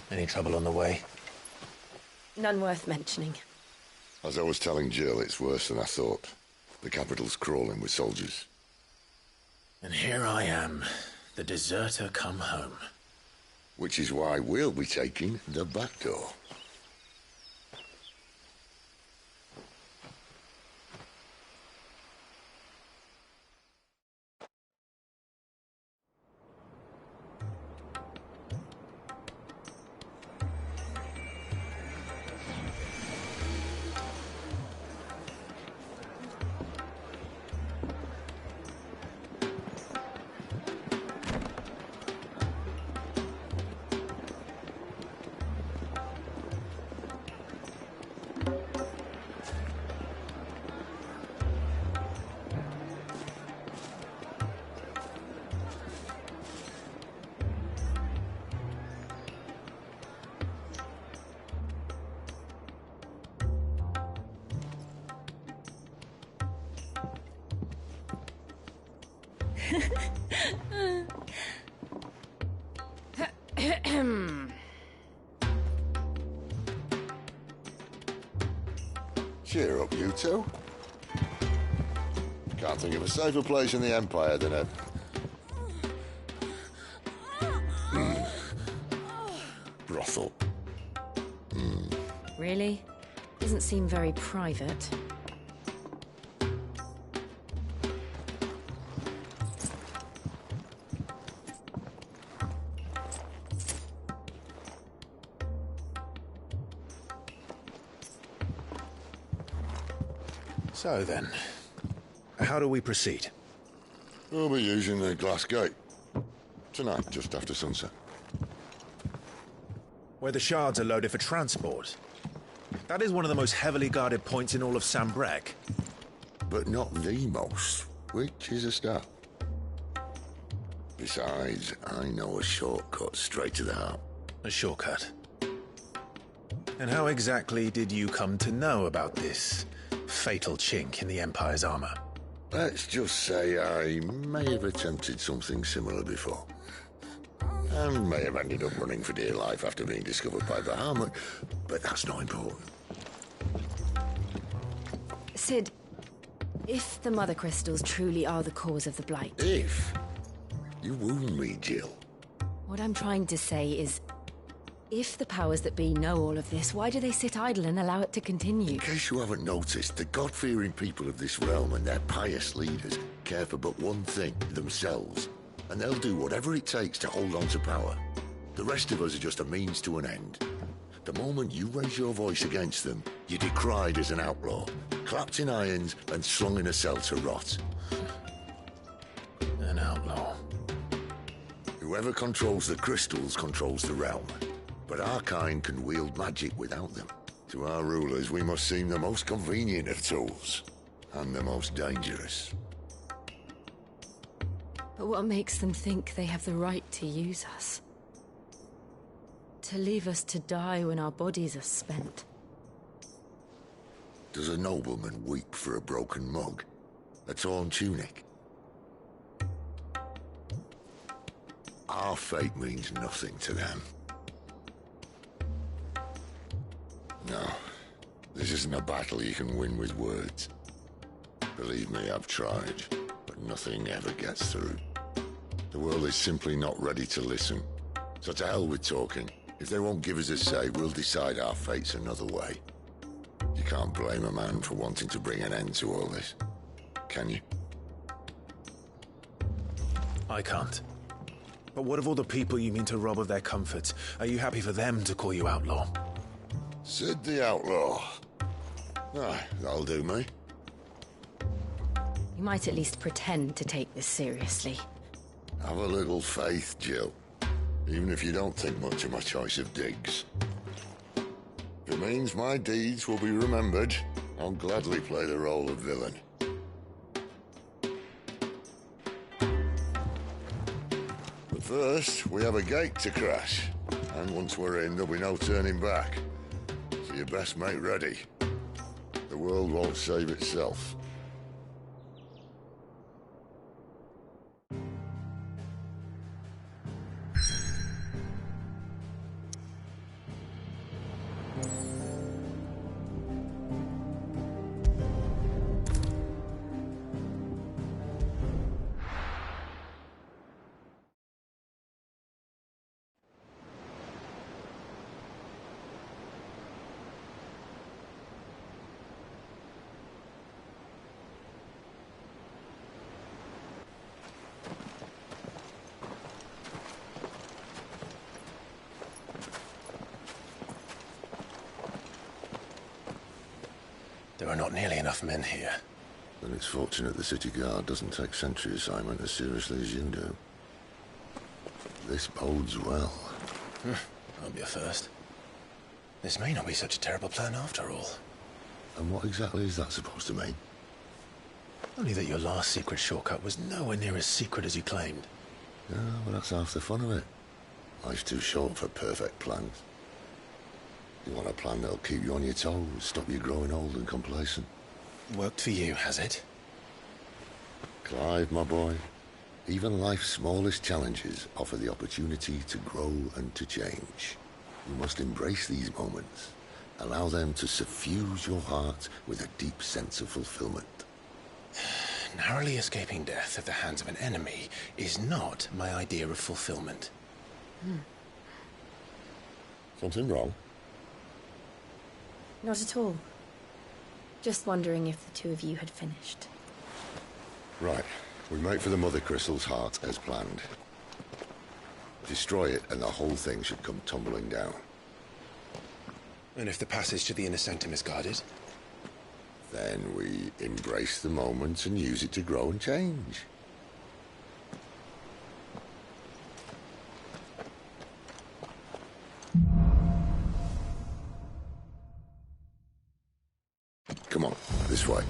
Any trouble on the way? None worth mentioning. As I was telling Jill, it's worse than I thought. The capital's crawling with soldiers. And here I am, the deserter come home. Which is why we'll be taking the back door. Cheer up, you two. Can't think of a safer place in the Empire than a... brothel. Really? Doesn't seem very private. So then, how do we proceed? We'll be using the glass gate. Tonight, just after sunset. Where the shards are loaded for transport. That is one of the most heavily guarded points in all of Sambrec. But not the most, which is a start. Besides, I know a shortcut straight to the heart. A shortcut? And how exactly did you come to know about this fatal chink in the Empire's armor? Let's just say I may have attempted something similar before. And may have ended up running for dear life after being discovered by Bahamut, but that's not important. Sid, if the Mother Crystals truly are the cause of the Blight... If? You wound me, Jill. What I'm trying to say is, if the powers that be know all of this, why do they sit idle and allow it to continue? In case you haven't noticed, the God-fearing people of this realm and their pious leaders care for but one thing, themselves. And they'll do whatever it takes to hold on to power. The rest of us are just a means to an end. The moment you raise your voice against them, you're decried as an outlaw, clapped in irons and slung in a cell to rot. An outlaw. Whoever controls the crystals controls the realm. But our kind can wield magic without them. To our rulers, we must seem the most convenient of tools. And the most dangerous. But what makes them think they have the right to use us? To leave us to die when our bodies are spent? Does a nobleman weep for a broken mug? A torn tunic? Our fate means nothing to them. No, this isn't a battle you can win with words. Believe me, I've tried, but nothing ever gets through. The world is simply not ready to listen. So to hell with talking. If they won't give us a say, we'll decide our fates another way. You can't blame a man for wanting to bring an end to all this, can you? I can't. But what of all the people you mean to rob of their comforts? Are you happy for them to call you outlaw? Sid the Outlaw. Aye, that'll do me. You might at least pretend to take this seriously. Have a little faith, Jill. Even if you don't think much of my choice of digs. If it means my deeds will be remembered, I'll gladly play the role of villain. But first, we have a gate to crash. And once we're in, there'll be no turning back. So you best make ready. The world won't save itself. There are not nearly enough men here. Then it's fortunate the city guard doesn't take sentry assignment as seriously as you do. This bodes well. I'll be a first. This may not be such a terrible plan after all. And what exactly is that supposed to mean? Only that your last secret shortcut was nowhere near as secret as you claimed. Yeah, well, that's half the fun of it. Life's too short for perfect plans. You want a plan that'll keep you on your toes, stop you growing old and complacent. Worked for you, has it? Clive, my boy, even life's smallest challenges offer the opportunity to grow and to change. You must embrace these moments. Allow them to suffuse your heart with a deep sense of fulfillment. Narrowly escaping death at the hands of an enemy is not my idea of fulfillment. Something wrong? Not at all. Just wondering if the two of you had finished. Right. We make for the Mother Crystal's heart as planned. Destroy it and the whole thing should come tumbling down. And if the passage to the inner sanctum is guarded? Then we embrace the moment and use it to grow and change. Come on, this way.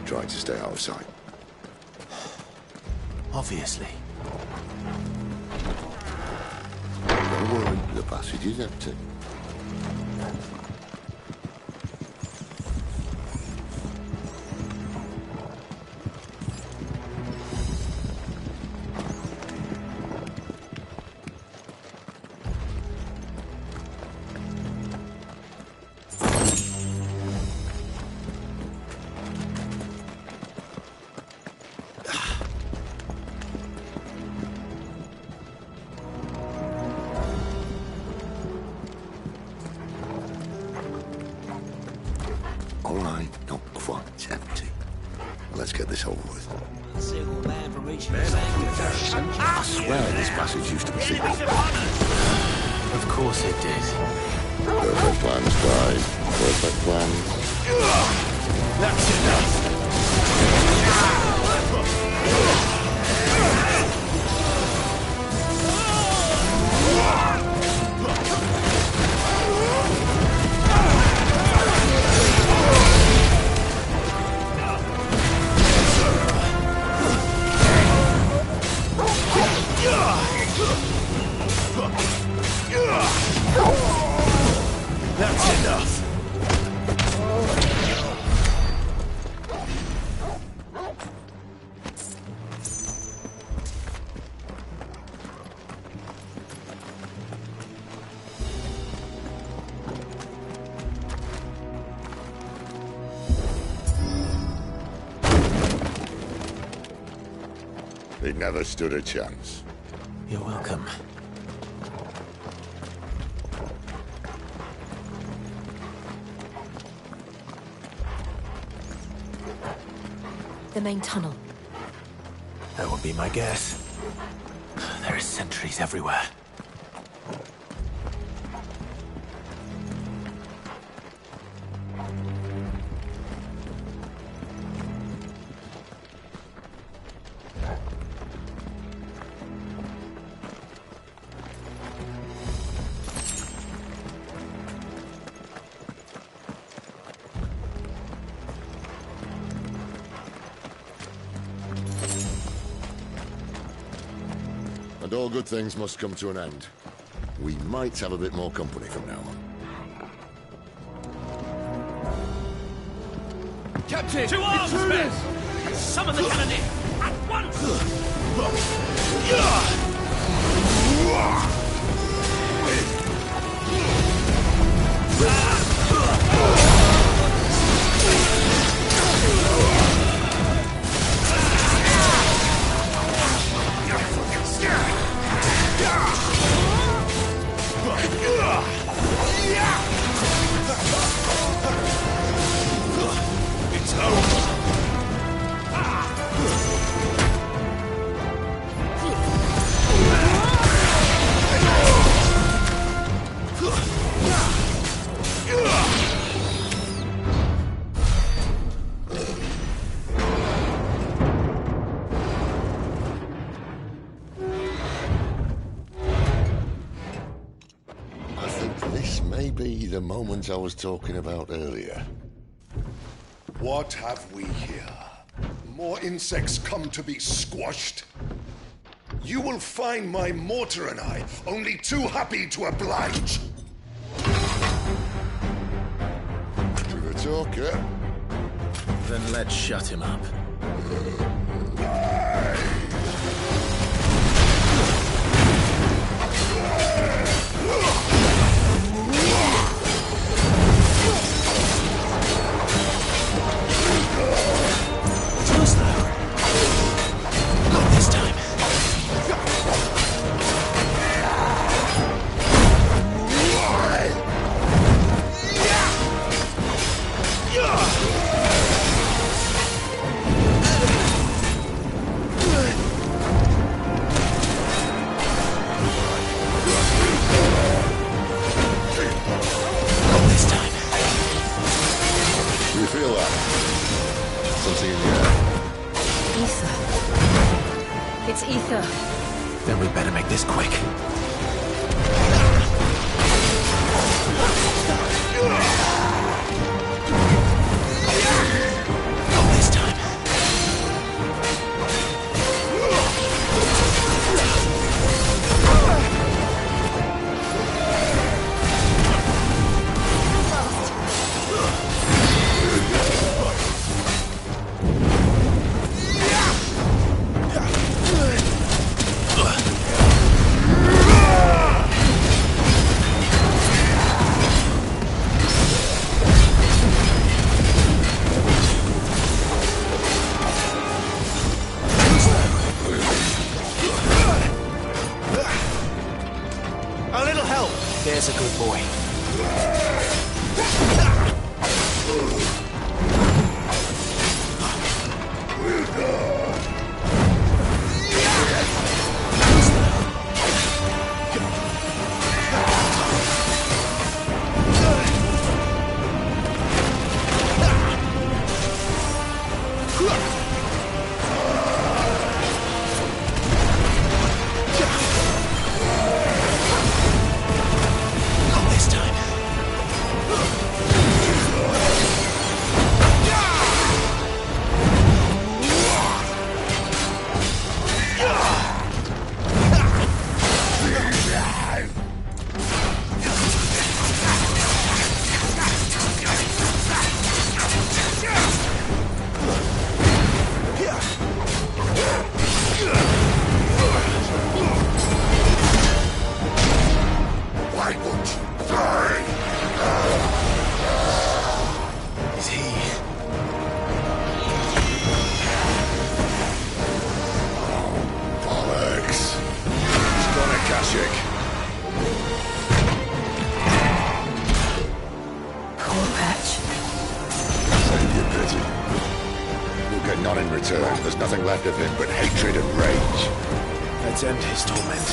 Try to stay out of sight. Obviously. Don't worry, the passage is empty. All right, not quite empty. Let's get this over with. A single man from each garrison. I swear this passage used to be secret. Of course it did. Perfect plans, guys. Perfect plans. That's enough. That's enough. They never stood a chance. You're welcome. The main tunnel. That would be my guess. There are sentries everywhere. And all good things must come to an end. We might have a bit more company from now on. Captain! To arms, men! Summon the cannoneer! At It's over! I think this may be the moment I was talking about earlier. What have we here? More insects come to be squashed? You will find my mortar and I only too happy to oblige. You're a talker. Then let's shut him up. Too slow. Not this time. Not this time. You feel that? Something in the air. Ether. It's ether. Then we better make this quick. Not this time. A little help. There's a good boy. Not this time. Why won't you die? Is he? Bollocks. It's gone, Akashic. Poor Patch. Save your pity. We'll get none in return. There's nothing left of him but hatred and rage. Let's end his torment.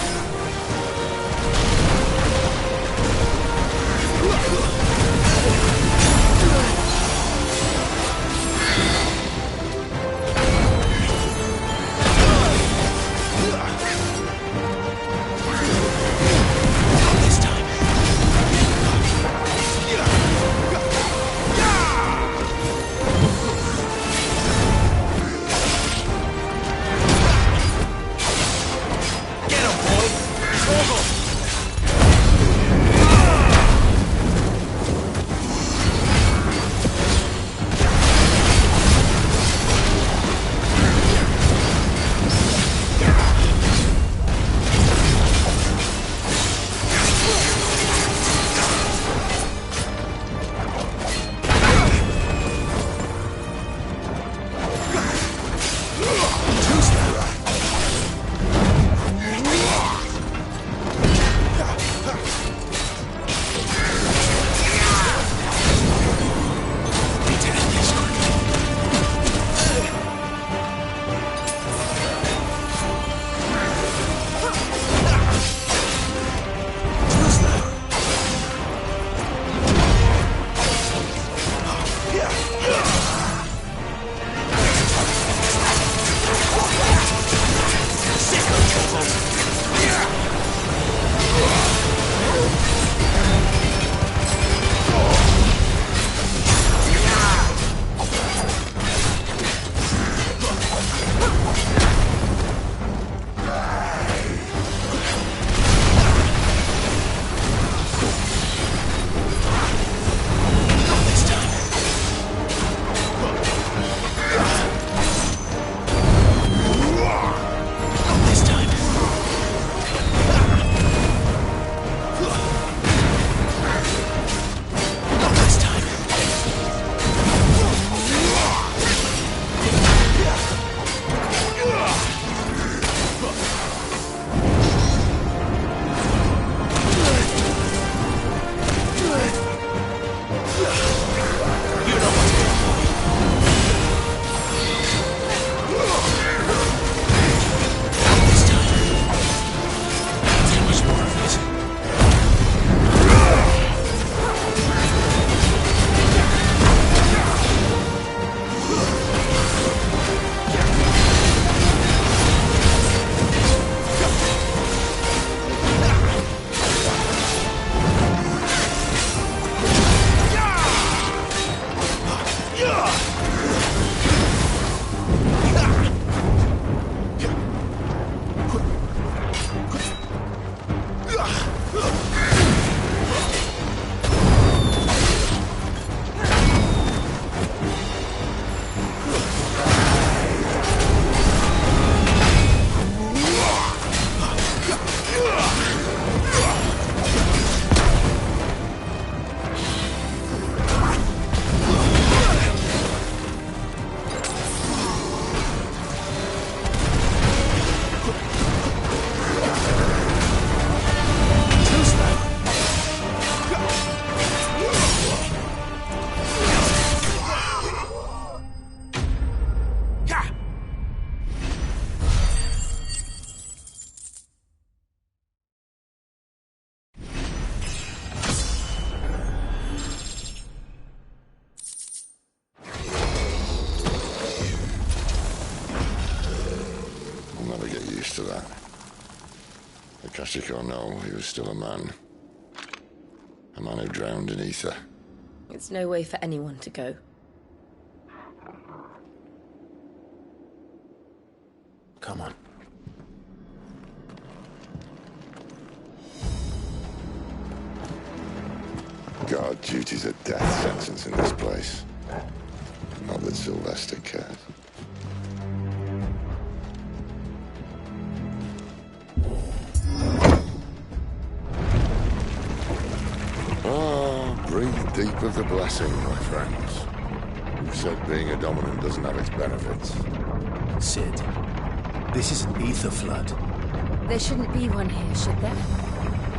This time. Get him, boy! Tragic or no, he was still a man. A man who drowned in ether. It's no way for anyone to go. Come on. Guard duty's a death sentence in this place. Not that Sylvester cares. Breathe deep of the blessing, my friends. Who said being a dominant doesn't have its benefits? Sid, this is an ether flood. There shouldn't be one here, should there?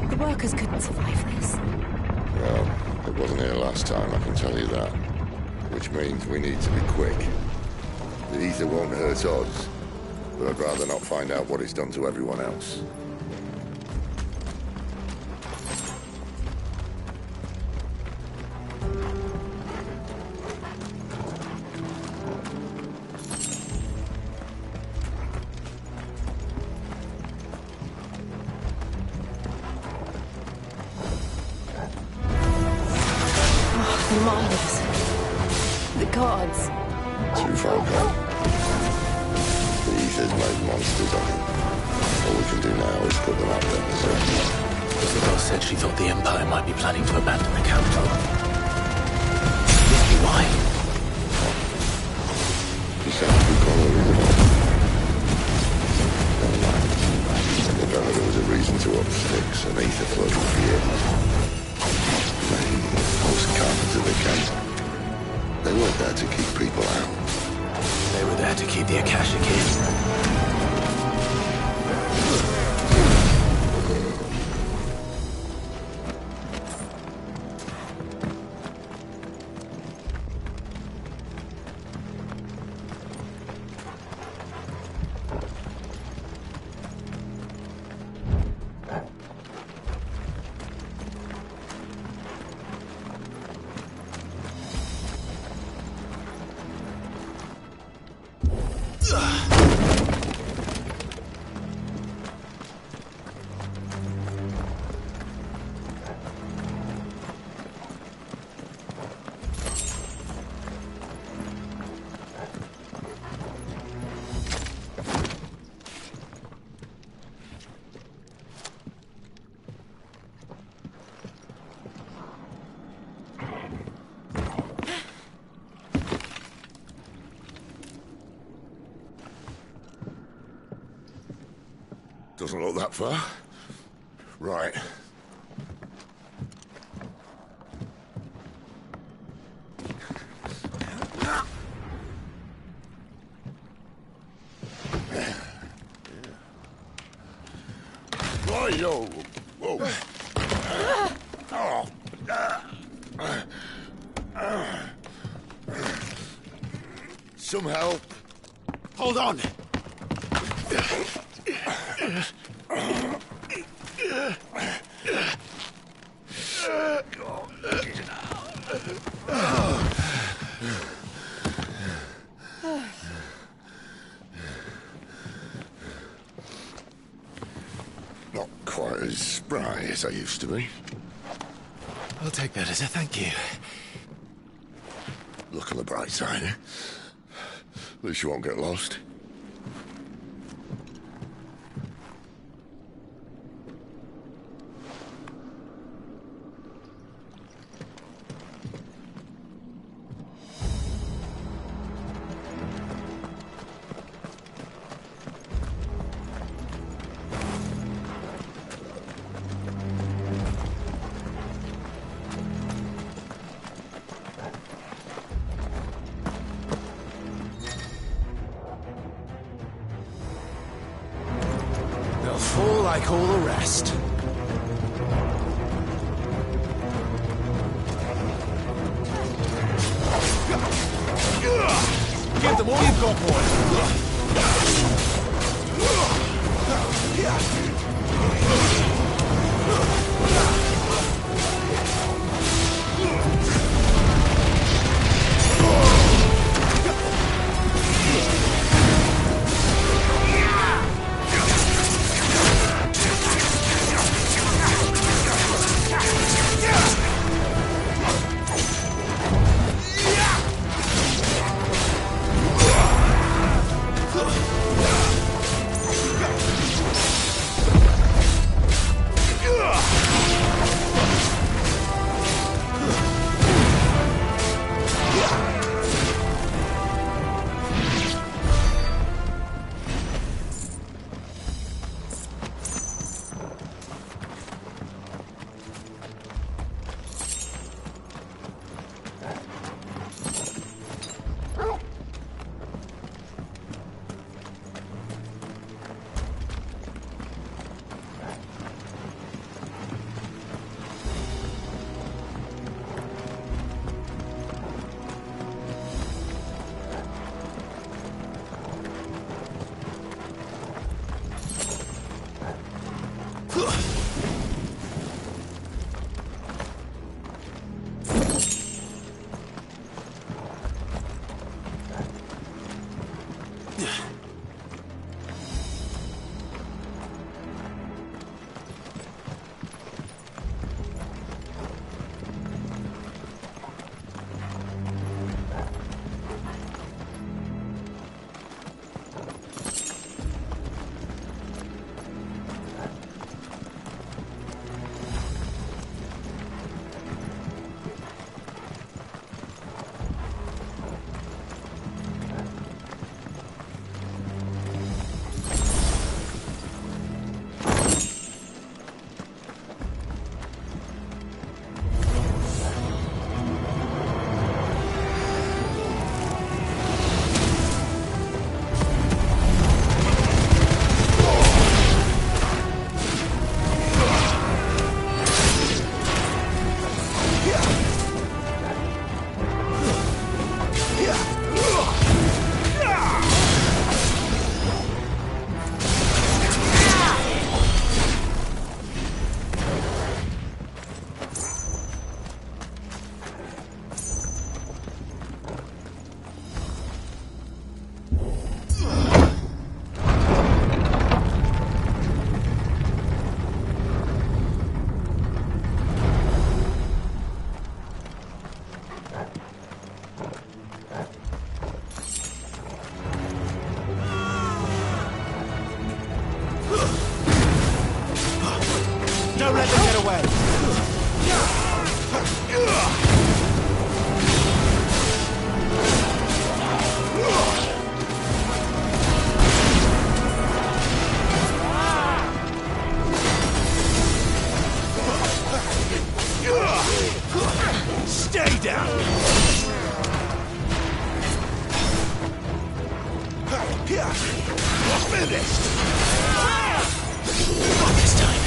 The workers couldn't survive this. Well, it wasn't here last time, I can tell you that. Which means we need to be quick. The ether won't hurt us, but I'd rather not find out what it's done to everyone else. Too far gone. The ether's made monsters of them. All we can do now is put them out their misery. Isabel said she thought the Empire might be planning to abandon the capital. Maybe why? She said we call her Isabel. Never mind. If ever there was a reason to up sticks, an ether flood would be it. Maybe most carpenters they can. They weren't there to keep people out. They were there to keep the Akashic in. Doesn't look that far. Right. Right-o. Whoa. Some help. Hold on. Not quite as spry as I used to be. I'll take that as a thank you. Look on the bright side, eh? At least you won't get lost. Fall like all the rest. Give them all you've got, boys. Stay down! You're finished! Not this time.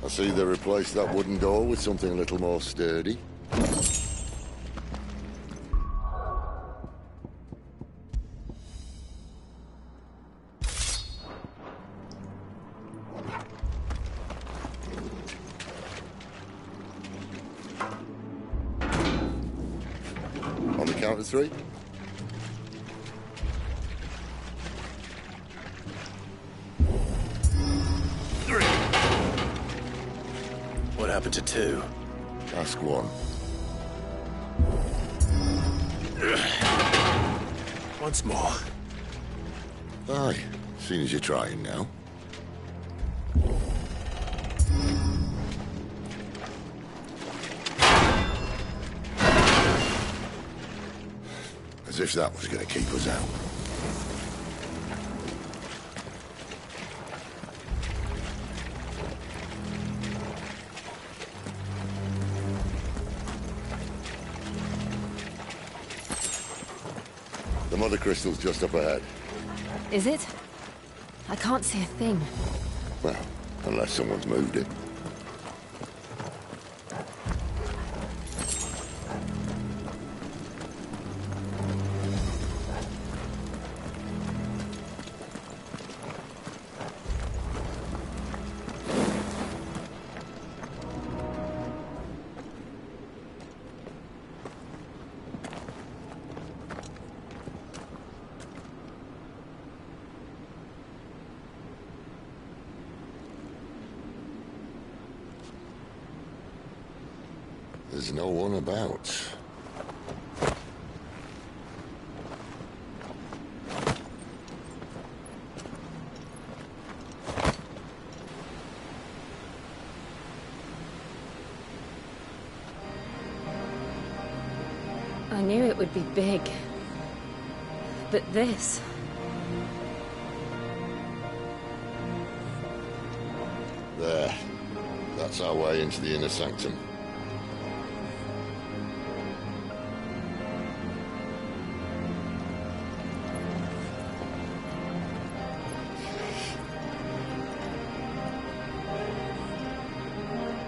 See, they replaced that wooden door with something a little more sturdy. On the count of three. What happened to two? Ask one. Once more. Aye, seeing as you're trying now. As if that was going to keep us out. The mother crystal's just up ahead. Is it? I can't see a thing. Well, unless someone's moved it. there's no one about. I knew it would be big. But this... There. That's our way into the inner sanctum.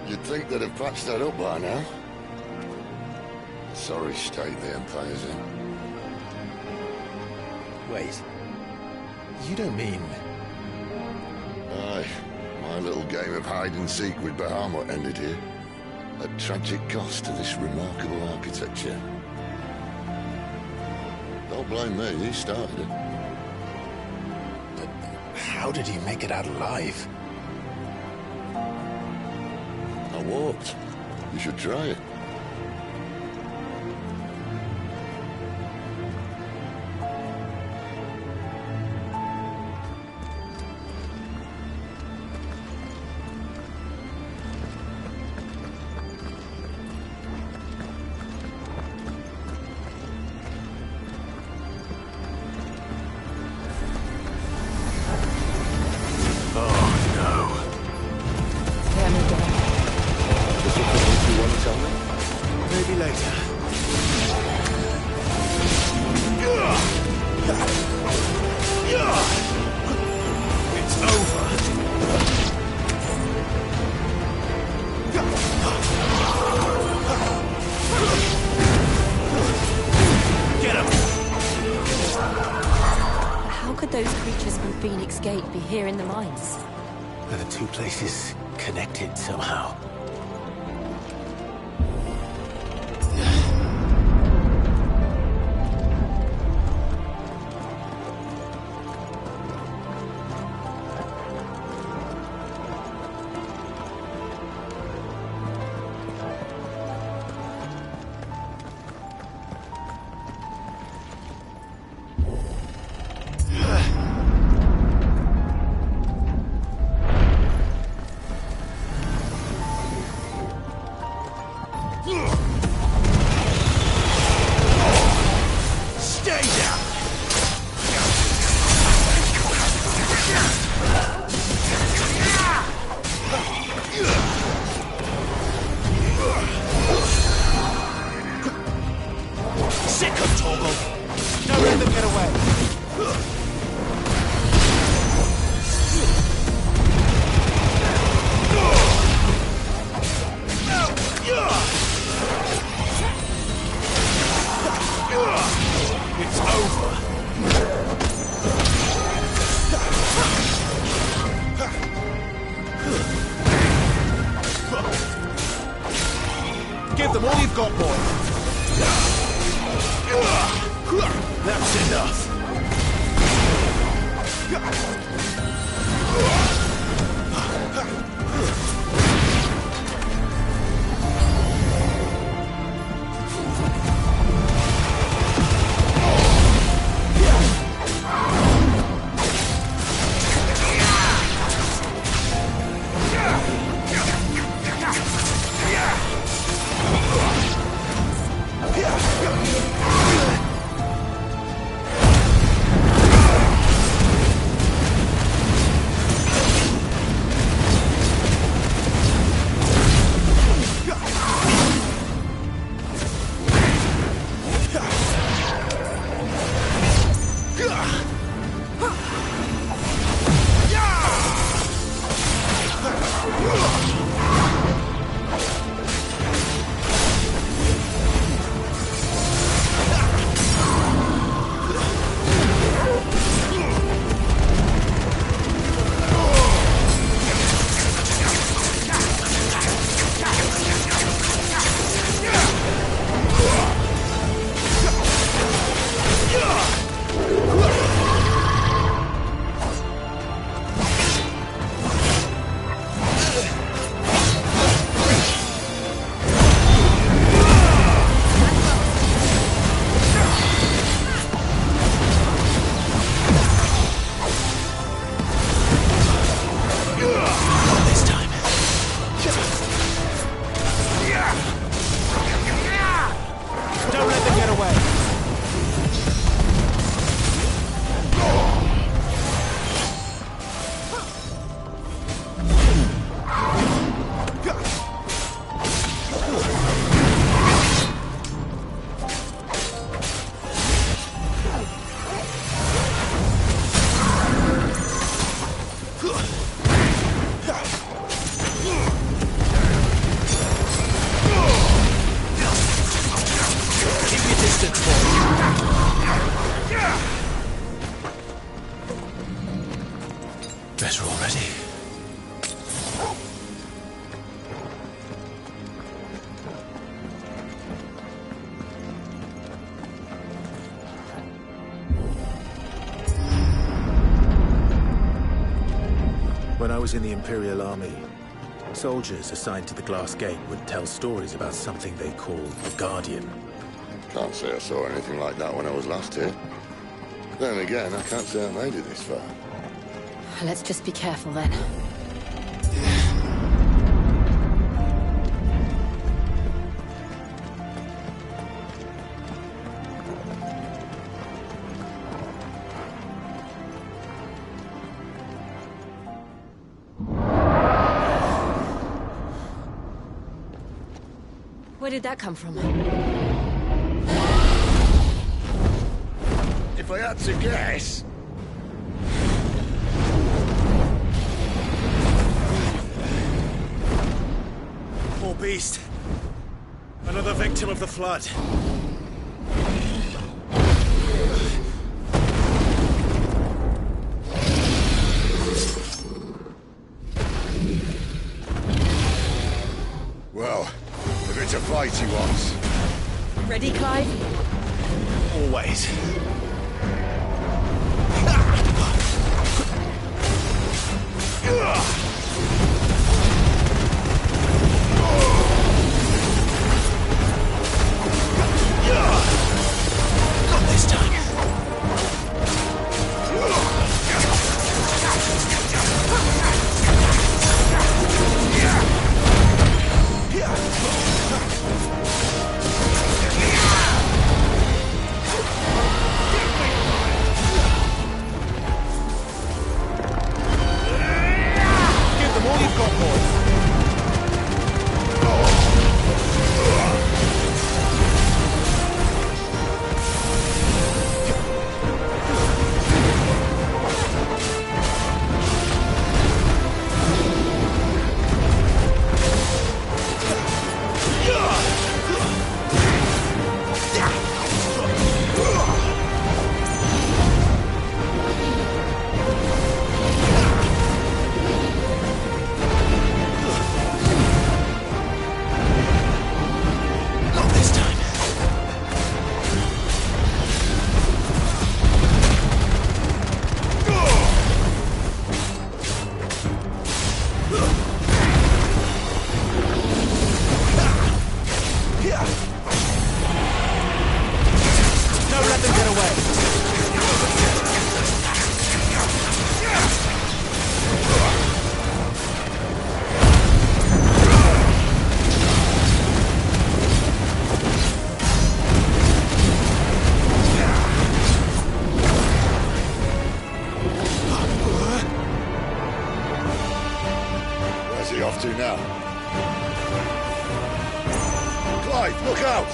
You'd think they'd have patched that up by now. Sorry state the Empire's in. Wait. You don't mean... Aye. My little game of hide-and-seek with Bahamut ended here. At tragic cost to this remarkable architecture. Don't blame me, he started it. But how did he make it out alive? I walked. You should try it. Be here in the mines. Are the two places connected somehow? was in the Imperial Army, soldiers assigned to the Glass Gate would tell stories about something they called the Guardian. Can't say I saw anything like that when I was last here. Then again, I can't say I made it this far. Let's just be careful then. Where did that come from? If I had to guess... Poor beast. Another victim of the flood. Well, if it's a fight he wants. Ready, Clive? Always. Not this time. Give them all you've got, boys. Not this time. Don't let them get away. Where's he off to now? Clive, look out!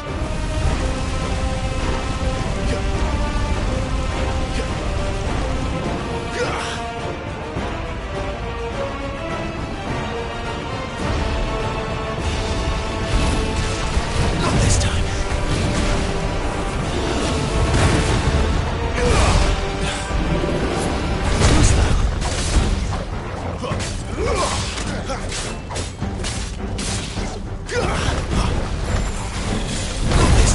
Not this time. Too slow. Not this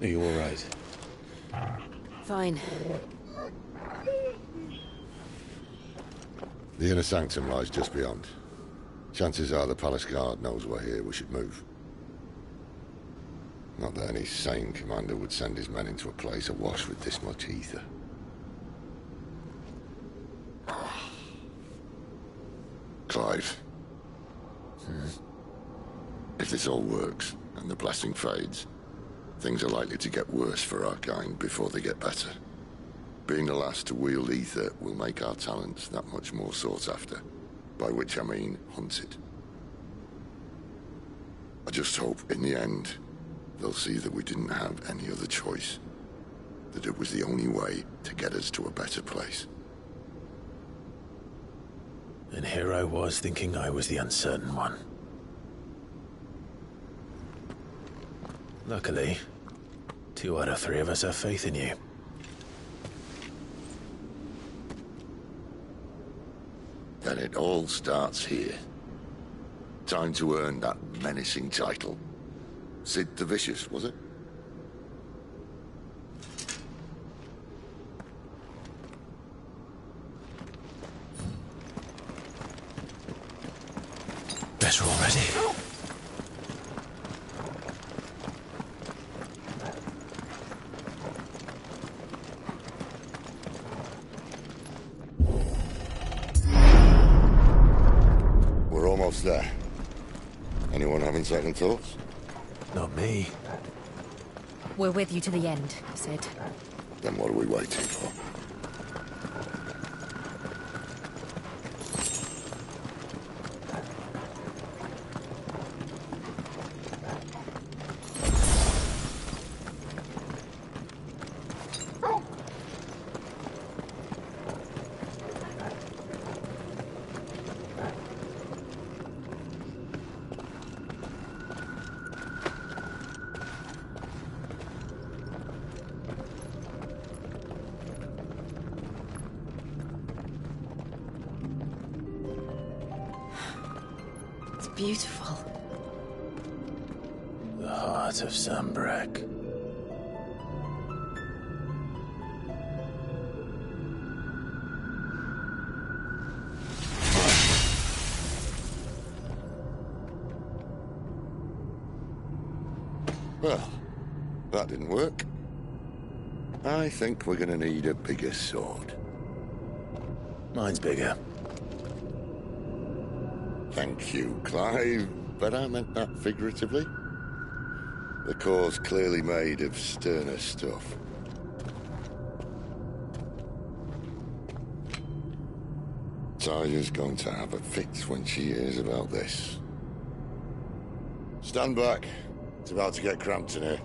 Are you all right? Fine. The inner sanctum lies just beyond. Chances are the palace guard knows we're here. We should move. Not that any sane commander would send his men into a place awash with this much ether. Clive. If this all works, and the blessing fades, things are likely to get worse for our kind before they get better. Being the last to wield ether will make our talents that much more sought after. By which I mean hunted. I just hope, in the end, they'll see that we didn't have any other choice. That it was the only way to get us to a better place. And here I was thinking I was the uncertain one. Luckily, 2 out of 3 of us have faith in you. Then it all starts here. Time to earn that menacing title. Sid the Vicious, was it? Better already. We're almost there. Anyone having second thoughts? Not me. We're with you to the end, Sid. Then what are we waiting for? Beautiful. The heart of Sanbreque. Well, that didn't work. I think we're gonna need a bigger sword. Mine's bigger. Thank you, Clive, but I meant that figuratively. The core's clearly made of sterner stuff. Talia's going to have a fit when she hears about this. Stand back. It's about to get cramped in here.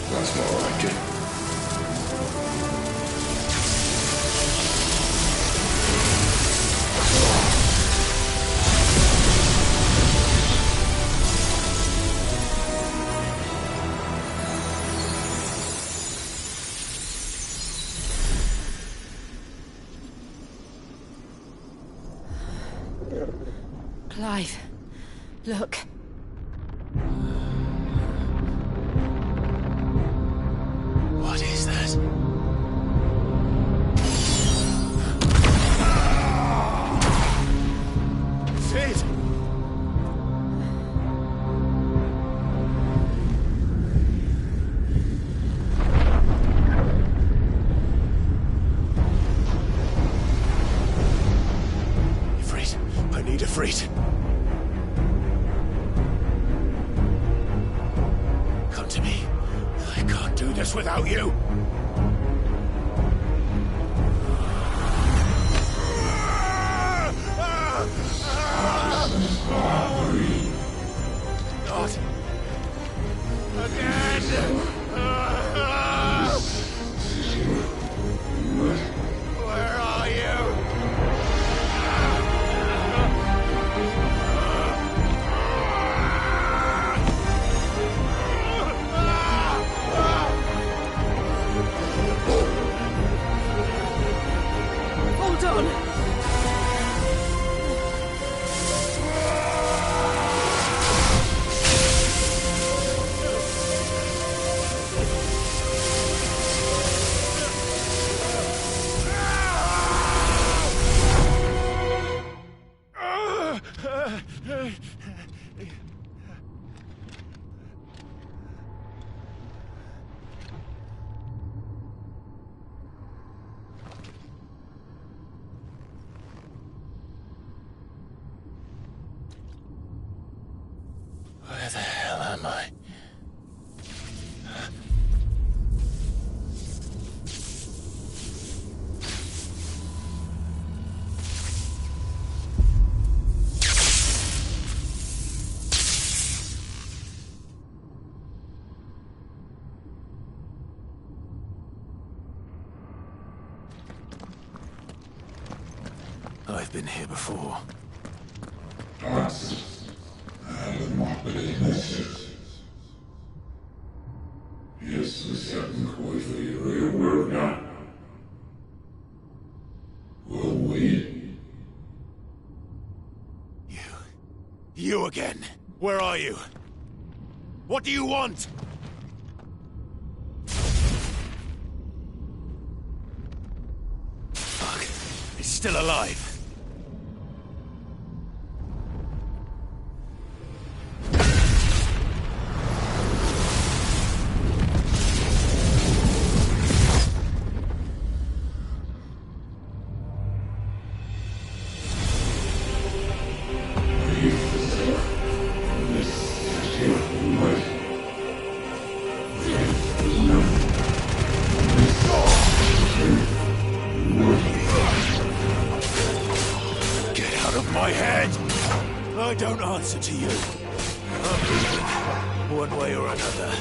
That's more like it. Clive, look. What is that? Jesus. Sid! Ifrit, I need Ifrit. Come to me. I can't do this without you. Not again! Where are you? Hold on! Where the hell am I? I've been here before. You again. Where are you? What do you want? Fuck. It's still alive. My head! I don't answer to you. I'm moving, one way or another.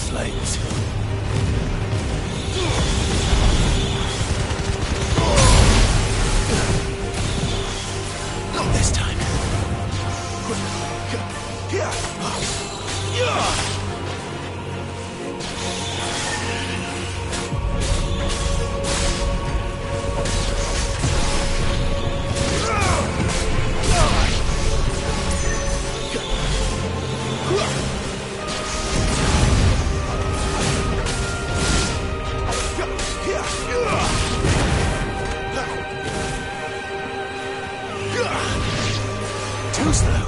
Flames. Not this time. Too slow.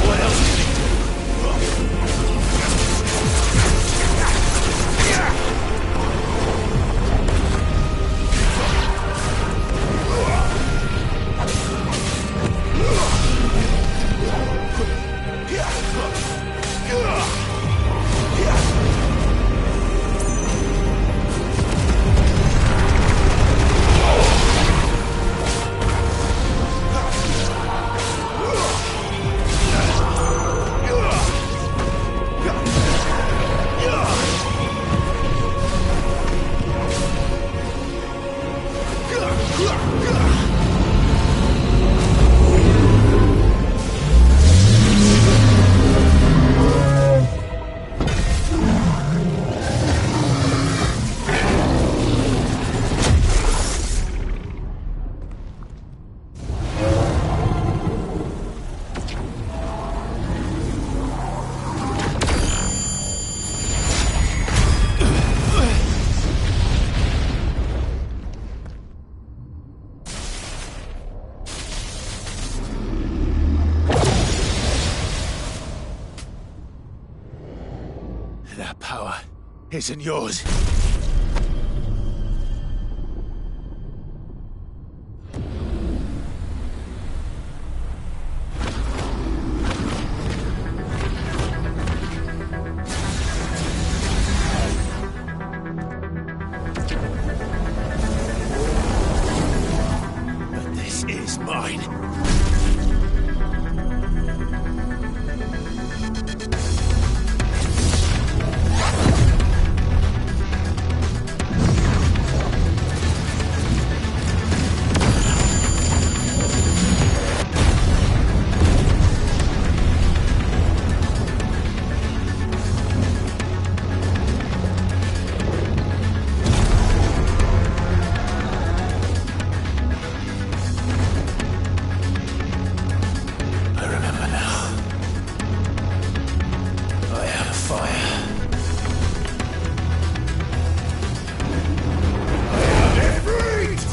What else can he do? isn't yours. But this is mine. I remember now. I had a fire. I had it breathed!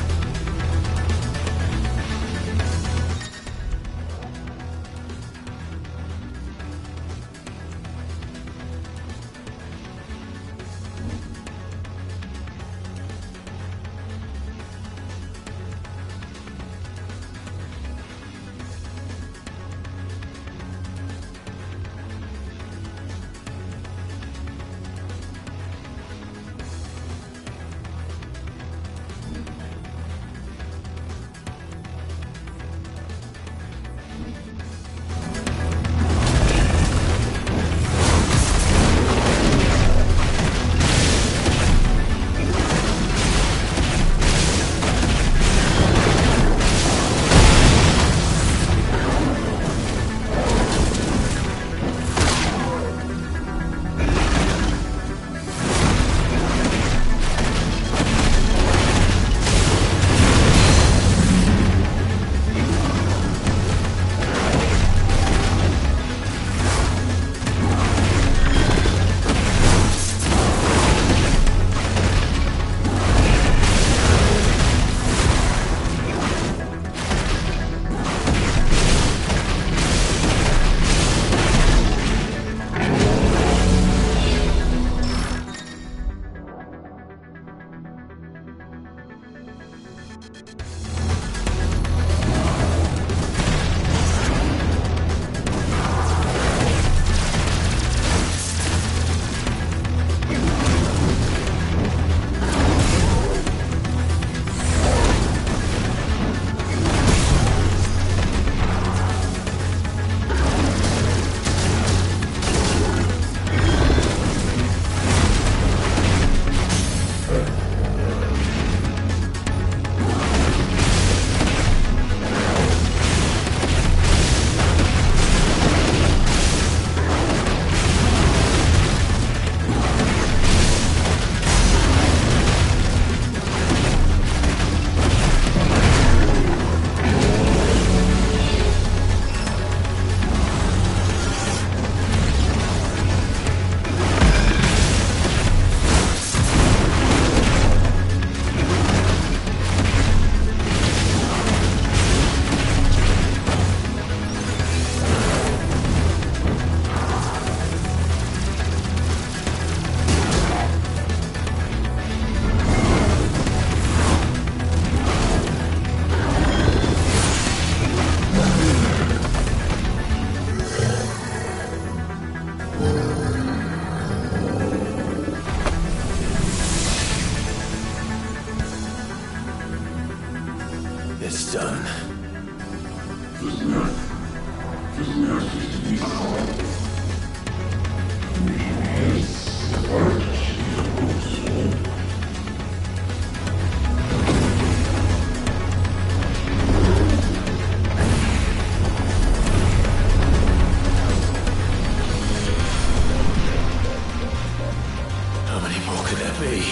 It's done. How many more could there be?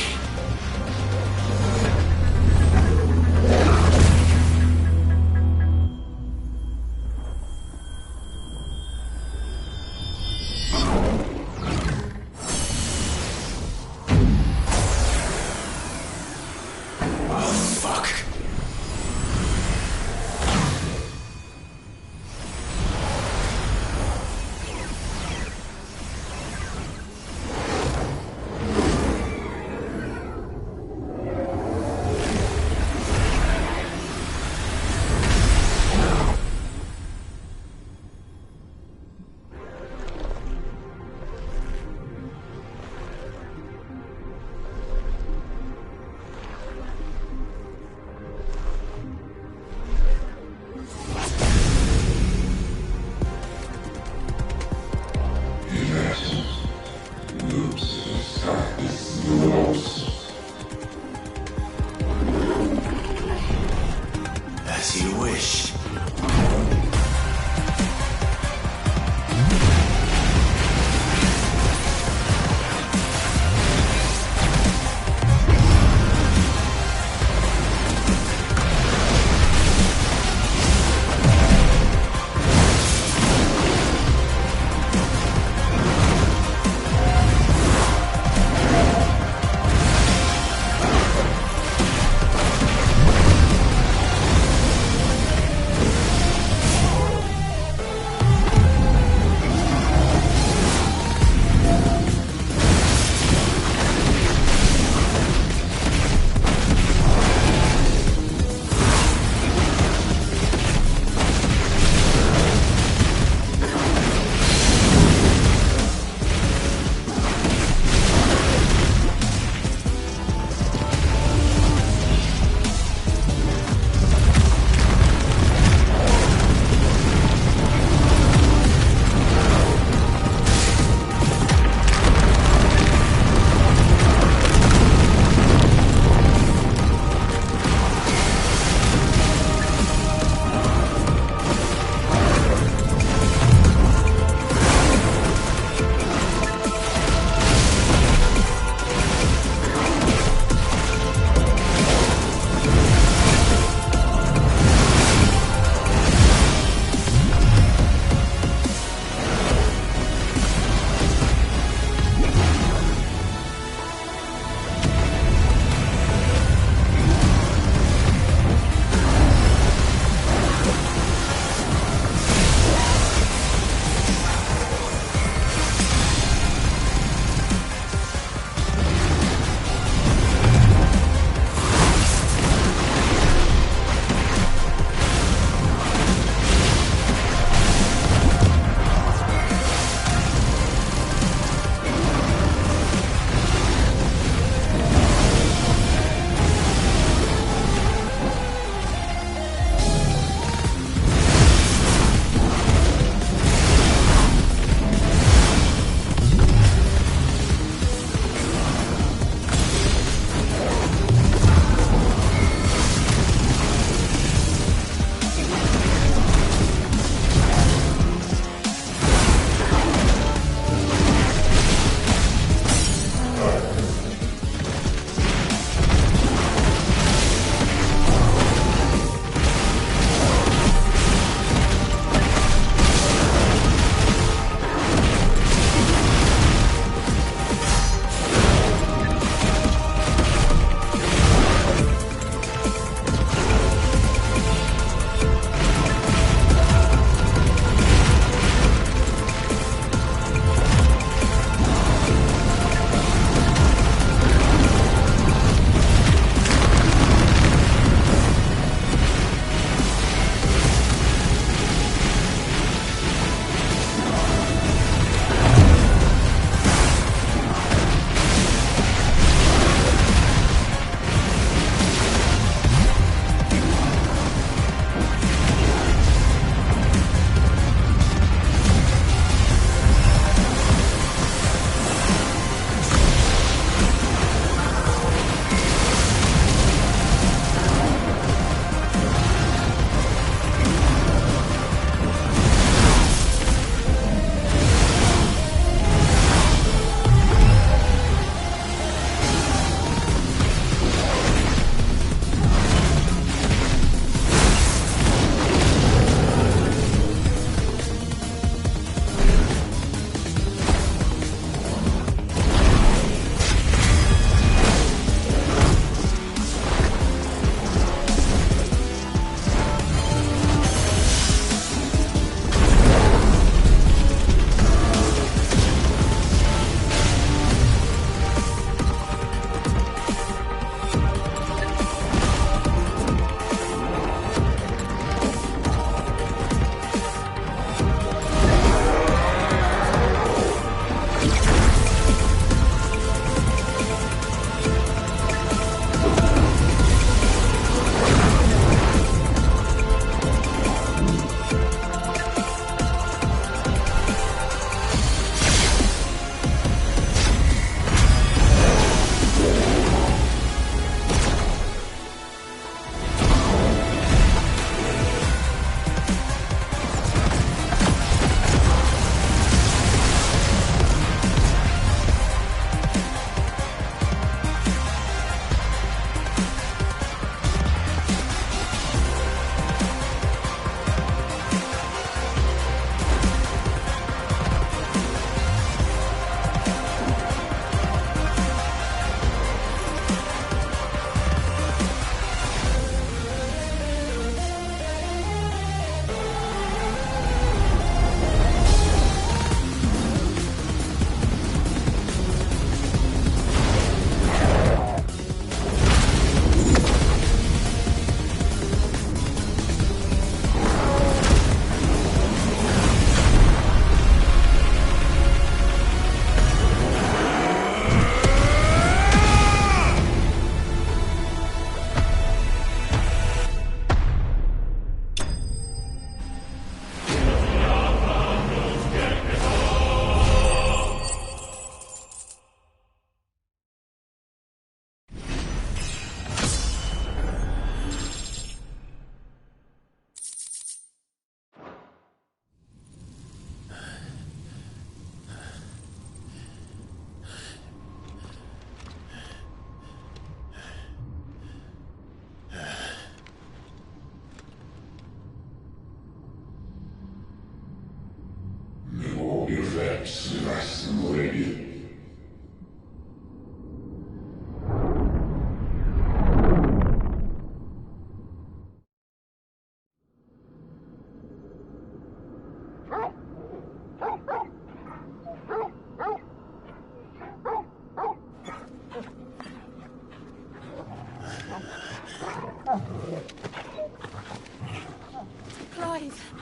Clive.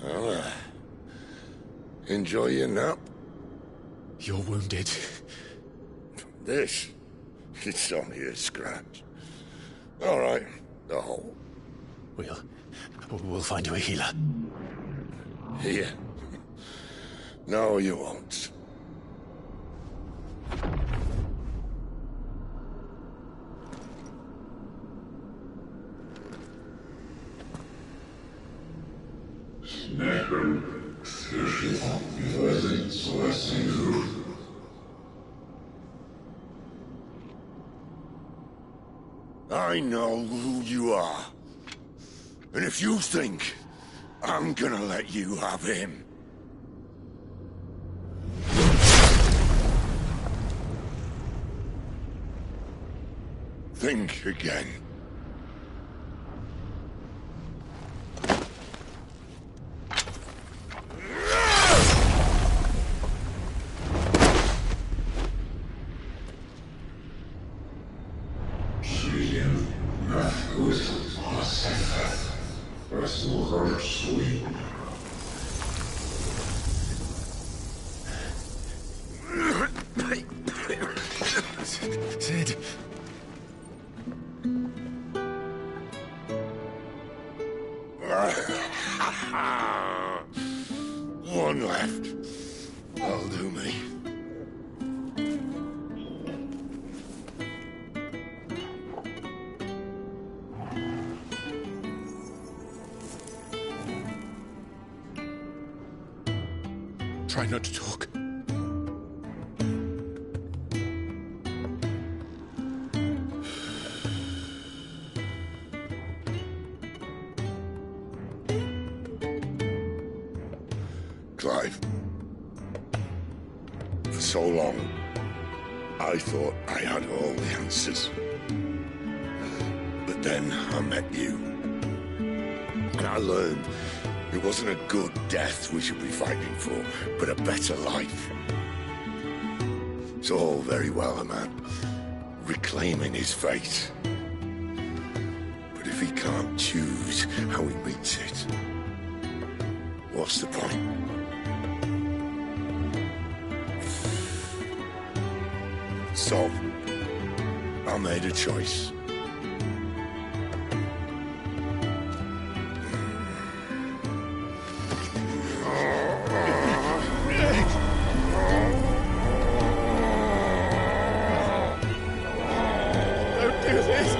Well, enjoy your nap. You're wounded. This? It's only a scratch. All right, the hole. We'll find you a healer. Here? No, you won't. I know who you are. And if you think I'm gonna let you have him... think again. Sid. One left. That'll do me. Try not to talk. Clive. For so long, I thought I had all the answers. But then I met you. And I learned it wasn't a good death we should be fighting for, but a better life. It's all very well, a man reclaiming his fate. But if he can't choose how he meets it, what's the point? So, I made a choice. Don't do this!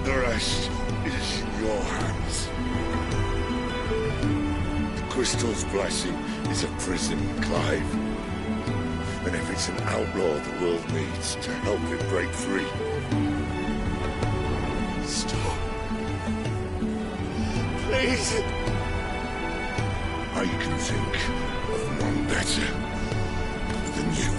The rest is in your hands. The Crystal's blessing is a prison, Clive. And if it's an outlaw the world needs to help it break free... Stop. Please. I can think of none better than you.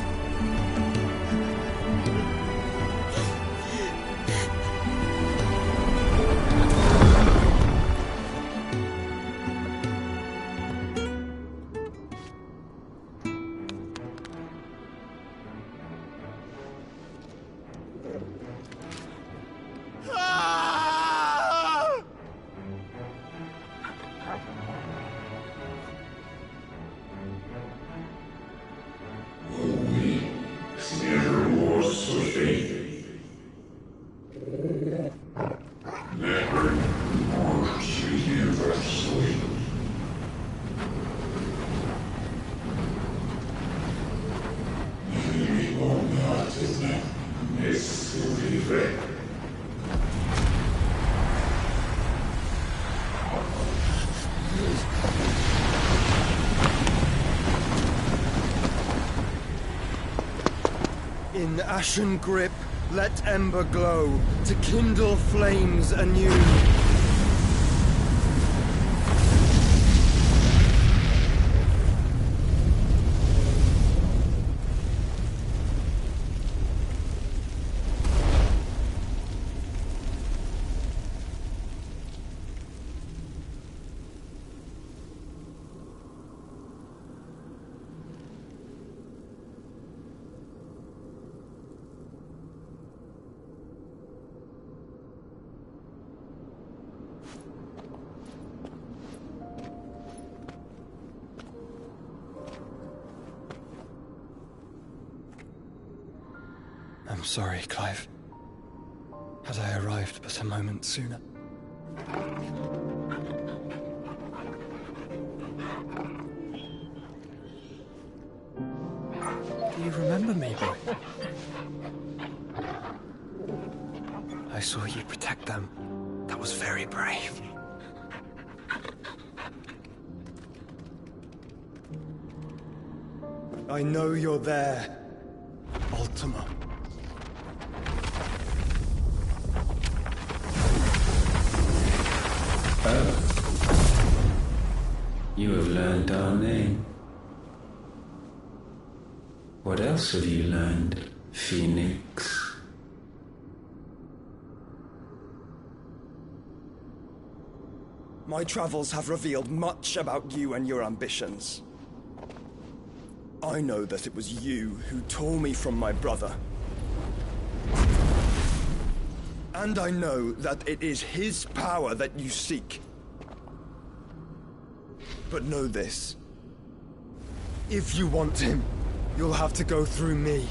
In ashen grip, let ember glow, to kindle flames anew. I'm sorry, Clive. Had I arrived but a moment sooner. Do you remember me, boy? I saw you protect them. That was very brave. I know you're there, Ultima. Oh. You have learned our name. What else have you learned, Phoenix? My travels have revealed much about you and your ambitions. I know that it was you who tore me from my brother. And I know that it is his power that you seek. But know this. If you want him, you'll have to go through me.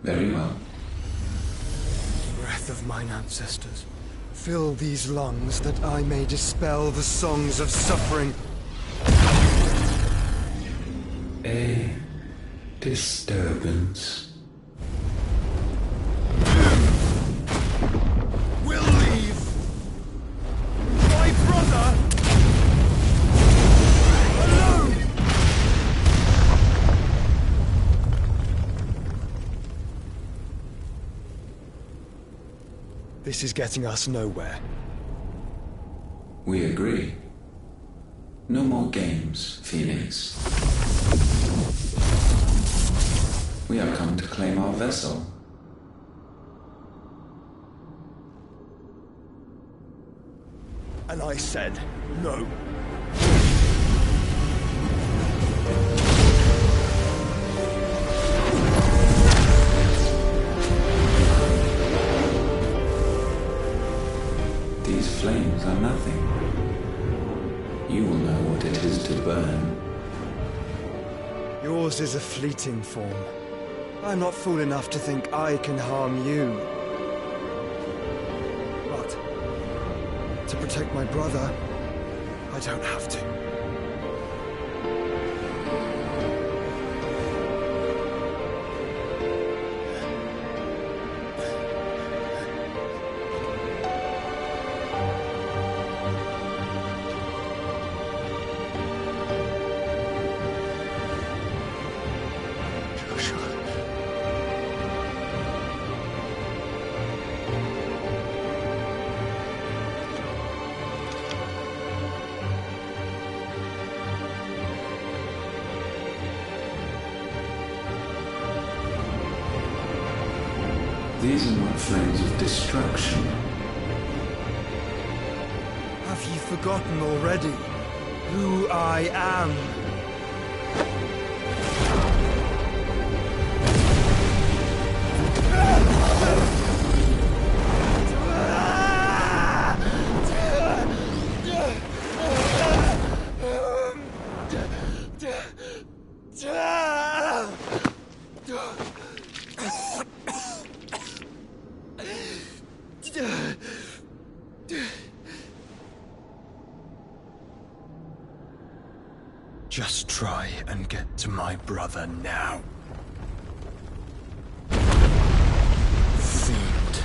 Very well. Breath of mine ancestors, fill these lungs that I may dispel the songs of suffering. A disturbance. We'll leave. My brother alone. This is getting us nowhere. We agree. No more games, Phoenix. We have come to claim our vessel. And I said no. These flames are nothing. You will know what it is to burn. Yours is a fleeting form. I'm not fool enough to think I can harm you. But to protect my brother, I don't have to. These are not flames of destruction. Have you forgotten already who I am? Just try and get to my brother now. Fiend.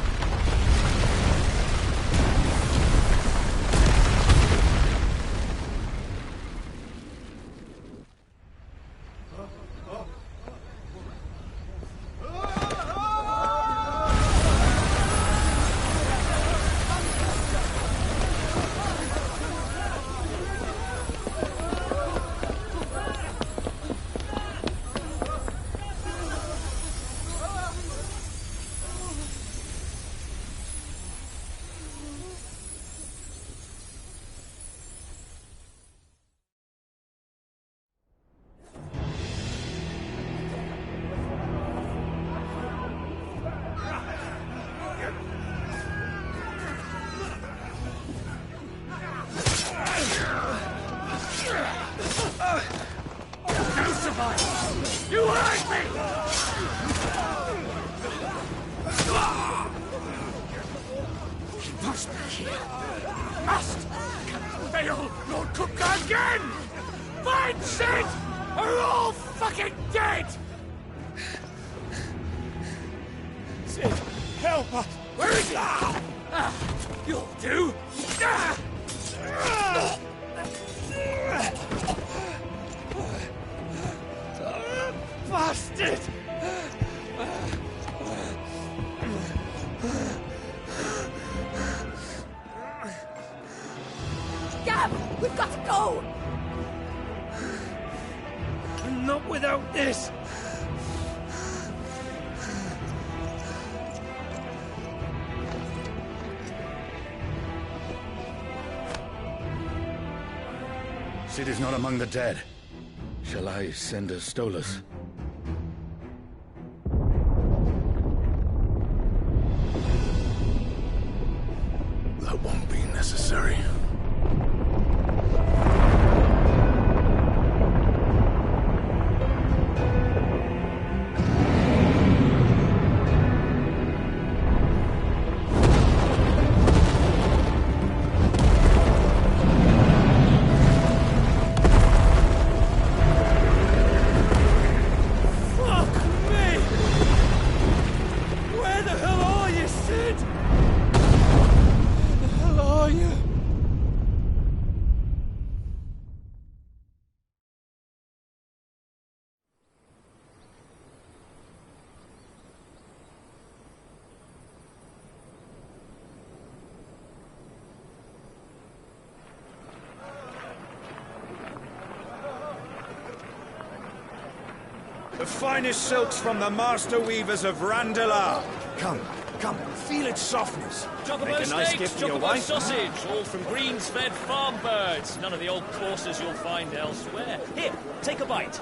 Must fail Lord Kupka again! Find Sid! Or we're all fucking dead! Sid, help us! Where is he? You'll do! Bastard! Gab, we've got to go! Not without this! Sid is not among the dead. Shall I send a Stolas? That won't be necessary. The finest silks from the master weavers of Randalar. Come, feel its softness. Chocobo Make a nice steaks, gift for your chocobo wife. sausage, all from greens-fed farm birds. None of the old courses you'll find elsewhere. Here, take a bite.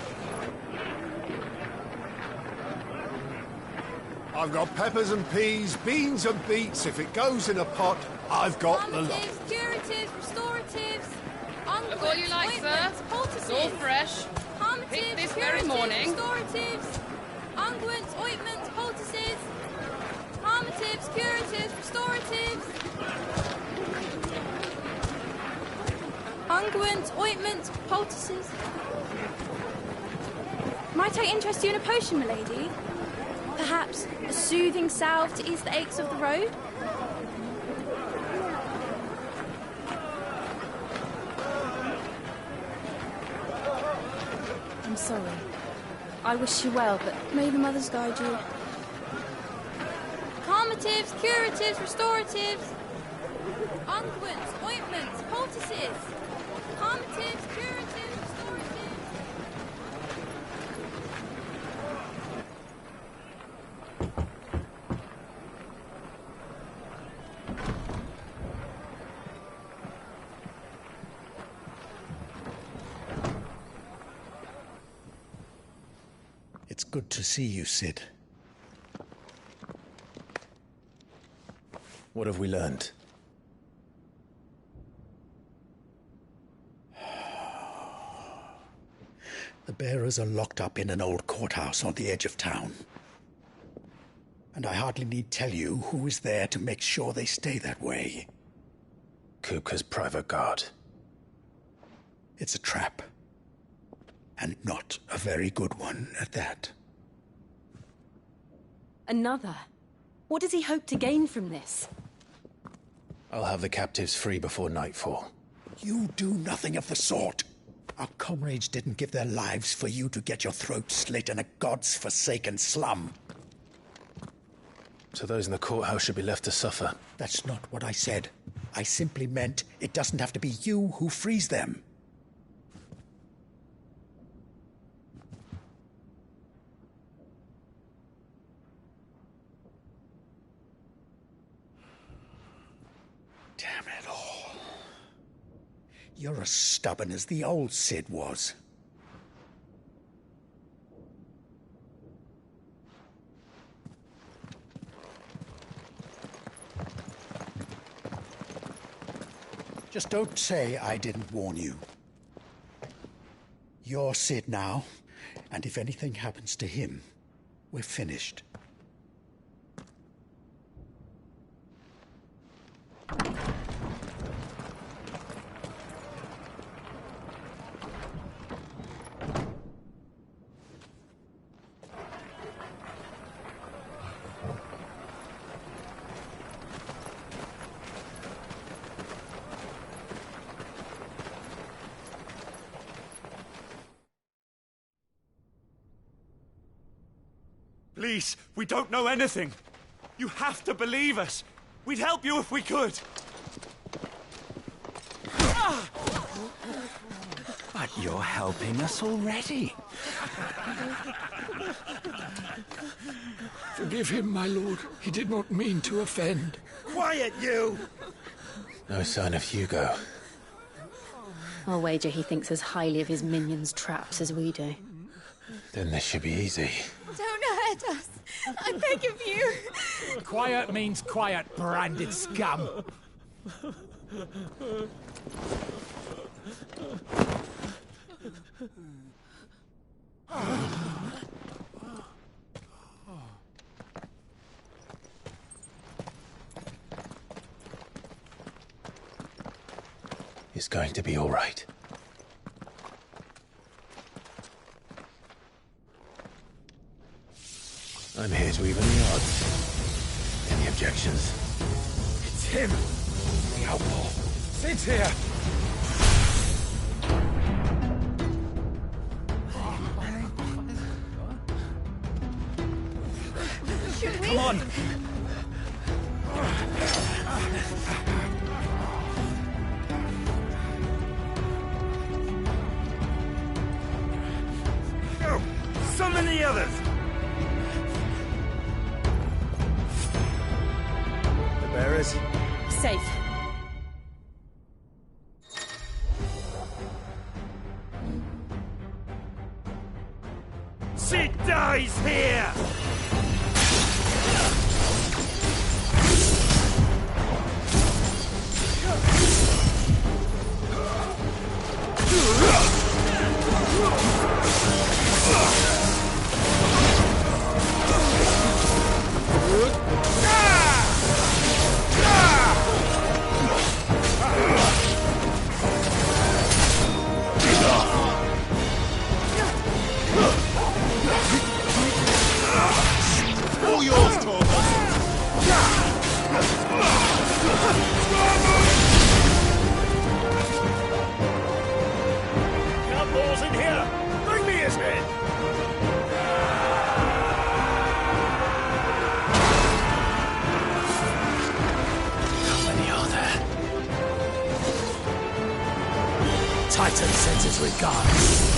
I've got peppers and peas, beans and beets. If it goes in a pot, I've got the lot. Curatives, restoratives, Look all you like, sir. It's all fresh. Picked this very morning. Restoratives, unguents, ointments, poultices, harmatives, curatives, restoratives, unguents, ointments, poultices. Might I interest you in a potion, milady? Perhaps a soothing salve to ease the aches of the road? I'm sorry. I wish you well, but may the mothers guide you. Calmatives, curatives, restoratives, unguents, ointments, poultices, calmatives, curatives, restoratives. It's good to see you, Sid. What have we learned? The bearers are locked up in an old courthouse on the edge of town. And I hardly need tell you who is there to make sure they stay that way. Kupka's private guard. It's a trap. And not a very good one at that. Another? What does he hope to gain from this? I'll have the captives free before nightfall. You do nothing of the sort. Our comrades didn't give their lives for you to get your throat slit in a god's forsaken slum. So those in the courthouse should be left to suffer. That's not what I said. I simply meant it doesn't have to be you who frees them. Damn it all. You're as stubborn as the old Sid was. Just don't say I didn't warn you. You're Sid now, and if anything happens to him, we're finished. Please, we don't know anything. You have to believe us. We'd help you if we could. But you're helping us already. Forgive him, my lord. He did not mean to offend. Quiet, you! No sign of Hugo. I'll wager he thinks as highly of his minions' traps as we do. Then this should be easy. Don't hurt us. I beg of you. Quiet means quiet, branded scum. It's going to be all right. I'm here to even the odds. Any objections? It's him! The outlaw. Sit here! Come on! Go! Summon the others! The bearers? Safe. Sid dies here! All yours, Torvald! Outlaws in here! Bring me his head! How many are there? Titan sends his regards.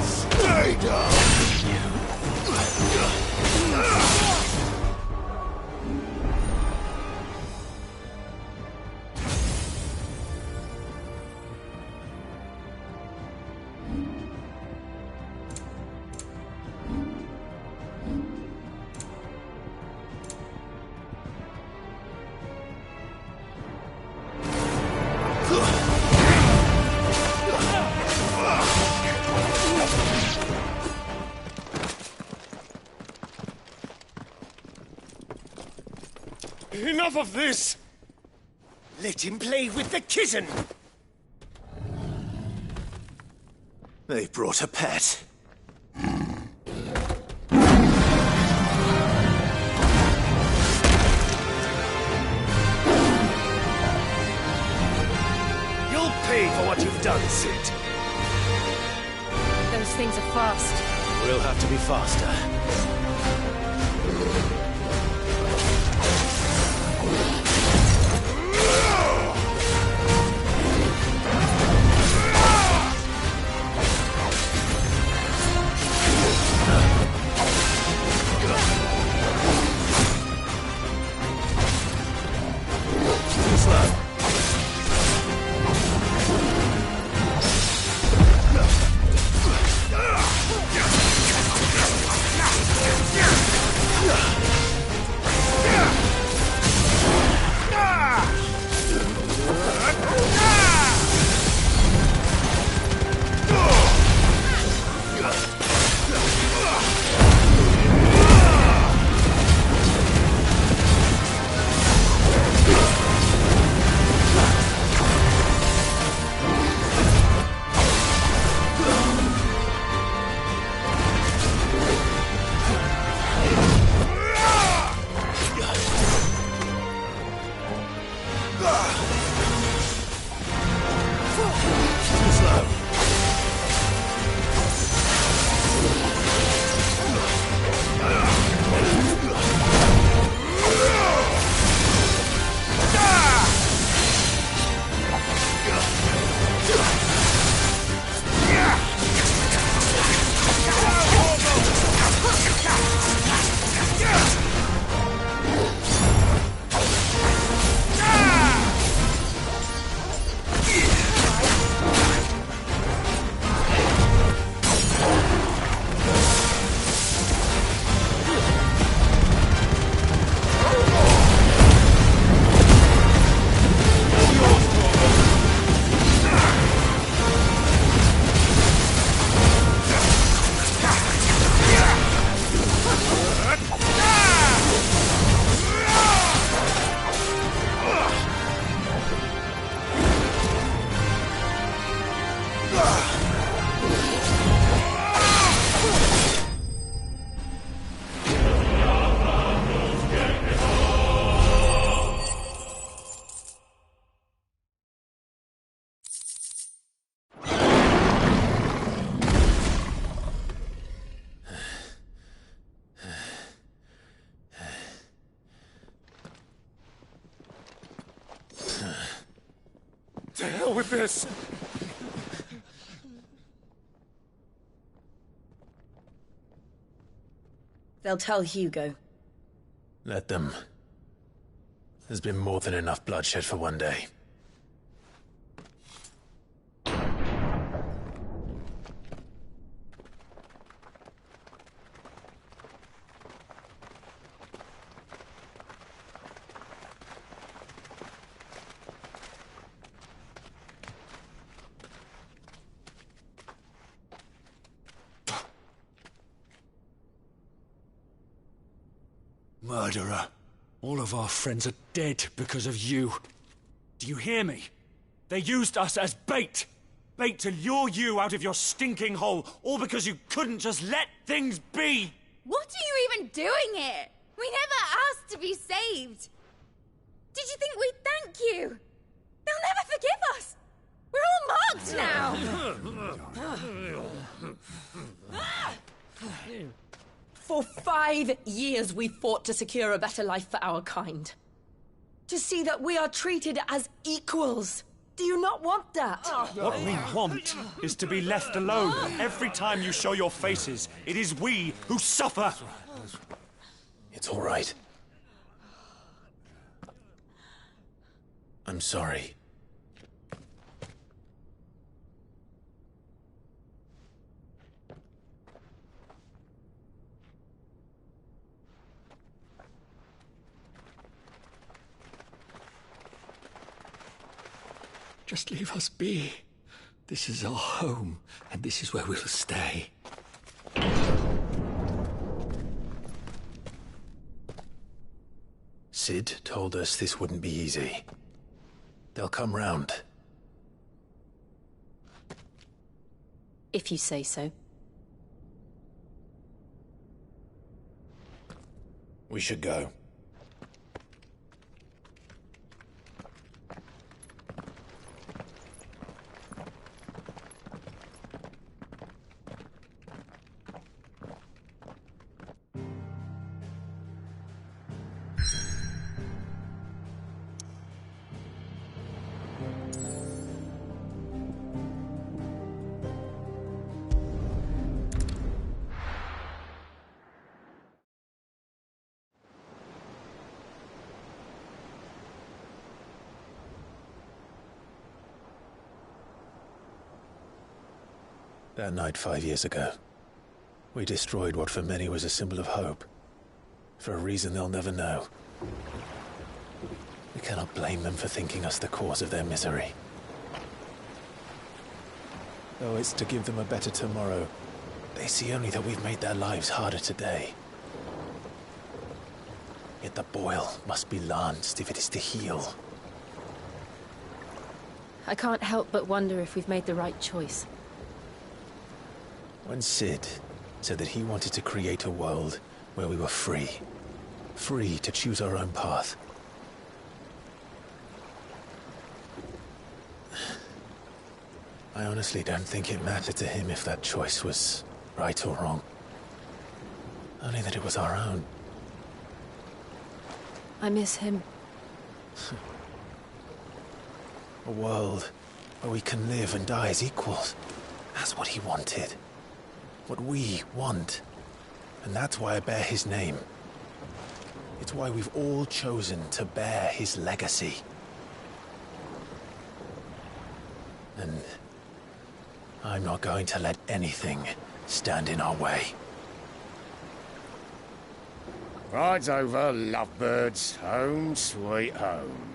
Stay down! Enough of this! Let him play with the kitten! They brought a pet. You'll pay for what you've done, Sid. Those things are fast. We'll have to be faster. Too slow. with this? They'll tell Hugo. Let them. There's been more than enough bloodshed for one day. Murderer. All of our friends are dead because of you. Do you hear me? They used us as bait. Bait to lure you out of your stinking hole, all because you couldn't just let things be. What are you even doing here? We never asked to be saved. Did you think we'd thank you? They'll never forgive us. We're all marked now. For 5 years we fought to secure a better life for our kind. To see that we are treated as equals. Do you not want that? What we want is to be left alone. Every time you show your faces, it is we who suffer. It's all right. I'm sorry. Just leave us be. This is our home, and this is where we'll stay. Sid told us this wouldn't be easy. They'll come round. If you say so. We should go. That night 5 years ago, we destroyed what for many was a symbol of hope. For a reason they'll never know. We cannot blame them for thinking us the cause of their misery. Though it's to give them a better tomorrow, they see only that we've made their lives harder today. Yet the boil must be lanced if it is to heal. I can't help but wonder if we've made the right choice. When Sid said that he wanted to create a world where we were free. Free to choose our own path. I honestly don't think it mattered to him if that choice was right or wrong. Only that it was our own. I miss him. A world where we can live and die as equals. That's what he wanted. What we want. And that's why I bear his name. It's why we've all chosen to bear his legacy. And I'm not going to let anything stand in our way. Ride's over, lovebirds. Home sweet home.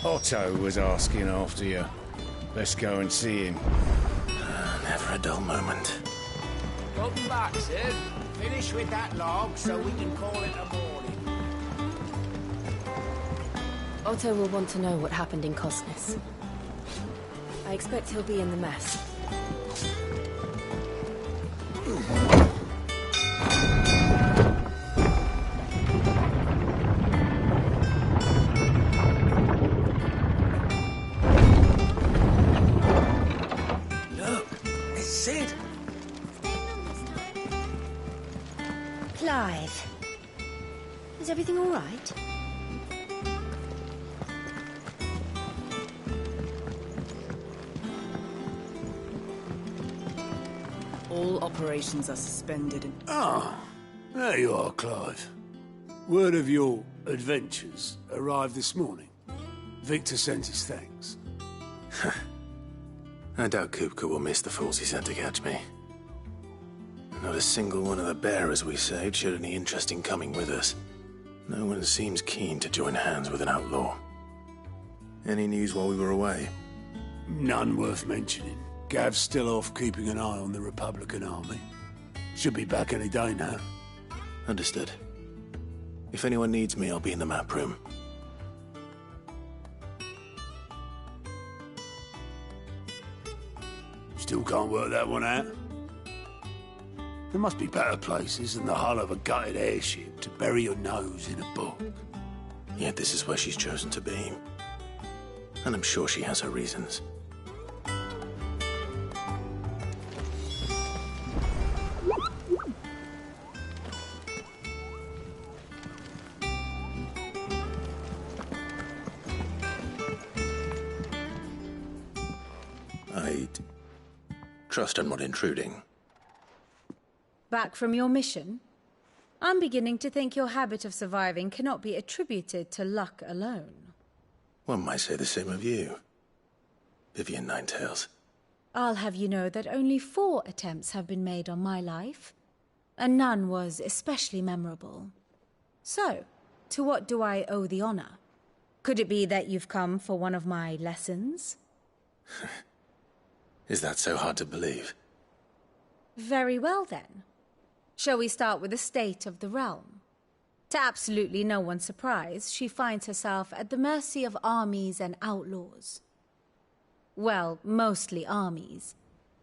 Otto was asking after you. Let's go and see him. Never a dull moment. Welcome back, Sid. Finish with that log so we can call it a morning. Otto will want to know what happened in Cosnes. I expect he'll be in the mess. Look, it's Sid. Clive. Is everything all right? All operations are suspended and... Ah, there you are, Clive. Word of your adventures arrived this morning. Victor sent his thanks. I doubt Kupka will miss the fools he sent to catch me. Not a single one of the bearers we saved showed any interest in coming with us. No one seems keen to join hands with an outlaw. Any news while we were away? None worth mentioning. Gav's still off keeping an eye on the Republican army. Should be back any day now. Understood. If anyone needs me, I'll be in the map room. Still can't work that one out. There must be better places than the hull of a gutted airship to bury your nose in a book. Yet this is where she's chosen to be. And I'm sure she has her reasons. I'd trust I'm not intruding. Back from your mission? I'm beginning to think your habit of surviving cannot be attributed to luck alone. One might say the same of you, Vivian Ninetails. I'll have you know that only 4 attempts have been made on my life, and none was especially memorable. So, to what do I owe the honor? Could it be that you've come for one of my lessons? Is that so hard to believe? Very well, then. Shall we start with the state of the realm? To absolutely no one's surprise, she finds herself at the mercy of armies and outlaws. Well, mostly armies.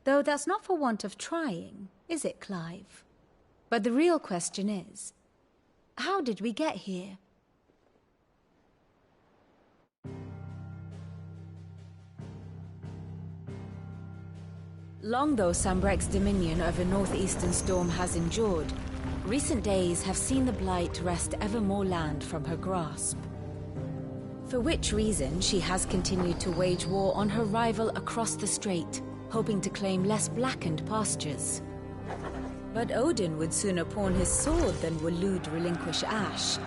Though that's not for want of trying, is it, Clive? But the real question is, how did we get here? Long though Sanbreque's dominion over northeastern Storm has endured, recent days have seen the Blight wrest ever more land from her grasp. For which reason she has continued to wage war on her rival across the strait, hoping to claim less blackened pastures. But Odin would sooner pawn his sword than Waloed relinquish Ash.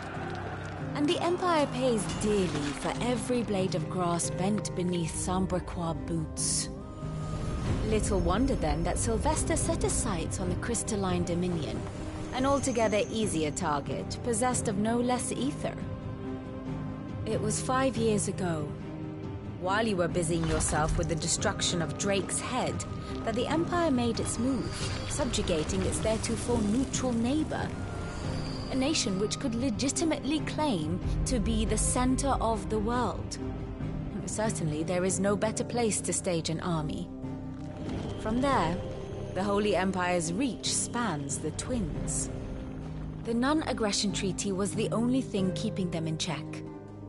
And the Empire pays dearly for every blade of grass bent beneath Sanbrequois boots. Little wonder then that Sylvester set his sights on the Crystalline Dominion, an altogether easier target, possessed of no less ether. It was 5 years ago, while you were busying yourself with the destruction of Drake's head, that the Empire made its move, subjugating its theretofore neutral neighbor. A nation which could legitimately claim to be the center of the world. Certainly, there is no better place to stage an army. From there, the Holy Empire's reach spans the Twins. The non-aggression treaty was the only thing keeping them in check.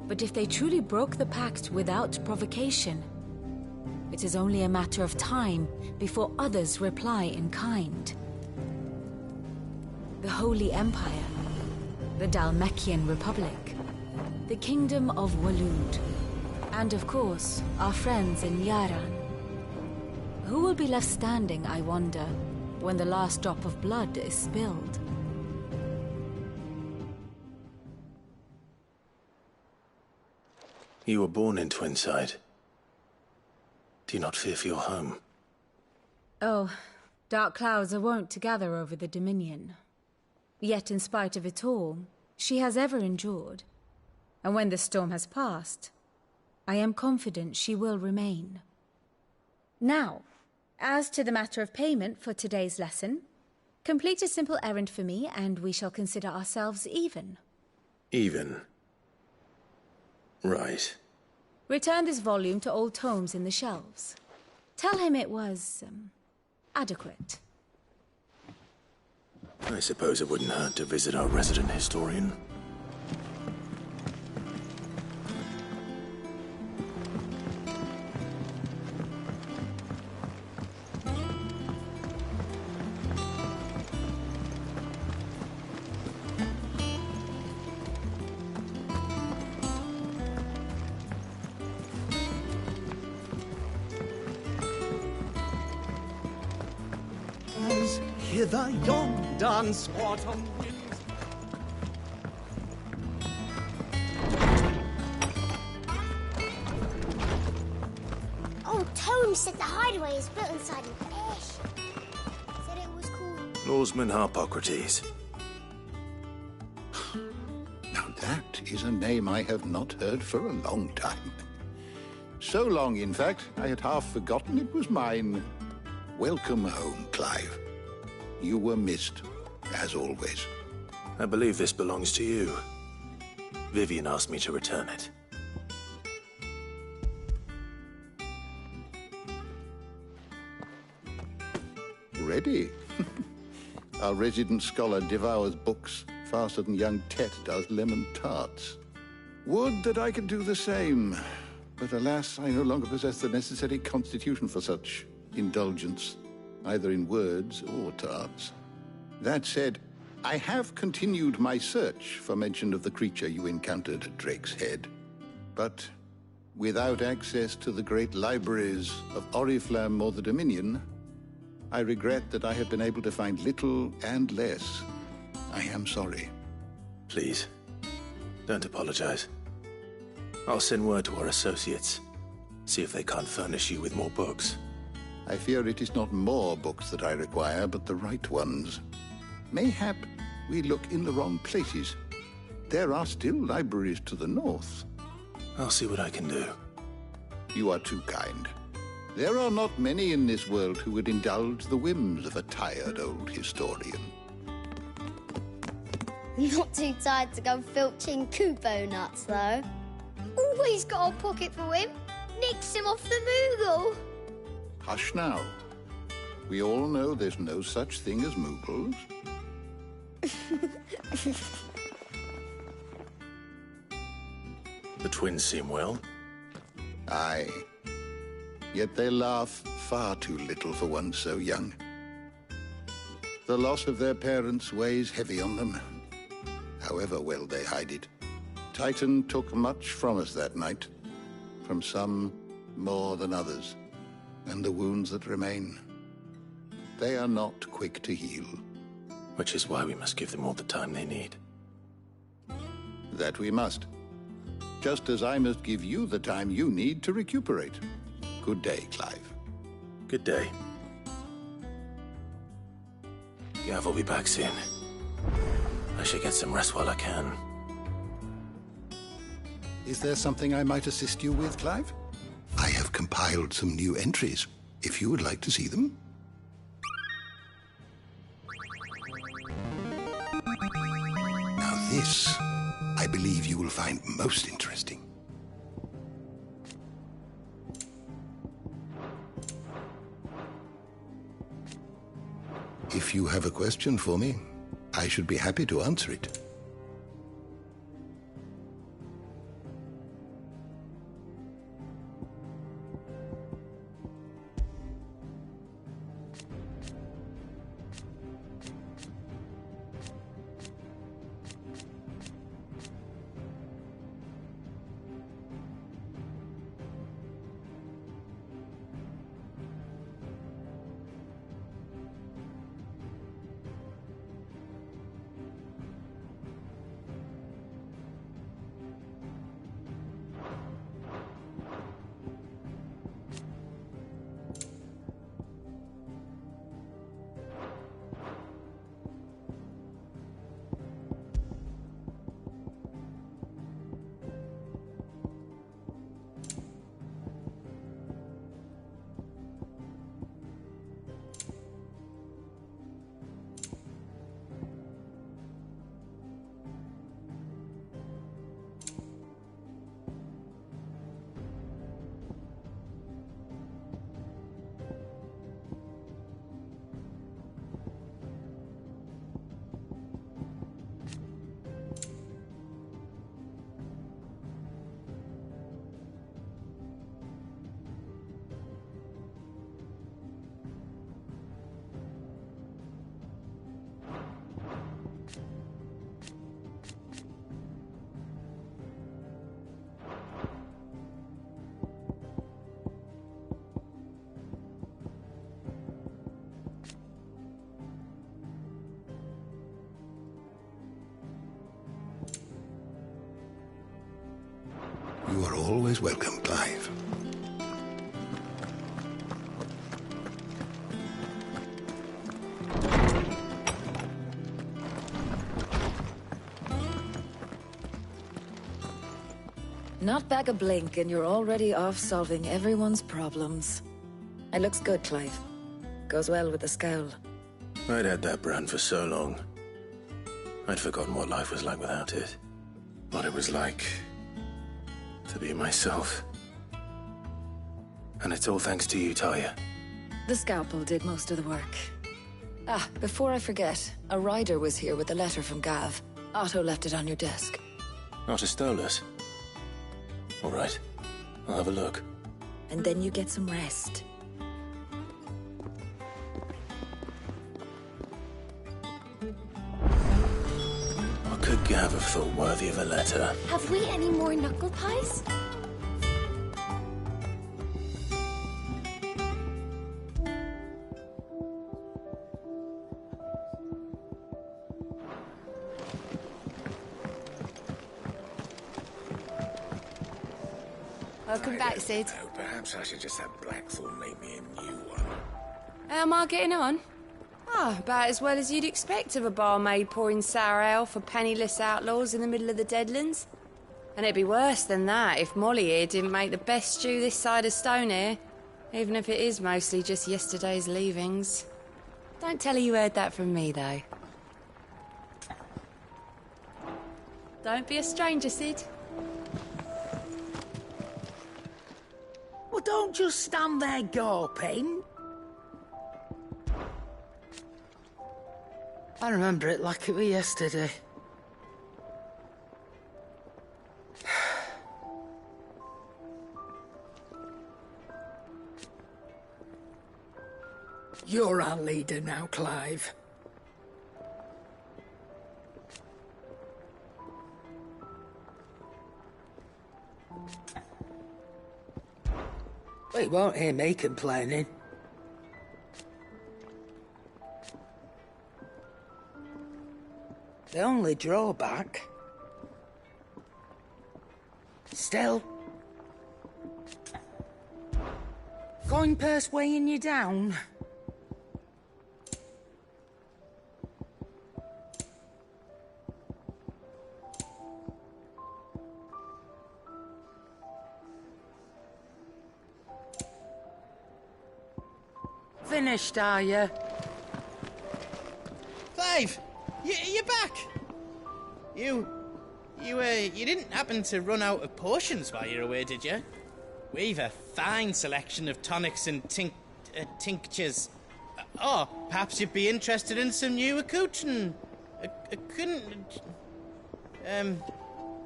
But if they truly broke the pact without provocation, it is only a matter of time before others reply in kind. The Holy Empire, the Dhalmekian Republic, the Kingdom of Waloed, and of course, our friends in Yaran. Who will be left standing, I wonder, when the last drop of blood is spilled? You were born in Twinside. Do you not fear for your home? Oh, dark clouds are wont to gather over the Dominion. Yet in spite of it all, she has ever endured. And when the storm has passed, I am confident she will remain. Now, as to the matter of payment for today's lesson, complete a simple errand for me and we shall consider ourselves even. Even? Right. Return this volume to old tomes in the shelves. Tell him it was, adequate. I suppose it wouldn't hurt to visit our resident historian. As hither yon dance autumn winds. Old Tone said the hideaway is built inside an airship. Said it was called... Norseman Harpocrates. Now that is a name I have not heard for a long time. So long, in fact, I had half forgotten it was mine. Welcome home, Clive. You were missed, as always. I believe this belongs to you. Vivian asked me to return it. Ready? Our resident scholar devours books faster than young Tet does lemon tarts. Would that I could do the same. But alas, I no longer possess the necessary constitution for such indulgence, either in words or tarts. That said, I have continued my search for mention of the creature you encountered at Drake's Head. But without access to the great libraries of Oriflamme or the Dominion, I regret that I have been able to find little and less. I am sorry. Please, don't apologize. I'll send word to our associates. See if they can't furnish you with more books. I fear it is not more books that I require, but the right ones. Mayhap we look in the wrong places. There are still libraries to the north. I'll see what I can do. You are too kind. There are not many in this world who would indulge the whims of a tired old historian. Not too tired to go filching Kupo nuts, though. Always got a pocket for him. Nicks him off the Moogle. Hush now. We all know there's no such thing as Moogles. The twins seem well. Aye. Yet they laugh far too little for one so young. The loss of their parents weighs heavy on them, however well they hide it. Titan took much from us that night, from some more than others, and the wounds that remain, they are not quick to heal. Which is why we must give them all the time they need. That we must. Just as I must give you the time you need to recuperate. Good day, Clive. Good day. Gav will be back soon. I should get some rest while I can. Is there something I might assist you with, Clive? I have compiled some new entries, if you would like to see them. Now this, I believe you will find most interesting. If you have a question for me, I should be happy to answer it. You are always welcome, Clive. Not back a blink, and you're already off solving everyone's problems. It looks good, Clive. Goes well with the scowl. I'd had that brand for so long. I'd forgotten what life was like without it. What it was like to be myself. And it's all thanks to you, Talia. The scalpel did most of the work. Ah, before I forget, a rider was here with a letter from Gav. Otto left it on your desk. Not a stolus. All right, I'll have a look. And then you get some rest. What could Gav have thought worthy of a letter? Have we any more knuckle pies? Welcome back, Sid. Perhaps I should just have Blackthorn make me a new one. How am I getting on? Ah, about as well as you'd expect of a barmaid pouring sour ale for penniless outlaws in the middle of the Deadlands. And it'd be worse than that if Molly here didn't make the best stew this side of Stonehere, even if it is mostly just yesterday's leavings. Don't tell her you heard that from me, though. Don't be a stranger, Sid. Well, don't just stand there gawping. I remember it like it was yesterday. You're our leader now, Clive. Well, you won't hear me complaining. The only drawback... Still... Coin purse weighing you down. Finished, are you? Clive! You're back! You didn't happen to run out of potions while you're away, did you? We've a fine selection of tonics and tinctures. Or perhaps you'd be interested in some new accoutrement.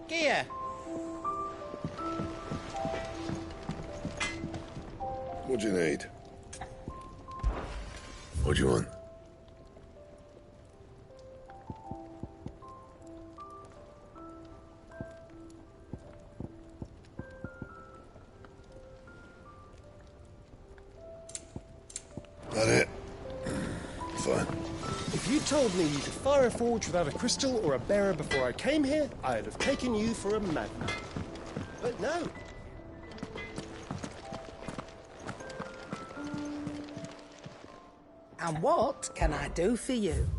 Gear. What do you need? What do you want? That it? Fine. If you told me you could fire a forge without a crystal or a bearer before I came here, I'd have taken you for a madman. But no. And what can I do for you?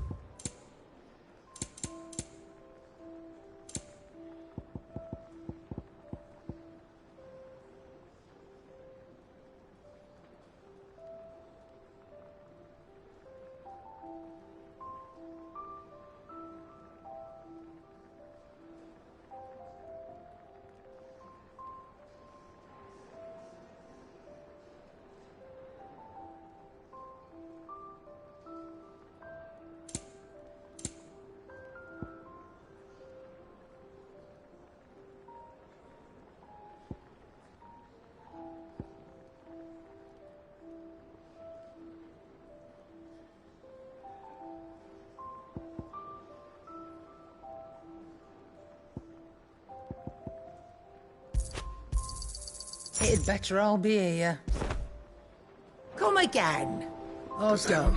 It'd better all be here. Come again. Or don't.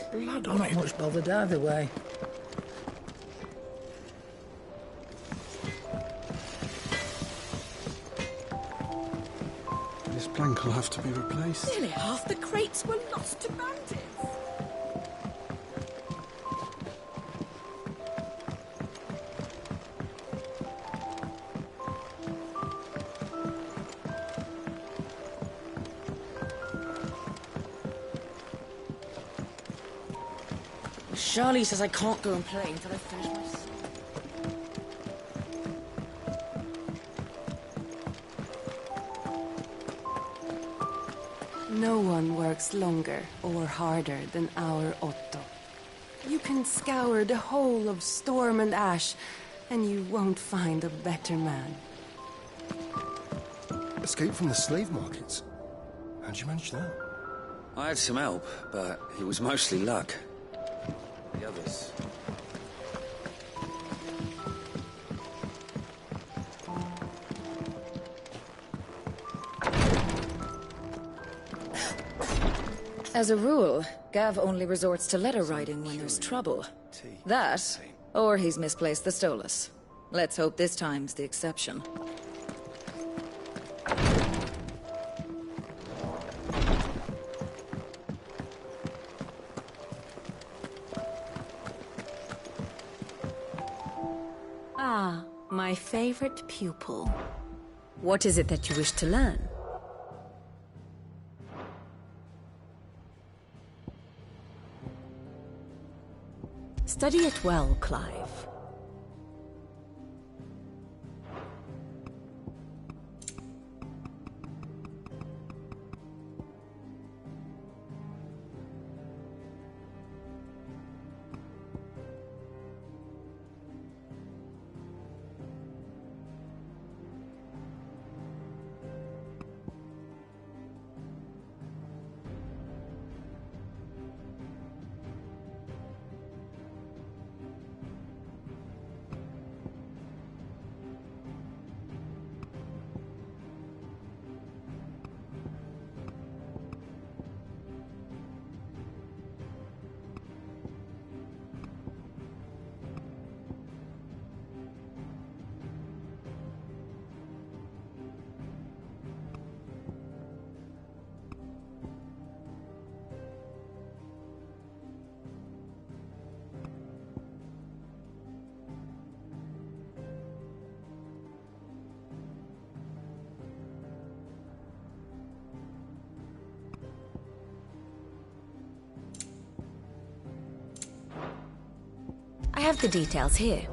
right. Blood I'm on not it. much bothered either way. This plank will have to be replaced. Nearly half the crates were lost to bandits. Charlie says I can't go and play until I finish my... No one works longer or harder than our Otto. You can scour the whole of Storm and Ash, and you won't find a better man. Escape from the slave markets. How'd you manage that? I had some help, but it was mostly luck. The others... As a rule, Gav only resorts to letter writing when there's trouble. That, or he's misplaced the Stolas. Let's hope this time's the exception. Ah, my favorite pupil. What is it that you wish to learn? Study it well, Clive. I have the details here.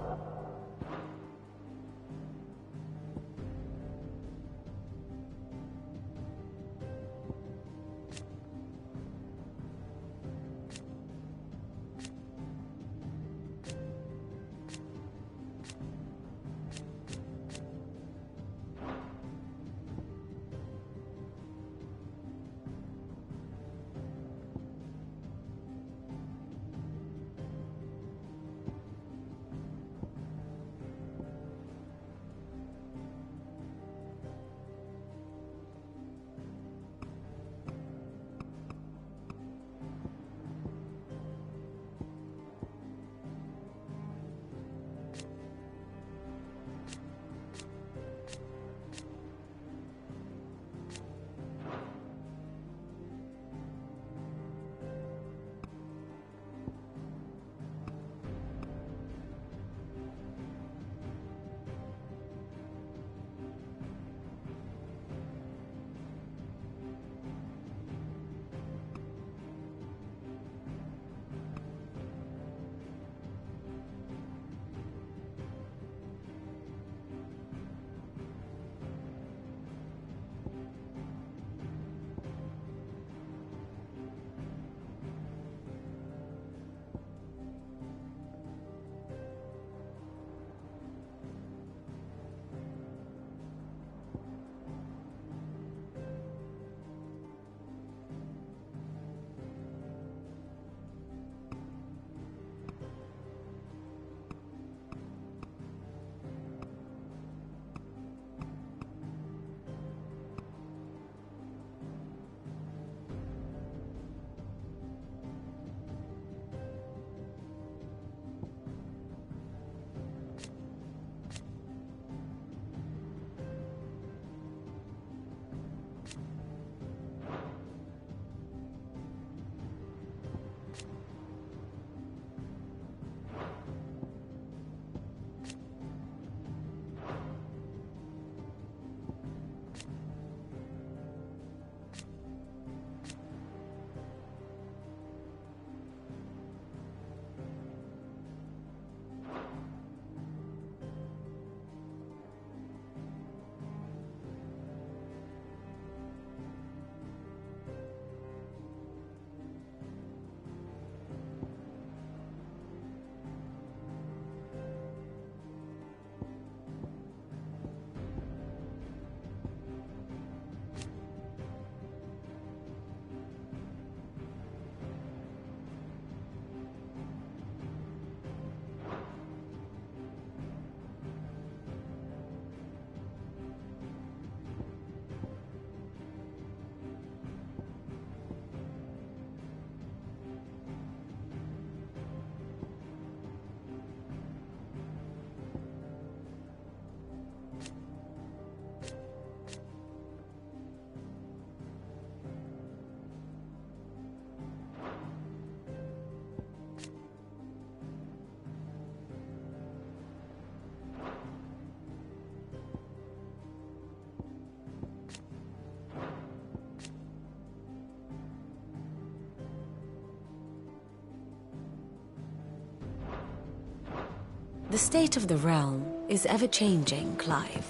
The state of the realm is ever-changing, Clive.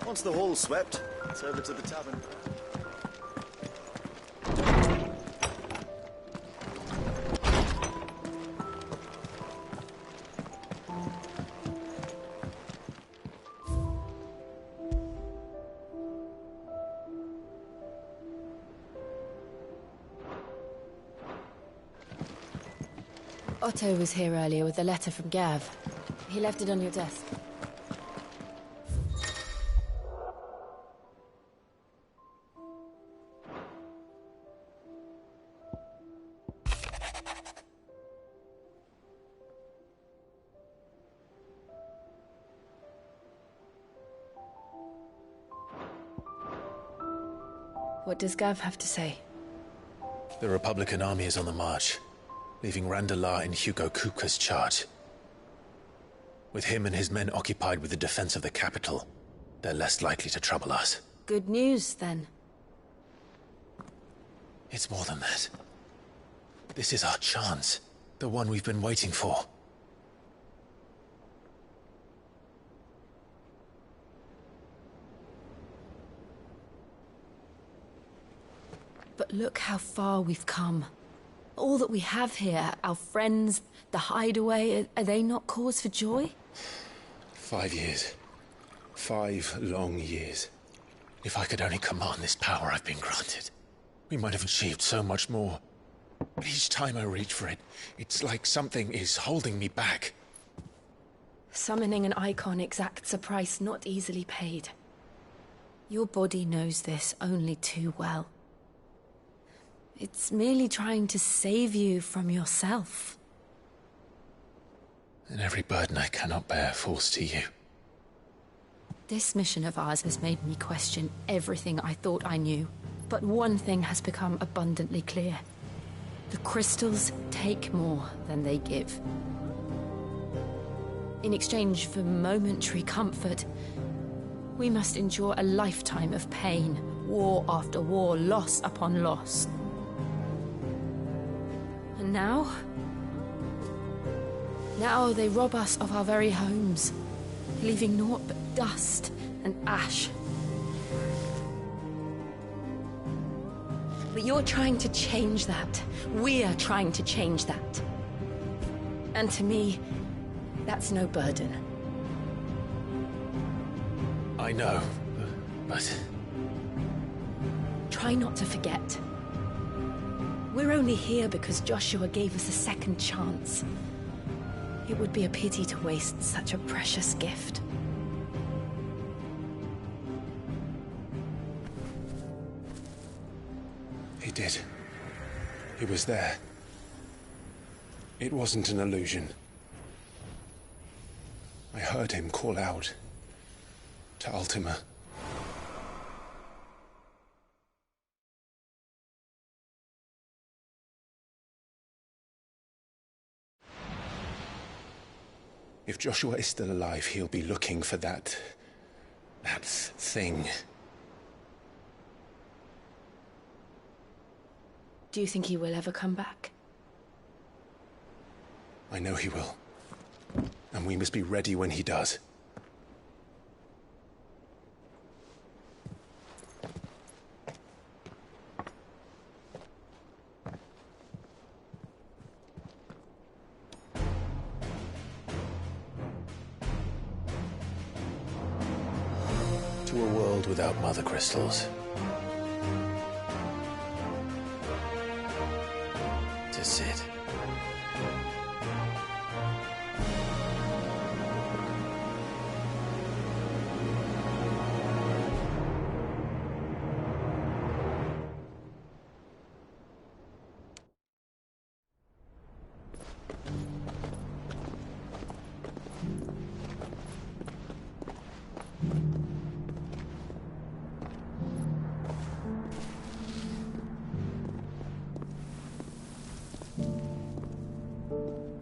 Once the hall's swept, it's over to the tavern. Otto was here earlier with a letter from Gav. He left it on your desk. What does Gav have to say? The Republican army is on the march, leaving Randalar in Hugo Kupka's charge. With him and his men occupied with the defense of the capital, they're less likely to trouble us. Good news, then. It's more than that. This is our chance, the one we've been waiting for. But look how far we've come. All that we have here, our friends, the hideaway, are they not cause for joy? 5 years. 5 long years. If I could only command this power I've been granted, we might have achieved so much more. But each time I reach for it, it's like something is holding me back. Summoning an icon exacts a price not easily paid. Your body knows this only too well. It's merely trying to save you from yourself. And every burden I cannot bear falls to you. This mission of ours has made me question everything I thought I knew. But one thing has become abundantly clear. The crystals take more than they give. In exchange for momentary comfort, we must endure a lifetime of pain, war after war, loss upon loss. And now they rob us of our very homes, leaving naught but dust and ash. But you're trying to change that. We're trying to change that. And to me, that's no burden. I know, but... Try not to forget. We're only here because Joshua gave us a second chance. It would be a pity to waste such a precious gift. He did. He was there. It wasn't an illusion. I heard him call out to Ultima. If Joshua is still alive, he'll be looking for that thing. Do you think he will ever come back? I know he will. And we must be ready when he does. To a world with without mother crystals. To Cid.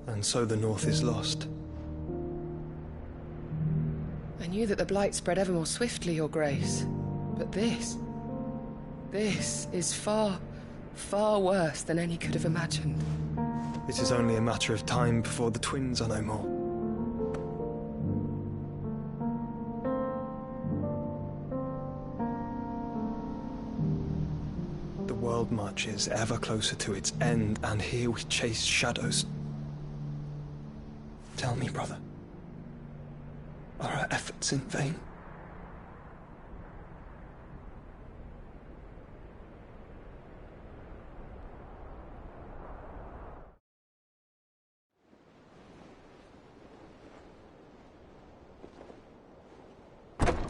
And so the North is lost. I knew that the Blight spread ever more swiftly, Your Grace. But this is far, far worse than any could have imagined. It is only a matter of time before the twins are no more. The world marches ever closer to its end, and here we chase shadows. Tell me, brother, are our efforts in vain?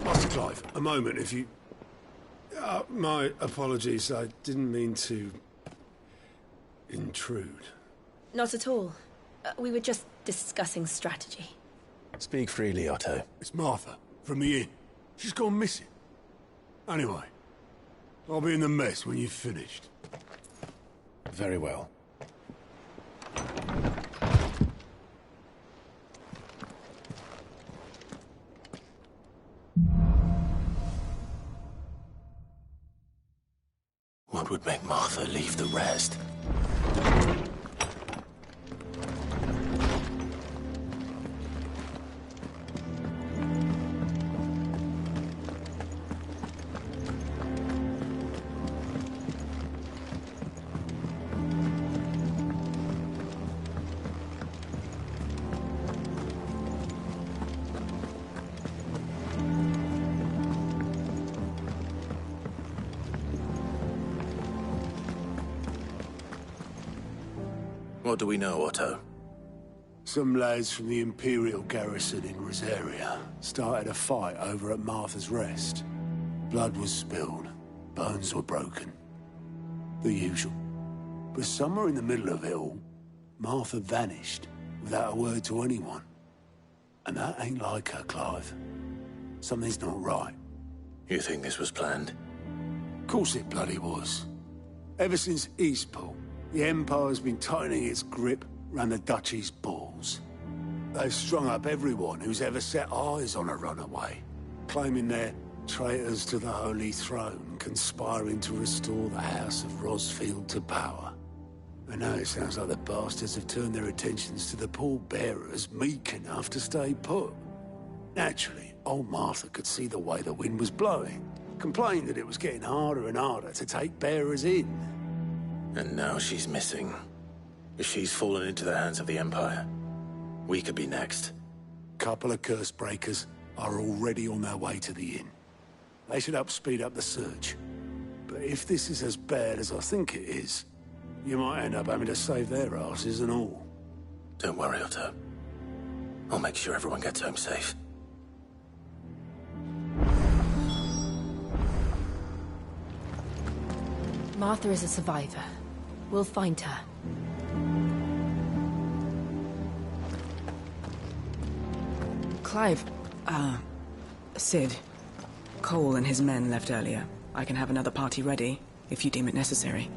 Master Clive, a moment, if you... my apologies, I didn't mean to... intrude. Not at all. We were just discussing strategy. Speak freely, Otto. It's Martha, from the inn. She's gone missing. Anyway, I'll be in the mess when you've finished. Very well. What would make Martha leave the rest? What do we know, Otto? Some lads from the Imperial garrison in Rosaria started a fight over at Martha's Rest. Blood was spilled, bones were broken. The usual. But somewhere in the middle of it all, Martha vanished without a word to anyone. And that ain't like her, Clive. Something's not right. You think this was planned? Of course it bloody was. Ever since Eastpool, the Empire's been tightening its grip round the Duchy's balls. They've strung up everyone who's ever set eyes on a runaway, claiming they're traitors to the Holy Throne, conspiring to restore the House of Rosfield to power. And now it sounds like the bastards have turned their attentions to the pallbearers meek enough to stay put. Naturally, old Martha could see the way the wind was blowing, complained that it was getting harder and harder to take bearers in. And now she's missing. If she's fallen into the hands of the Empire, we could be next. Couple of curse breakers are already on their way to the inn. They should help speed up the search. But if this is as bad as I think it is, you might end up having to save their asses and all. Don't worry, Otto. I'll make sure everyone gets home safe. Martha is a survivor. We'll find her. Clive, Cid. Cole and his men left earlier. I can have another party ready, if you deem it necessary.